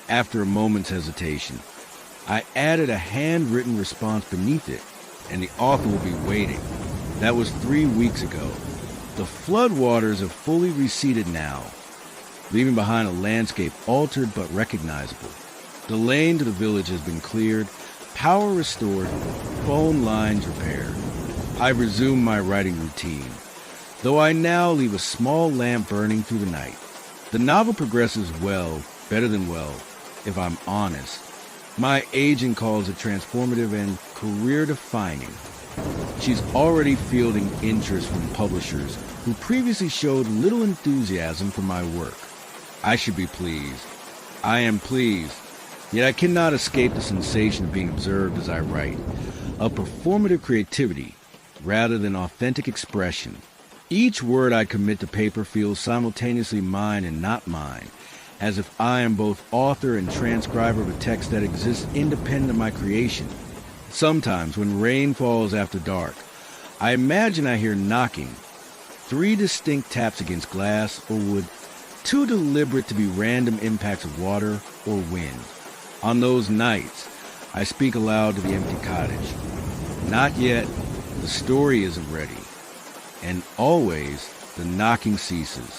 After a moment's hesitation, I added a handwritten response beneath it, and the author will be waiting. That was 3 weeks ago. The floodwaters have fully receded now, leaving behind a landscape altered but recognizable. The lane to the village has been cleared, power restored, phone lines repaired. I've resumed my writing routine, though I now leave a small lamp burning through the night. The novel progresses well, better than well, if I'm honest. My agent calls it transformative and career-defining. She's already fielding interest from publishers who previously showed little enthusiasm for my work. I should be pleased. I am pleased, yet I cannot escape the sensation of being observed as I write, of performative creativity rather than authentic expression. Each word I commit to paper feels simultaneously mine and not mine, as if I am both author and transcriber of a text that exists independent of my creation. Sometimes, when rain falls after dark, I imagine I hear knocking, 3 distinct taps against glass or wood, too deliberate to be random impacts of water or wind. On those nights, I speak aloud to the empty cottage. Not yet, the story isn't ready. And always, the knocking ceases.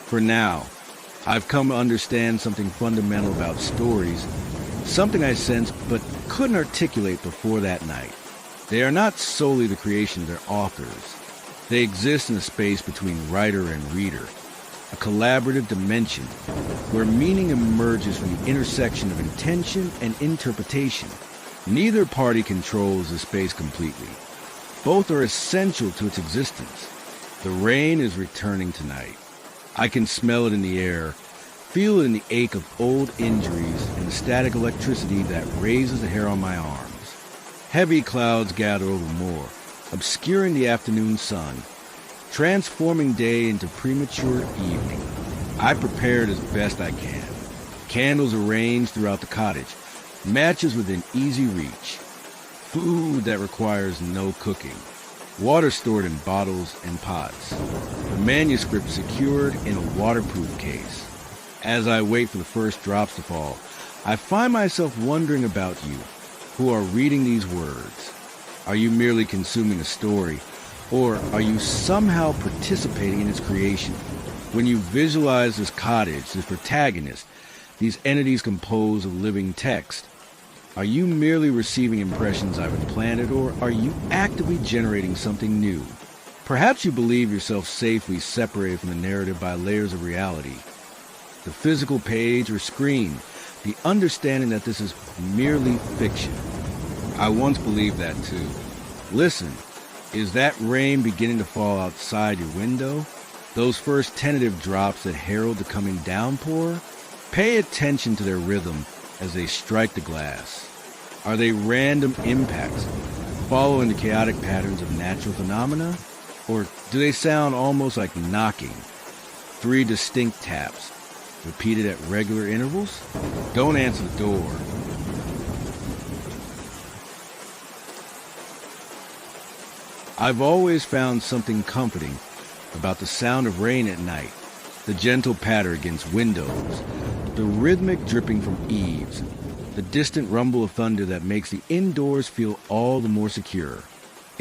For now, I've come to understand something fundamental about stories, something I sensed but couldn't articulate before that night. They are not solely the creation of their authors. They exist in the space between writer and reader, a collaborative dimension where meaning emerges from the intersection of intention and interpretation. Neither party controls the space completely. Both are essential to its existence. The rain is returning tonight. I can smell it in the air, feel it in the ache of old injuries and the static electricity that raises the hair on my arms. Heavy clouds gather over more, obscuring the afternoon sun, transforming day into premature evening. I prepared as best I can. Candles arranged throughout the cottage, matches within easy reach, food that requires no cooking, water stored in bottles and pots, the manuscript secured in a waterproof case. As I wait for the first drops to fall, I find myself wondering about you, who are reading these words. Are you merely consuming a story, or are you somehow participating in its creation? When you visualize this cottage, this protagonist, these entities composed of living text, are you merely receiving impressions I've implanted, or are you actively generating something new? Perhaps you believe yourself safely separated from the narrative by layers of reality. The physical page or screen, the understanding that this is merely fiction. I once believed that too. Listen, is that rain beginning to fall outside your window? Those first tentative drops that herald the coming downpour? Pay attention to their rhythm as they strike the glass. Are they random impacts, following the chaotic patterns of natural phenomena? Or do they sound almost like knocking? 3 distinct taps, repeated at regular intervals? Don't answer the door. I've always found something comforting about the sound of rain at night, the gentle patter against windows, the rhythmic dripping from eaves, the distant rumble of thunder that makes the indoors feel all the more secure.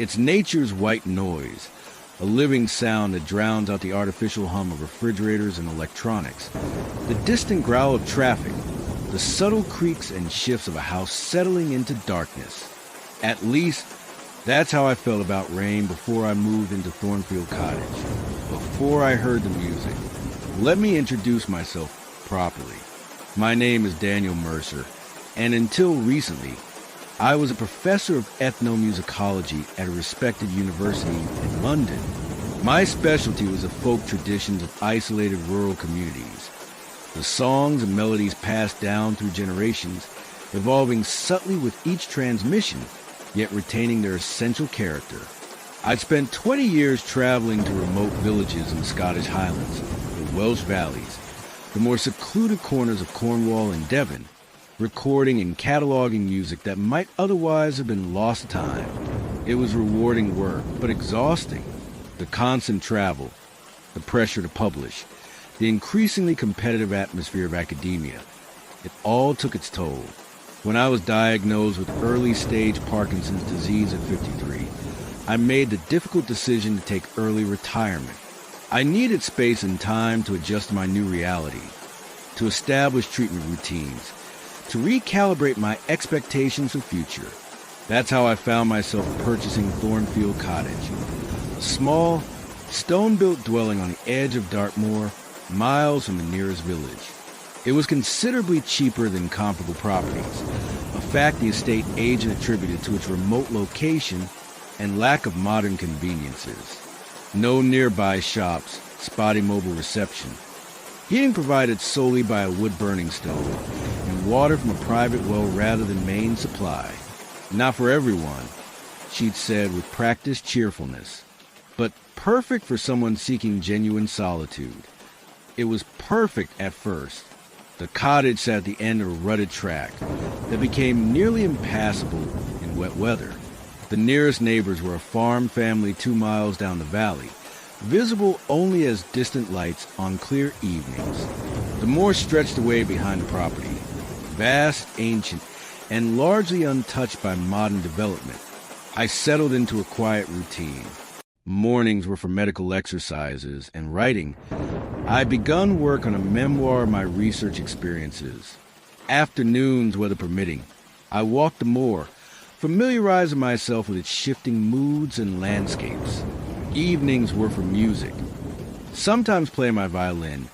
It's nature's white noise, a living sound that drowns out the artificial hum of refrigerators and electronics, the distant growl of traffic, the subtle creaks and shifts of a house settling into darkness. At least, that's how I felt about rain before I moved into Thornfield Cottage, before I heard the music. Let me introduce myself properly. My name is Daniel Mercer, and until recently, I was a professor of ethnomusicology at a respected university in London. My specialty was the folk traditions of isolated rural communities, the songs and melodies passed down through generations, evolving subtly with each transmission, yet retaining their essential character. I'd spent 20 years traveling to remote villages in the Scottish Highlands, the Welsh Valleys, the more secluded corners of Cornwall and Devon, recording and cataloging music that might otherwise have been lost to time. It was rewarding work, but exhausting. The constant travel, the pressure to publish, the increasingly competitive atmosphere of academia, it all took its toll. When I was diagnosed with early-stage Parkinson's disease at 53, I made the difficult decision to take early retirement. I needed space and time to adjust to my new reality, to establish treatment routines, to recalibrate my expectations of the future. That's how I found myself purchasing Thornfield Cottage, a small, stone-built dwelling on the edge of Dartmoor, miles from the nearest village. It was considerably cheaper than comparable properties, a fact the estate agent attributed to its remote location and lack of modern conveniences. No nearby shops, spotty mobile reception. Heating provided solely by a wood-burning stove, and water from a private well rather than main supply. Not for everyone, she'd said with practiced cheerfulness, but perfect for someone seeking genuine solitude. It was perfect at first. The cottage sat at the end of a rutted track that became nearly impassable in wet weather. The nearest neighbors were a farm family 2 miles down the valley, visible only as distant lights on clear evenings. The moor stretched away behind the property, vast, ancient, and largely untouched by modern development. I settled into a quiet routine. Mornings were for medical exercises and writing. I'd begun work on a memoir of my research experiences. Afternoons, weather permitting, I walked the moor, familiarizing myself with its shifting moods and landscapes. Evenings were for music. sometimes playing my violin,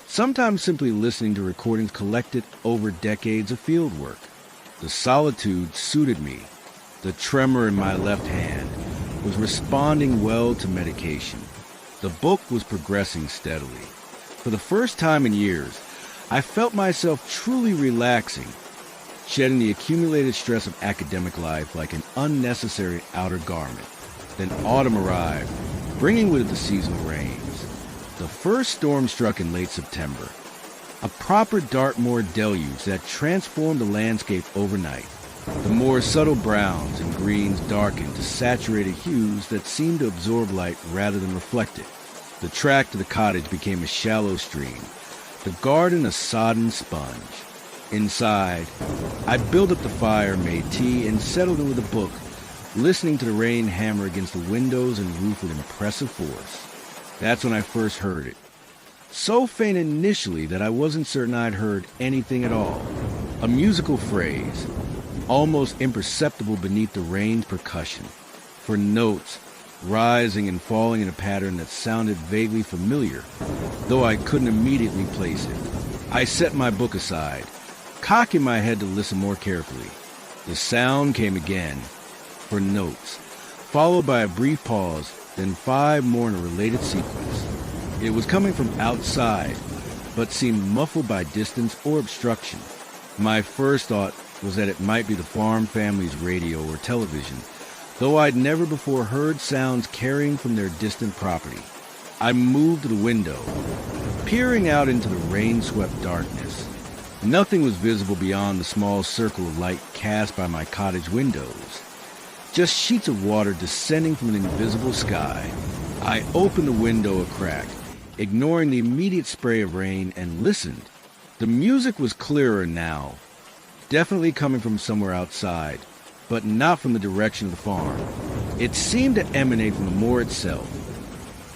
sometimes simply listening to recordings collected over decades of field work. The solitude suited me. The tremor in my left hand was responding well to medication. The book was progressing steadily. For the first time in years, I felt myself truly relaxing, shedding the accumulated stress of academic life like an unnecessary outer garment. Then autumn arrived, bringing with it the seasonal rains. The first storm struck in late September, a proper Dartmoor deluge that transformed the landscape overnight. The more subtle browns and greens darkened to saturated hues that seemed to absorb light rather than reflect it. The track to the cottage became a shallow stream, the garden a sodden sponge. Inside, I built up the fire, made tea, and settled in with a book, listening to the rain hammer against the windows and roof with impressive force. That's when I first heard it. So faint initially that I wasn't certain I'd heard anything at all. A musical phrase, almost imperceptible beneath the rain's percussion, for notes rising and falling in a pattern that sounded vaguely familiar, though I couldn't immediately place it. I set my book aside, cocking my head to listen more carefully. The sound came again, for notes, followed by a brief pause, then 5 more in a related sequence. It was coming from outside, but seemed muffled by distance or obstruction. My first thought was that it might be the farm family's radio or television, though I'd never before heard sounds carrying from their distant property. I moved to the window, peering out into the rain-swept darkness. Nothing was visible beyond the small circle of light cast by my cottage windows. Just sheets of water descending from an invisible sky. I opened the window a crack, ignoring the immediate spray of rain, and listened. The music was clearer now, definitely coming from somewhere outside, but not from the direction of the farm. It seemed to emanate from the moor itself,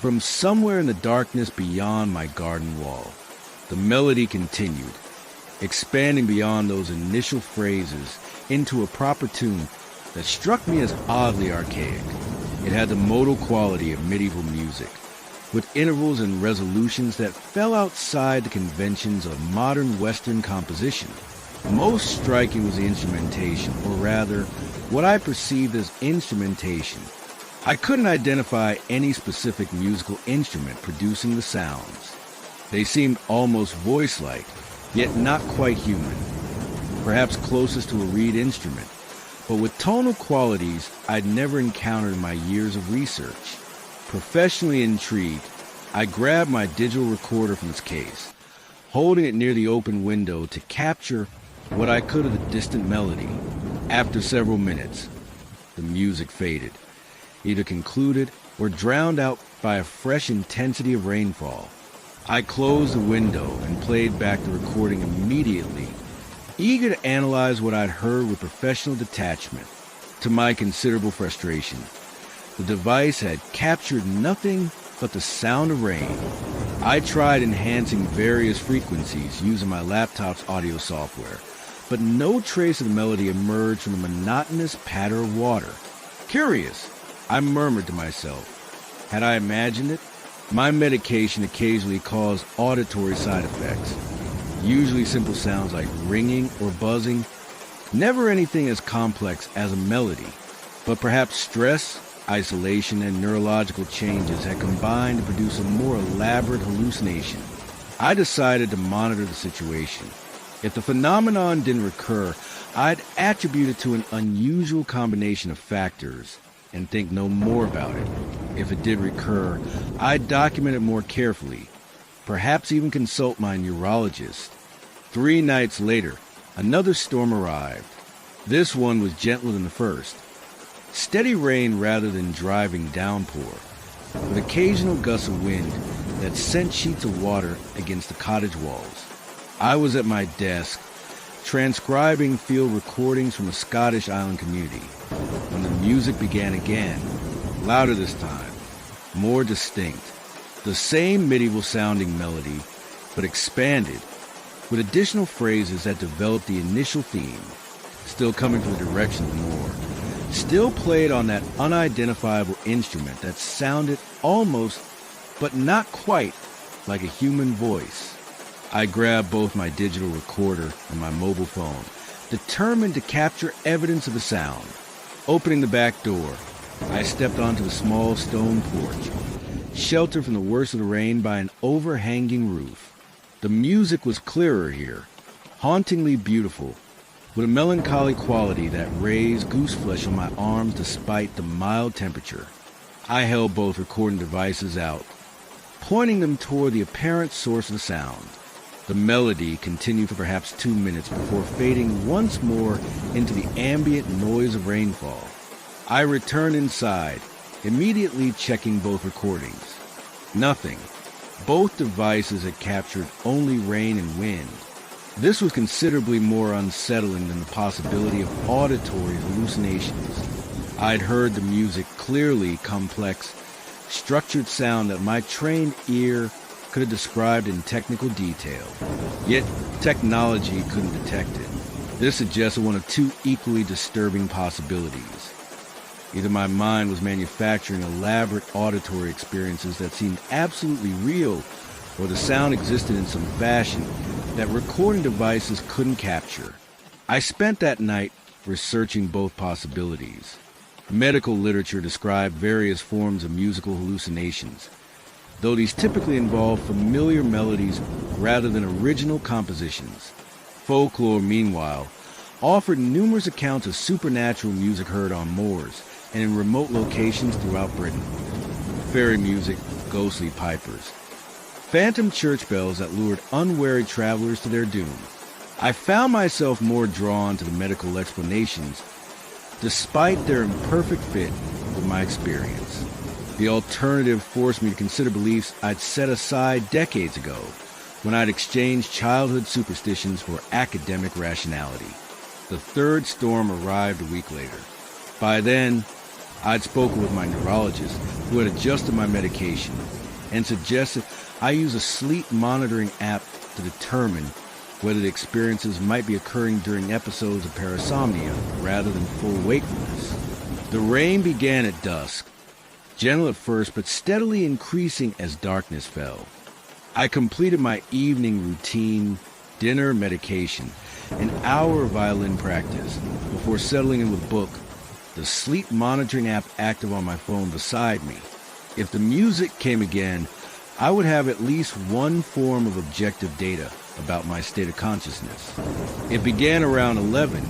from somewhere in the darkness beyond my garden wall. The melody continued, expanding beyond those initial phrases into a proper tune that struck me as oddly archaic. It had the modal quality of medieval music, with intervals and resolutions that fell outside the conventions of modern Western composition. Most striking was the instrumentation, or rather, what I perceived as instrumentation. I couldn't identify any specific musical instrument producing the sounds. They seemed almost voice-like, yet not quite human, perhaps closest to a reed instrument, but with tonal qualities I'd never encountered in my years of research. Professionally intrigued, I grabbed my digital recorder from its case, holding it near the open window to capture what I could of the distant melody. After several minutes, the music faded, either concluded or drowned out by a fresh intensity of rainfall. I closed the window and played back the recording immediately, eager to analyze what I'd heard with professional detachment. To my considerable frustration, the device had captured nothing but the sound of rain. I tried enhancing various frequencies using my laptop's audio software, but no trace of the melody emerged from the monotonous patter of water. Curious, I murmured to myself. Had I imagined it? My medication occasionally caused auditory side effects, usually simple sounds like ringing or buzzing, never anything as complex as a melody, but perhaps stress, isolation, and neurological changes had combined to produce a more elaborate hallucination. I decided to monitor the situation. If the phenomenon didn't recur, I'd attribute it to an unusual combination of factors and think no more about it. If it did recur, I'd document it more carefully, perhaps even consult my neurologist. 3 nights later, another storm arrived. This one was gentler than the first. Steady rain rather than driving downpour, with occasional gusts of wind that sent sheets of water against the cottage walls. I was at my desk, transcribing field recordings from a Scottish island community, when the music began again, louder this time, more distinct. The same medieval-sounding melody, but expanded, with additional phrases that developed the initial theme, still coming from the direction of the moor, still played on that unidentifiable instrument that sounded almost but not quite like a human voice. I grabbed both my digital recorder and my mobile phone, determined to capture evidence of the sound. Opening the back door, I stepped onto the small stone porch, sheltered from the worst of the rain by an overhanging roof. The music was clearer here, hauntingly beautiful, with a melancholy quality that raised gooseflesh on my arms despite the mild temperature. I held both recording devices out, pointing them toward the apparent source of the sound. The melody continued for perhaps 2 minutes before fading once more into the ambient noise of rainfall. I returned inside, immediately checking both recordings. Nothing. Both devices had captured only rain and wind. This was considerably more unsettling than the possibility of auditory hallucinations. I'd heard the music clearly, complex, structured sound that my trained ear could have described in technical detail. Yet technology couldn't detect it. This suggested one of two equally disturbing possibilities. Either my mind was manufacturing elaborate auditory experiences that seemed absolutely real, or the sound existed in some fashion that recording devices couldn't capture. I spent that night researching both possibilities. Medical literature described various forms of musical hallucinations, though these typically involve familiar melodies rather than original compositions. Folklore, meanwhile, offered numerous accounts of supernatural music heard on moors and in remote locations throughout Britain. Fairy music, ghostly pipers, phantom church bells that lured unwary travelers to their doom. I found myself more drawn to the medical explanations, despite their imperfect fit with my experience. The alternative forced me to consider beliefs I'd set aside decades ago, when I'd exchanged childhood superstitions for academic rationality. The third storm arrived a week later. By then, I'd spoken with my neurologist, who had adjusted my medication and suggested I use a sleep monitoring app to determine whether the experiences might be occurring during episodes of parasomnia rather than full wakefulness. The rain began at dusk, gentle at first but steadily increasing as darkness fell. I completed my evening routine, dinner, medication, an hour of violin practice before settling in with a book, the sleep monitoring app active on my phone beside me. If the music came again, I would have at least one form of objective data about my state of consciousness. It began around 11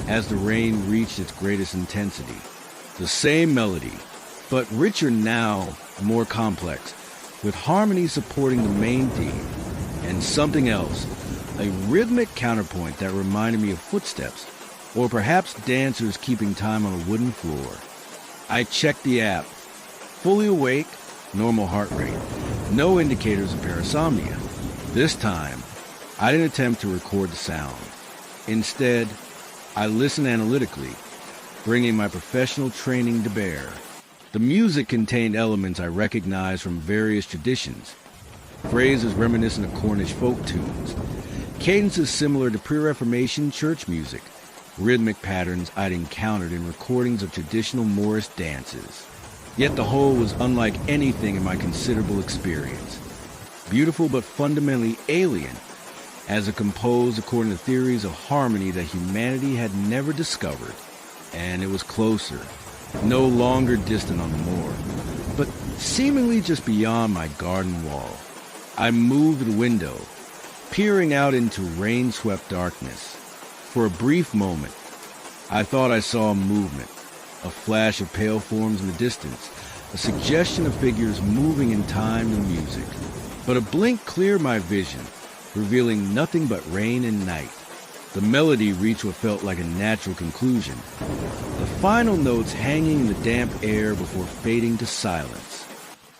as the rain reached its greatest intensity. The same melody, but richer now, more complex, with harmony supporting the main theme, and something else, a rhythmic counterpoint that reminded me of footsteps, or perhaps dancers keeping time on a wooden floor. I checked the app. Fully awake, normal heart rate, no indicators of parasomnia. This time, I didn't attempt to record the sound. Instead, I listened analytically, bringing my professional training to bear. The music contained elements I recognized from various traditions, phrases reminiscent of Cornish folk tunes, cadences similar to pre-Reformation church music, rhythmic patterns I'd encountered in recordings of traditional Morris dances. Yet the whole was unlike anything in my considerable experience. Beautiful but fundamentally alien, as it composed according to theories of harmony that humanity had never discovered. And it was closer, no longer distant on the moor, but seemingly just beyond my garden wall. I moved to the window, peering out into rain-swept darkness. For a brief moment, I thought I saw movement, a flash of pale forms in the distance, a suggestion of figures moving in time to music. But a blink cleared my vision, revealing nothing but rain and night. The melody reached what felt like a natural conclusion, the final notes hanging in the damp air before fading to silence.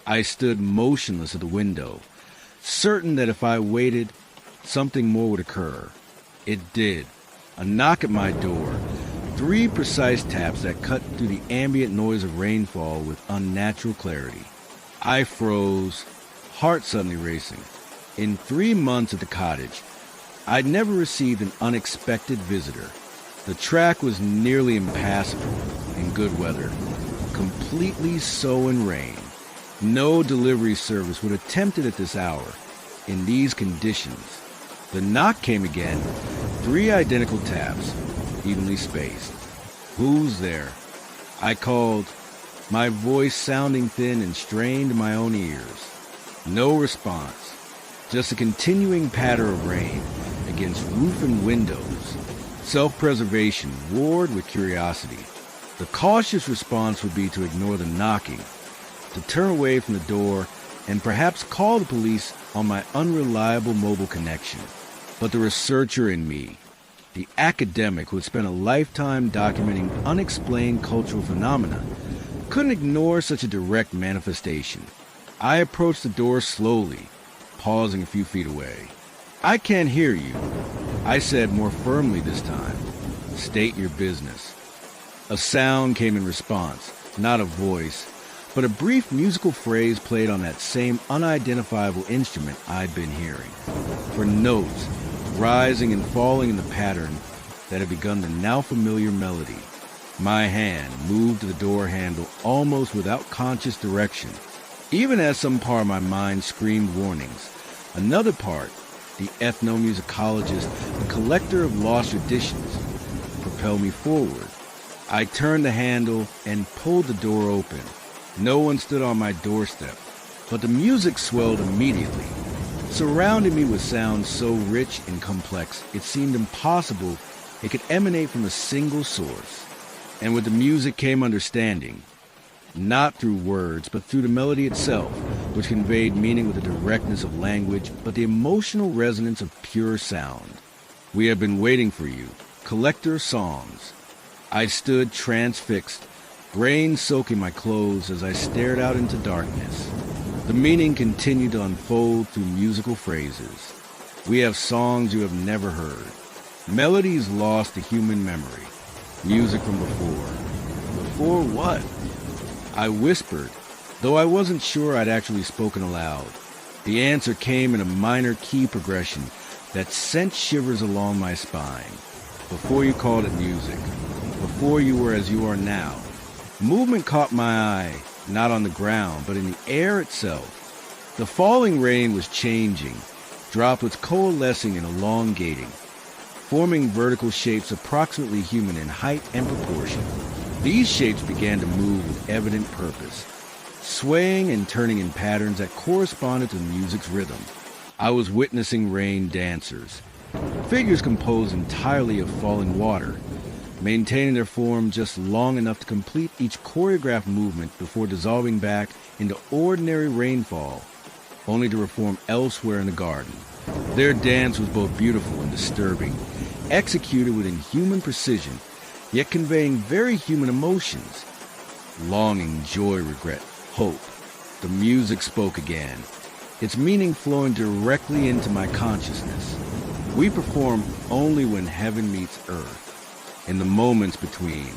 I stood motionless at the window, certain that if I waited, something more would occur. It did. A knock at my door, 3 precise taps that cut through the ambient noise of rainfall with unnatural clarity. I froze, heart suddenly racing. In 3 months at the cottage, I'd never received an unexpected visitor. The track was nearly impassable in good weather, completely so in rain. No delivery service would attempt it at this hour, in these conditions. The knock came again, 3 identical taps, evenly spaced. "Who's there?" I called, my voice sounding thin and strained in my own ears. No response, just a continuing patter of rain against roof and windows. Self-preservation warred with curiosity. The cautious response would be to ignore the knocking, to turn away from the door, and perhaps call the police on my unreliable mobile connection. But the researcher in me, the academic who had spent a lifetime documenting unexplained cultural phenomena, couldn't ignore such a direct manifestation. I approached the door slowly, pausing a few feet away. "I can't hear you," I said more firmly this time. "State your business." A sound came in response, not a voice, but a brief musical phrase played on that same unidentifiable instrument I'd been hearing. For notes, rising and falling in the pattern that had begun the now familiar melody, my hand moved to the door handle almost without conscious direction. Even as some part of my mind screamed warnings, another part, the ethnomusicologist, the collector of lost traditions, propelled me forward. I turned the handle and pulled the door open. No one stood on my doorstep, but the music swelled immediately, surrounding me with sounds so rich and complex it seemed impossible it could emanate from a single source. And with the music came understanding, not through words, but through the melody itself, which conveyed meaning with the directness of language, but the emotional resonance of pure sound. "We have been waiting for you. Collector Songs." I stood transfixed, rain soaking my clothes as I stared out into darkness. The meaning continued to unfold through musical phrases. "We have songs you have never heard. Melodies lost to human memory. Music from before." Before what? I whispered, though I wasn't sure I'd actually spoken aloud. The answer came in a minor key progression that sent shivers along my spine. "Before you called it music. Before you were as you are now." Movement caught my eye, not on the ground, but in the air itself. The falling rain was changing, droplets coalescing and elongating, forming vertical shapes approximately human in height and proportion. These shapes began to move with evident purpose, swaying and turning in patterns that corresponded to the music's rhythm. I was witnessing rain dancers, figures composed entirely of falling water, maintaining their form just long enough to complete each choreographed movement before dissolving back into ordinary rainfall, only to reform elsewhere in the garden. Their dance was both beautiful and disturbing, executed with inhuman precision, yet conveying very human emotions: longing, joy, regret, hope. The music spoke again, its meaning flowing directly into my consciousness. We perform only when heaven meets earth, in the moments between,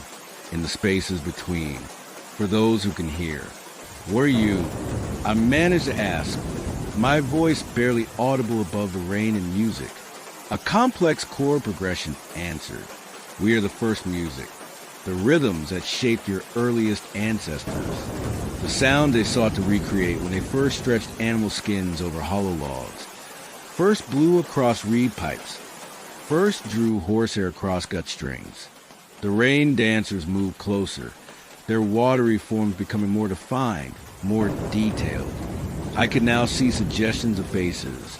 in the spaces between, for those who can hear. "Were you?" I managed to ask, my voice barely audible above the rain and music. A complex chord progression answered. "We are the first music, the rhythms that shaped your earliest ancestors, the sound they sought to recreate when they first stretched animal skins over hollow logs, first blew across reed pipes, first drew horsehair across gut strings." The rain dancers moved closer, their watery forms becoming more defined, more detailed. I could now see suggestions of faces,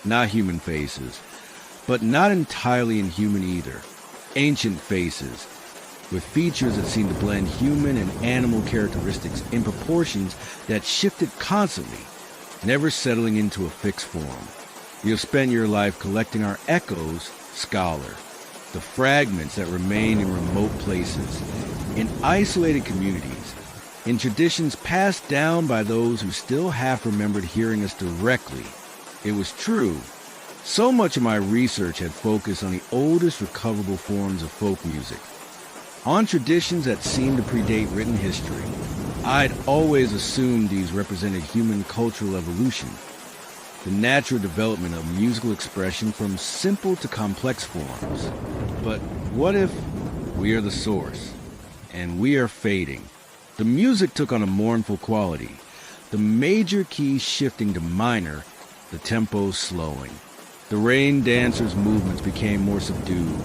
not human faces, but not entirely inhuman either. Ancient faces, with features that seemed to blend human and animal characteristics in proportions that shifted constantly, never settling into a fixed form. You have spent your life collecting our echoes, scholar, the fragments that remain in remote places, in isolated communities, in traditions passed down by those who still half remembered hearing us directly. It was true. So much of my research had focused on the oldest recoverable forms of folk music, on traditions that seemed to predate written history. I'd always assumed these represented human cultural evolution, the natural development of musical expression from simple to complex forms. But what if we are the source, and we are fading? The music took on a mournful quality, the major key shifting to minor, the tempo slowing. The rain dancers' movements became more subdued,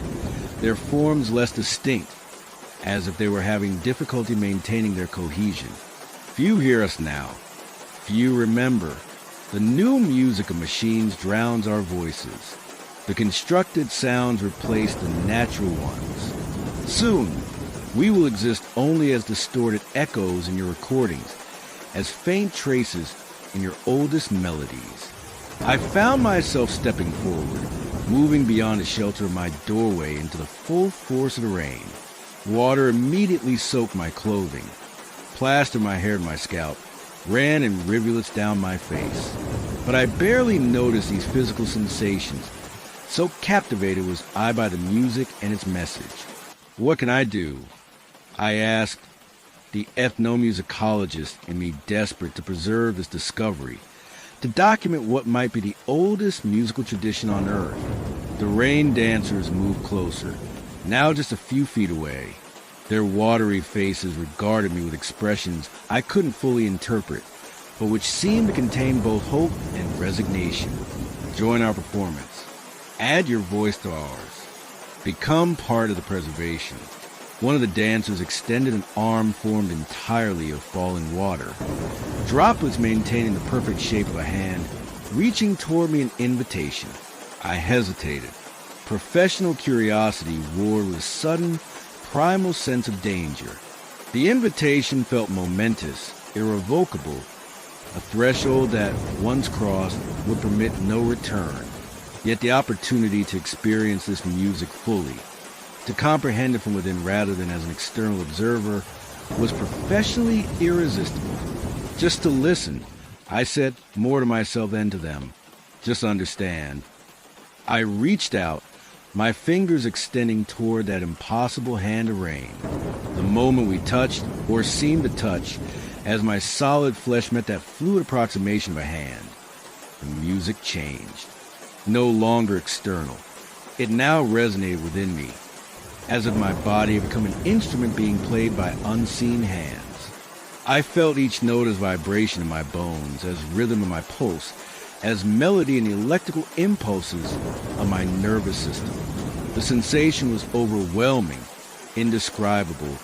their forms less distinct, as if they were having difficulty maintaining their cohesion. Few hear us now. Few remember. The new music of machines drowns our voices. The constructed sounds replace the natural ones. Soon, we will exist only as distorted echoes in your recordings, as faint traces in your oldest melodies. I found myself stepping forward, moving beyond the shelter of my doorway into the full force of the rain. Water immediately soaked my clothing, plastered my hair and my scalp, ran in rivulets down my face. But I barely noticed these physical sensations. So captivated was I by the music and its message. What can I do? I asked, the ethnomusicologist in me desperate to preserve this discovery, to document what might be the oldest musical tradition on Earth. The rain dancers moved closer, now just a few feet away. Their watery faces regarded me with expressions I couldn't fully interpret, but which seemed to contain both hope and resignation. Join our performance. Add your voice to ours. Become part of the preservation. One of the dancers extended an arm formed entirely of falling water, droplets maintaining the perfect shape of a hand, reaching toward me an invitation. I hesitated. Professional curiosity warred with a sudden, primal sense of danger. The invitation felt momentous, irrevocable, a threshold that, once crossed, would permit no return. Yet the opportunity to experience this music fully, to comprehend it from within rather than as an external observer, was professionally irresistible. Just to listen, I said more to myself than to them. Just understand. I reached out, my fingers extending toward that impossible hand of rain. The moment we touched, or seemed to touch, as my solid flesh met that fluid approximation of a hand, the music changed. No longer external. It now resonated within me, as if my body had become an instrument being played by unseen hands. I felt each note as vibration in my bones, as rhythm in my pulse, as melody in the electrical impulses of my nervous system. The sensation was overwhelming, indescribable,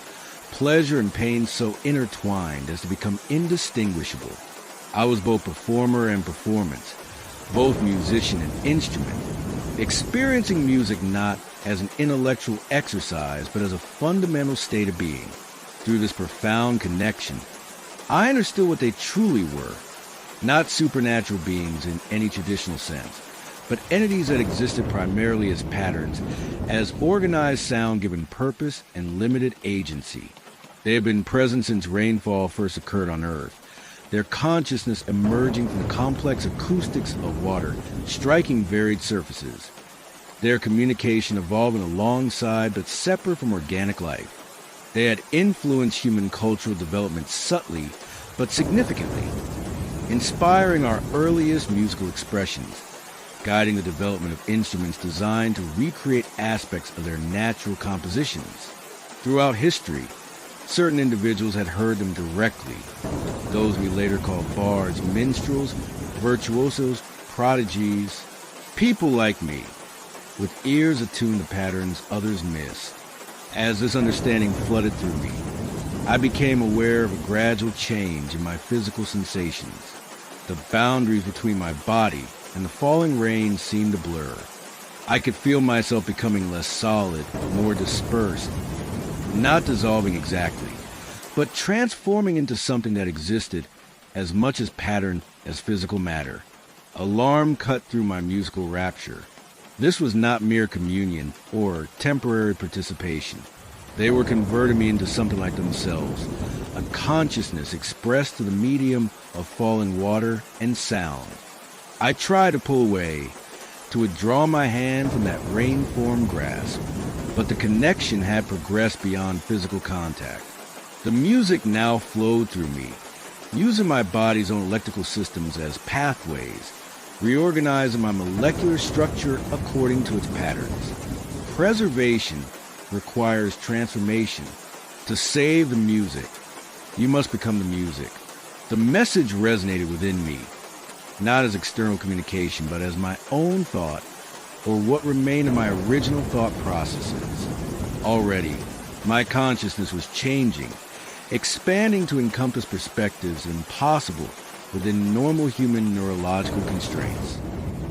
pleasure and pain so intertwined as to become indistinguishable. I was both performer and performance, both musician and instrument, experiencing music not as an intellectual exercise, but as a fundamental state of being. Through this profound connection, I understood what they truly were, not supernatural beings in any traditional sense, but entities that existed primarily as patterns, as organized sound given purpose and limited agency. They have been present since rainfall first occurred on Earth, their consciousness emerging from the complex acoustics of water, striking varied surfaces. Their communication evolving alongside but separate from organic life. They had influenced human cultural development subtly but significantly, inspiring our earliest musical expressions, guiding the development of instruments designed to recreate aspects of their natural compositions. Throughout history, certain individuals had heard them directly, those we later called bards, minstrels, virtuosos, prodigies, people like me, with ears attuned to patterns others missed. As this understanding flooded through me, I became aware of a gradual change in my physical sensations. The boundaries between my body and the falling rain seemed to blur. I could feel myself becoming less solid, more dispersed, not dissolving exactly, but transforming into something that existed as much as pattern as physical matter. Alarm cut through my musical rapture. This was not mere communion or temporary participation. They were converting me into something like themselves, a consciousness expressed through the medium of falling water and sound. I tried to pull away, to withdraw my hand from that rain-formed grasp, but the connection had progressed beyond physical contact. The music now flowed through me, using my body's own electrical systems as pathways, reorganizing my molecular structure according to its patterns. Preservation requires transformation. To save the music, you must become the music. The message resonated within me, not as external communication, but as my own thought, or what remained of my original thought processes. Already, my consciousness was changing, expanding to encompass perspectives impossible within normal human neurological constraints.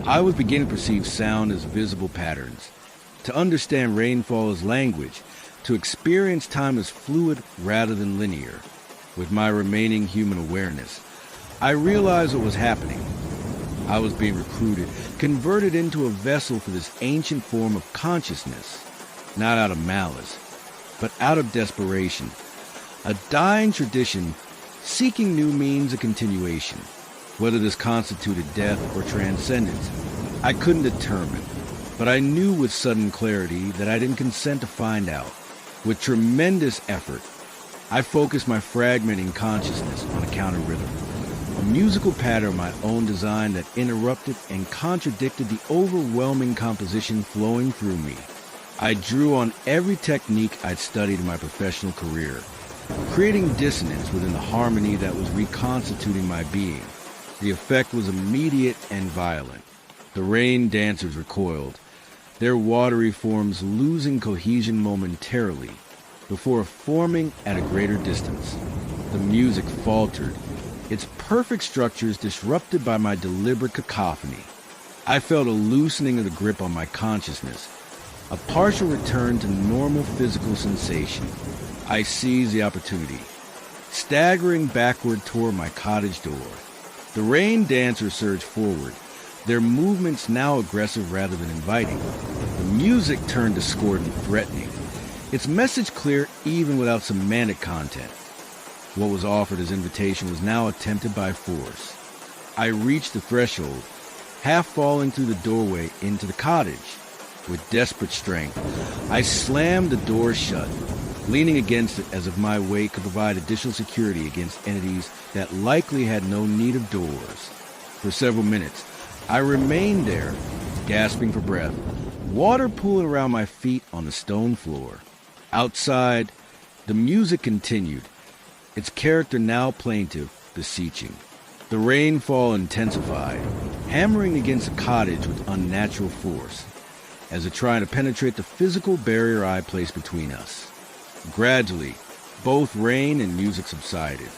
I was beginning to perceive sound as visible patterns, to understand rainfall as language, to experience time as fluid rather than linear. With my remaining human awareness, I realized what was happening. I was being recruited, converted into a vessel for this ancient form of consciousness, not out of malice, but out of desperation. A dying tradition seeking new means of continuation. Whether this constituted death or transcendence, I couldn't determine, but I knew with sudden clarity that I didn't consent to find out. With tremendous effort, I focused my fragmenting consciousness on a counter rhythm, a musical pattern of my own design that interrupted and contradicted the overwhelming composition flowing through me. I drew on every technique I'd studied in my professional career, creating dissonance within the harmony that was reconstituting my being. The effect was immediate and violent. The rain dancers recoiled, their watery forms losing cohesion momentarily before forming at a greater distance. The music faltered, its perfect structures disrupted by my deliberate cacophony. I felt a loosening of the grip on my consciousness, a partial return to normal physical sensation. I seized the opportunity, staggering backward toward my cottage door. The rain dancers surged forward, their movements now aggressive rather than inviting. The music turned discordant, threatening, its message clear even without semantic content. What was offered as invitation was now attempted by force. I reached the threshold, half falling through the doorway into the cottage. With desperate strength, I slammed the door shut, leaning against it as if my weight could provide additional security against entities that likely had no need of doors. For several minutes, I remained there, gasping for breath, water pooling around my feet on the stone floor. Outside, the music continued, its character now plaintive, beseeching. The rainfall intensified, hammering against the cottage with unnatural force, as it tried to penetrate the physical barrier I placed between us. Gradually, both rain and music subsided.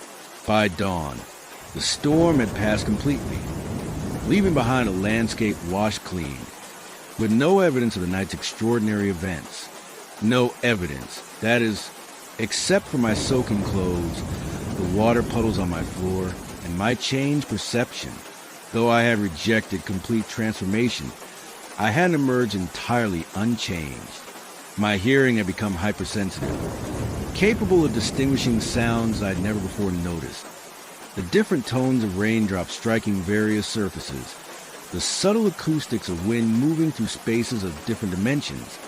By dawn, the storm had passed completely, leaving behind a landscape washed clean, with no evidence of the night's extraordinary events. No evidence, that is, except for my soaking clothes, the water puddles on my floor, and my changed perception. Though I had rejected complete transformation, I hadn't emerged entirely unchanged. My hearing had become hypersensitive, capable of distinguishing sounds I'd never before noticed. The different tones of raindrops striking various surfaces, the subtle acoustics of wind moving through spaces of different dimensions,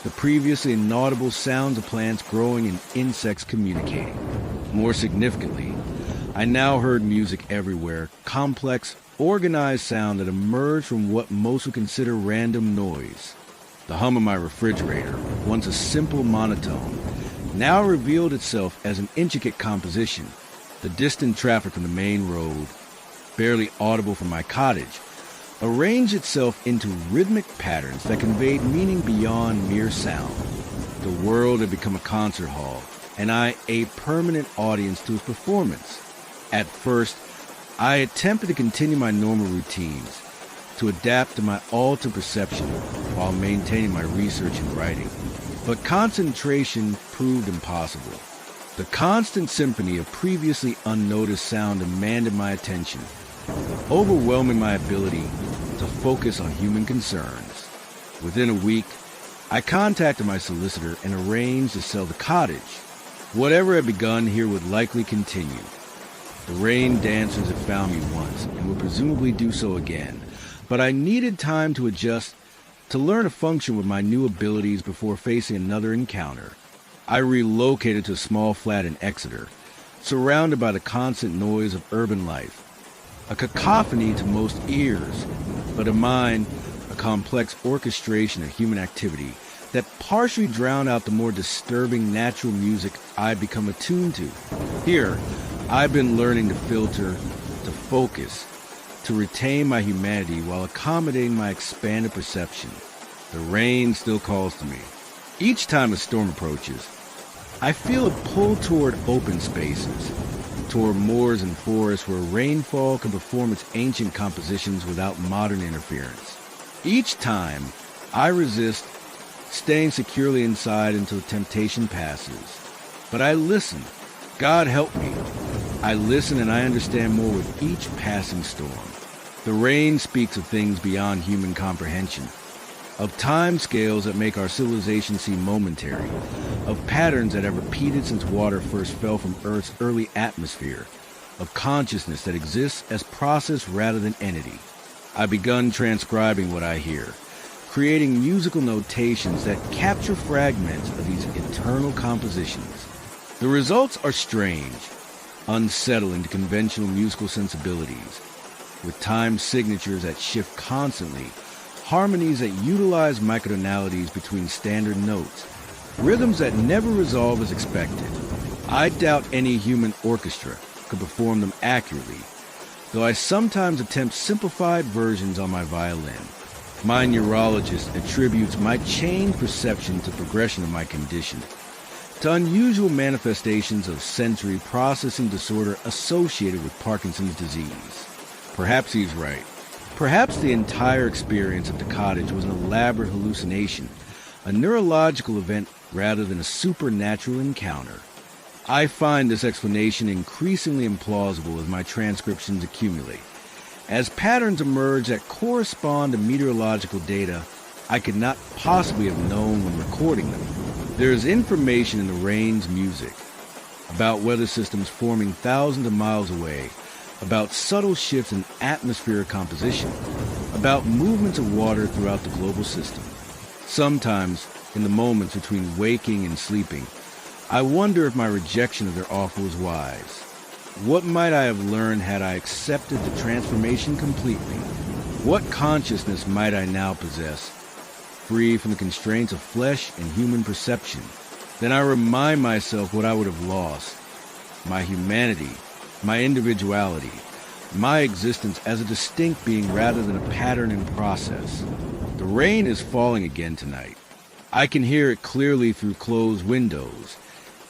the previously inaudible sounds of plants growing and insects communicating. More significantly, I now heard music everywhere, complex, organized sound that emerged from what most would consider random noise. The hum of my refrigerator, once a simple monotone, now revealed itself as an intricate composition. The distant traffic from the main road, barely audible from my cottage, arranged itself into rhythmic patterns that conveyed meaning beyond mere sound. The world had become a concert hall, and I a permanent audience to its performance. At first, I attempted to continue my normal routines, to adapt to my altered perception while maintaining my research and writing. But concentration proved impossible. The constant symphony of previously unnoticed sound demanded my attention, overwhelming my ability to focus on human concerns. Within a week, I contacted my solicitor and arranged to sell the cottage. Whatever had begun here would likely continue. The rain dancers had found me once and would presumably do so again, but I needed time to adjust, to learn to function with my new abilities before facing another encounter. I relocated to a small flat in Exeter, surrounded by the constant noise of urban life. A cacophony to most ears, but to mine, a complex orchestration of human activity that partially drowned out the more disturbing natural music I'd become attuned to. Here, I've been learning to filter, to focus, to retain my humanity while accommodating my expanded perception. The rain still calls to me. Each time a storm approaches, I feel a pull toward open spaces, toward moors and forests where rainfall can perform its ancient compositions without modern interference. Each time, I resist, staying securely inside until temptation passes. But I listen. God help me. I listen and I understand more with each passing storm. The rain speaks of things beyond human comprehension, of time scales that make our civilization seem momentary, of patterns that have repeated since water first fell from Earth's early atmosphere, of consciousness that exists as process rather than entity. I've begun transcribing what I hear, creating musical notations that capture fragments of these eternal compositions. The results are strange, unsettling to conventional musical sensibilities, with time signatures that shift constantly, harmonies that utilize microtonalities between standard notes, rhythms that never resolve as expected. I doubt any human orchestra could perform them accurately, though I sometimes attempt simplified versions on my violin. My neurologist attributes my changed perception to progression of my condition, to unusual manifestations of sensory processing disorder associated with Parkinson's disease. Perhaps he's right. Perhaps the entire experience at the cottage was an elaborate hallucination, a neurological event rather than a supernatural encounter. I find this explanation increasingly implausible as my transcriptions accumulate, as patterns emerge that correspond to meteorological data I could not possibly have known when recording them. There is information in the rain's music about weather systems forming thousands of miles away, about subtle shifts in atmospheric composition, about movements of water throughout the global system. Sometimes, in the moments between waking and sleeping, I wonder if my rejection of their offer was wise. What might I have learned had I accepted the transformation completely? What consciousness might I now possess, free from the constraints of flesh and human perception? Then I remind myself what I would have lost: my humanity, my individuality, my existence as a distinct being rather than a pattern and process. The rain is falling again tonight. I can hear it clearly through closed windows,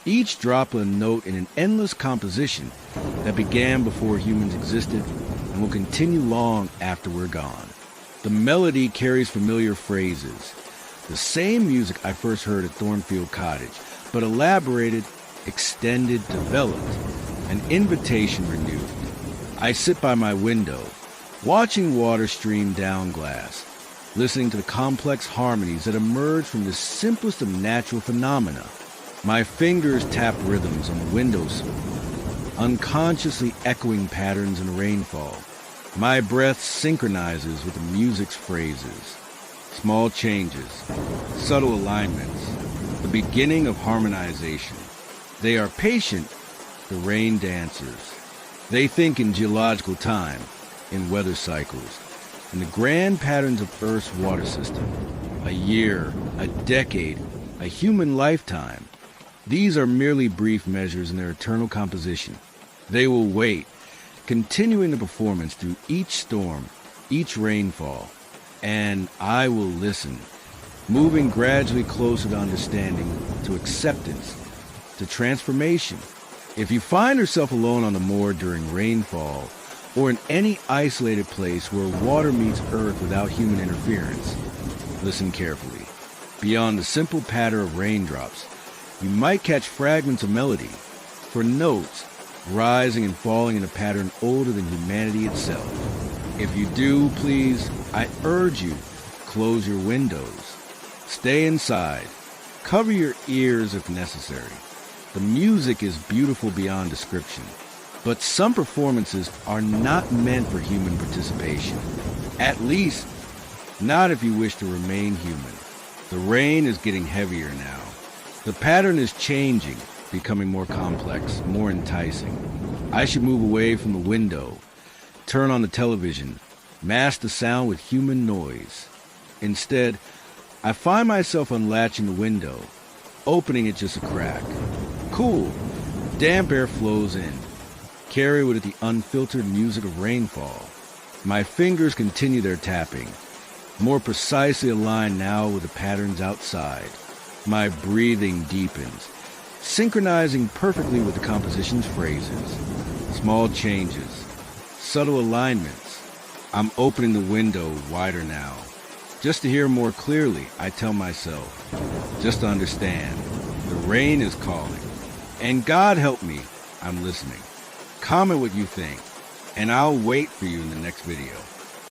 each drop a note in an endless composition that began before humans existed and will continue long after we're gone. The melody carries familiar phrases, the same music I first heard at Thornfield Cottage, but elaborated, extended, developed, an invitation renewed. I sit by my window, watching water stream down glass, listening to the complex harmonies that emerge from the simplest of natural phenomena. My fingers tap rhythms on the windowsill, unconsciously echoing patterns in rainfall. My breath synchronizes with the music's phrases. Small changes, subtle alignments, the beginning of harmonization. They are patient, the rain dancers. They think in geological time, in weather cycles, in the grand patterns of Earth's water system. A year, a decade, a human lifetime. These are merely brief measures in their eternal composition. They will wait, continuing the performance through each storm, each rainfall. And I will listen, moving gradually closer to understanding, to acceptance, to transformation. If you find yourself alone on the moor during rainfall, or in any isolated place where water meets earth without human interference, listen carefully. Beyond the simple patter of raindrops, you might catch fragments of melody, for notes rising and falling in a pattern older than humanity itself. If you do, please, I urge you, close your windows. Stay inside. Cover your ears if necessary. The music is beautiful beyond description, but some performances are not meant for human participation. At least, not if you wish to remain human. The rain is getting heavier now. The pattern is changing, becoming more complex, more enticing. I should move away from the window, turn on the television, mask the sound with human noise. Instead, I find myself unlatching the window, opening it just a crack. Cool, damp air flows in. carry with it the unfiltered music of rainfall. My fingers continue their tapping, more precisely aligned now with the patterns outside. My breathing deepens, synchronizing perfectly with the composition's phrases. Small changes, subtle alignments. I'm opening the window wider now. Just to hear more clearly, I tell myself. Just to understand. The rain is calling. And God help me, I'm listening. Comment what you think, and I'll wait for you in the next video.